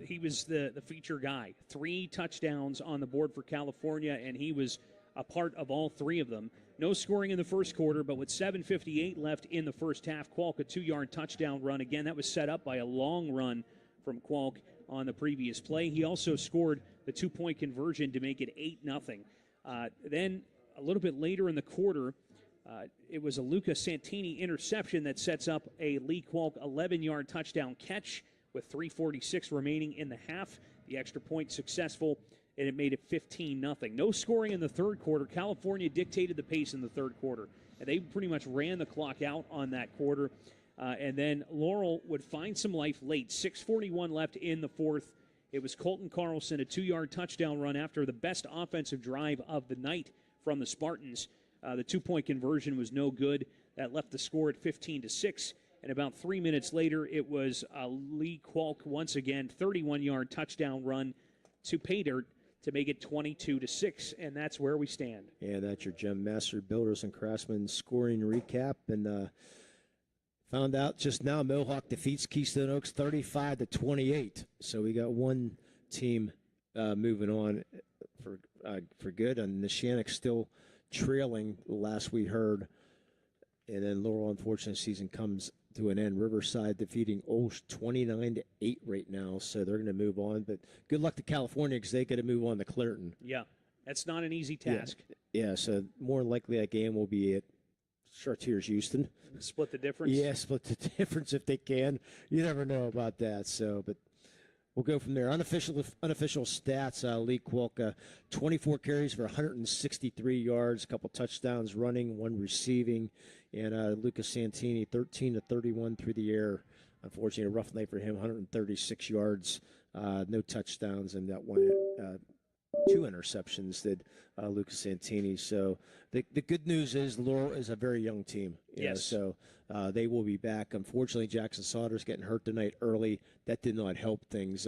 he was the feature guy. 3 touchdowns on the board for California, and he was a part of all 3 of them. No scoring in the first quarter, but with 7:58 left in the first half, Kwolk a 2-yard touchdown run. Again, that was set up by a long run from Kwolk on the previous play. He also scored the 2-point conversion to make it 8-0. Then a little bit later in the quarter, it was a Luca Santini interception that sets up a Lee Kwolk 11-yard touchdown catch with 3:46 remaining in the half. The extra point successful, and it made it 15-0. No scoring in the third quarter. California dictated the pace in the third quarter, and they pretty much ran the clock out on that quarter. And then Laurel would find some life late. 6:41 left in the fourth. It was Colton Carlson, a 2-yard touchdown run after the best offensive drive of the night from the Spartans. The 2-point conversion was no good. That left the score at 15-6. And about 3 minutes later, it was Lee Kwolk once again, 31-yard touchdown run to pay dirt to make it 22-6, and that's where we stand. And that's your Gem Master Builders and Craftsmen scoring recap. And found out just now Mohawk defeats Keystone Oaks 35-28. So we got one team moving on for good, and Neshannock still trailing the last we heard. And then Laurel, unfortunately, season comes to an end. Riverside defeating Olsh 29-8 right now, so they're going to move on. But good luck to California because they got to move on to Clairton. Yeah, that's not an easy task. Yeah, so more likely that game will be at Chartiers Houston. Split the difference? Yeah, split the difference if they can. You never know about that. So, but we'll go from there. Unofficial stats, Lee Kwolk, 24 carries for 163 yards, a couple touchdowns running, 1 receiving. And Lucas Santini, 13-31 through the air. Unfortunately, a rough night for him, 136 yards, no touchdowns, and that one 2 interceptions did Lucas Santini. So the good news is Laurel is a very young team. Yes. So they will be back. Unfortunately, Jackson Saunders getting hurt tonight early. That did not help things.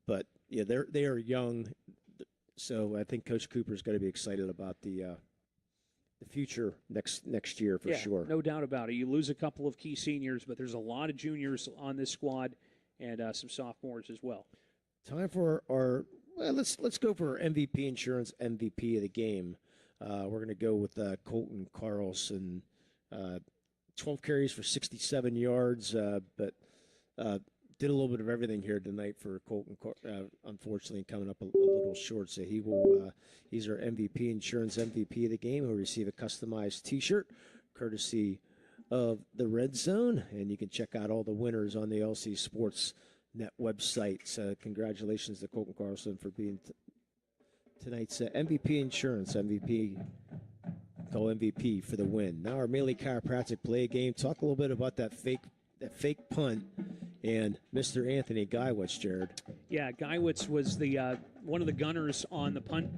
But yeah, they are young. So I think Coach Cooper's got to be excited about the future next year for sure. No doubt about it. You lose a couple of key seniors, but there's a lot of juniors on this squad and some sophomores as well. Time for our let's go for our MVP Insurance MVP of the game. We're going to go with Colton Carlson, 12 carries for 67 yards, but did a little bit of everything here tonight for Colton. Unfortunately, coming up a little short, so he's our MVP Insurance MVP of the game. He'll receive a customized T-shirt, courtesy of the Red Zone, and you can check out all the winners on the LC SportsNet website. So congratulations to Colton Carlson for being tonight's MVP Insurance MVP. Call MVP for the win. Now our Melee Chiropractic play game. Talk a little bit about that fake punt and Mr. Anthony Geiwitz, Jared. Yeah, Geiwitz was the one of the gunners on the punt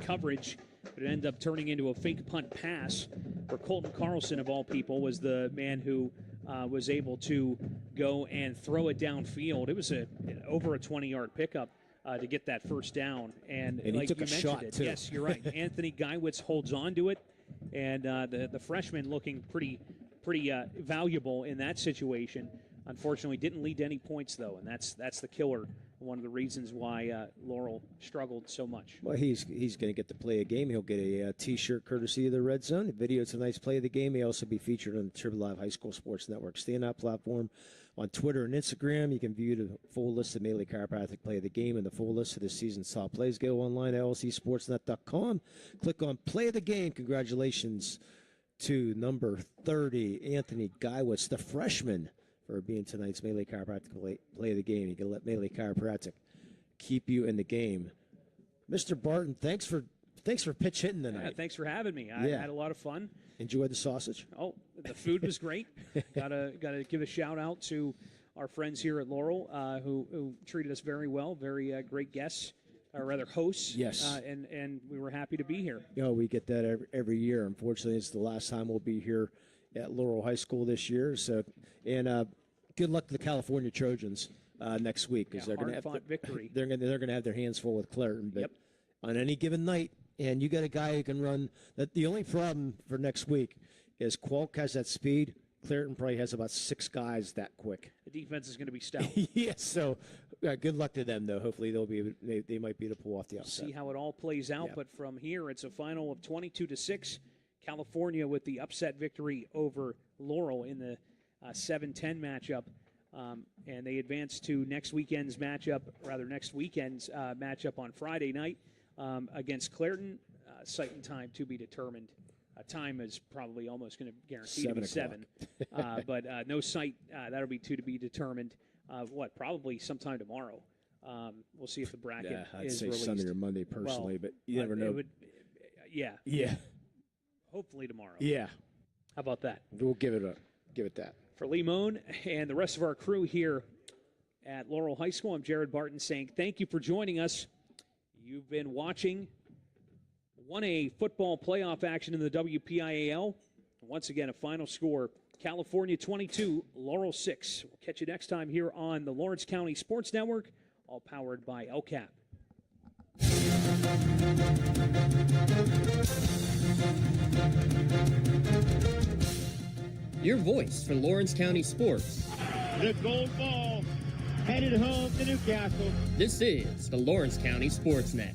coverage, but it ended up turning into a fake punt pass. For Colton Carlson, of all people, was the man who was able to go and throw it downfield. It was over a 20-yard pickup to get that first down. And he like took you a mentioned shot, it, too. yes, you're right. Anthony Geiwitz holds on to it, and the freshman looking pretty valuable in that situation. Unfortunately, didn't lead to any points, though, and that's the killer. One of the reasons why Laurel struggled so much. Well, he's going to get to play a game. He'll get a T-shirt courtesy of the Red Zone. The video tonight's play of the game may also be featured on the Triple Live High School Sports Network standout platform on Twitter and Instagram. You can view the full list of Melee Chiropractic play of the game and the full list of this season's top plays. Go online at lcsportsnet.com. Click on Play of the Game. Congratulations to number 30, Anthony Geiwitz, the freshman, for being tonight's Melee Chiropractic play of the game. You can let Melee Chiropractic keep you in the game. Mr. Barton, thanks for pitch hitting tonight. Yeah, thanks for having me. I had a lot of fun. Enjoyed the sausage? Oh, the food was great. Gotta give a shout out to our friends here at Laurel who treated us very well, very great guests, or rather hosts. Yes. And we were happy to be here. We get that every year. Unfortunately, it's the last time we'll be here at Laurel High School this year. So, and good luck to the California Trojans next week, because they're going to have victory. They're going to have their hands full with Clareton. But on any given night, and you got a guy who can run. The only problem for next week is Qualk has that speed. Clareton probably has about 6 guys that quick. The defense is going to be stout. Yes. So, good luck to them, though. Hopefully, they might be able to pull off the upset. See how it all plays out. But from here, it's a final of 22-6. California with the upset victory over Laurel in the 7-10 matchup. And they advance to next weekend's matchup on Friday night against Clareton. Site and time to be determined. Time is probably almost going to guarantee to be 7. But no site, that'll be to be determined. Probably sometime tomorrow. We'll see if the bracket I'd is say released. Sunday or Monday personally, but you never know. Yeah. Hopefully tomorrow. Yeah. How about that? We'll give it that. For Lee Moan and the rest of our crew here at Laurel High School, I'm Jared Barton saying thank you for joining us. You've been watching 1A football playoff action in the WPIAL. Once again, a final score, California 22, Laurel 6. We'll catch you next time here on the Lawrence County Sports Network, all powered by LCAP. Your voice for Lawrence County sports. The gold ball headed home to Newcastle. This is the Lawrence County SportsNet.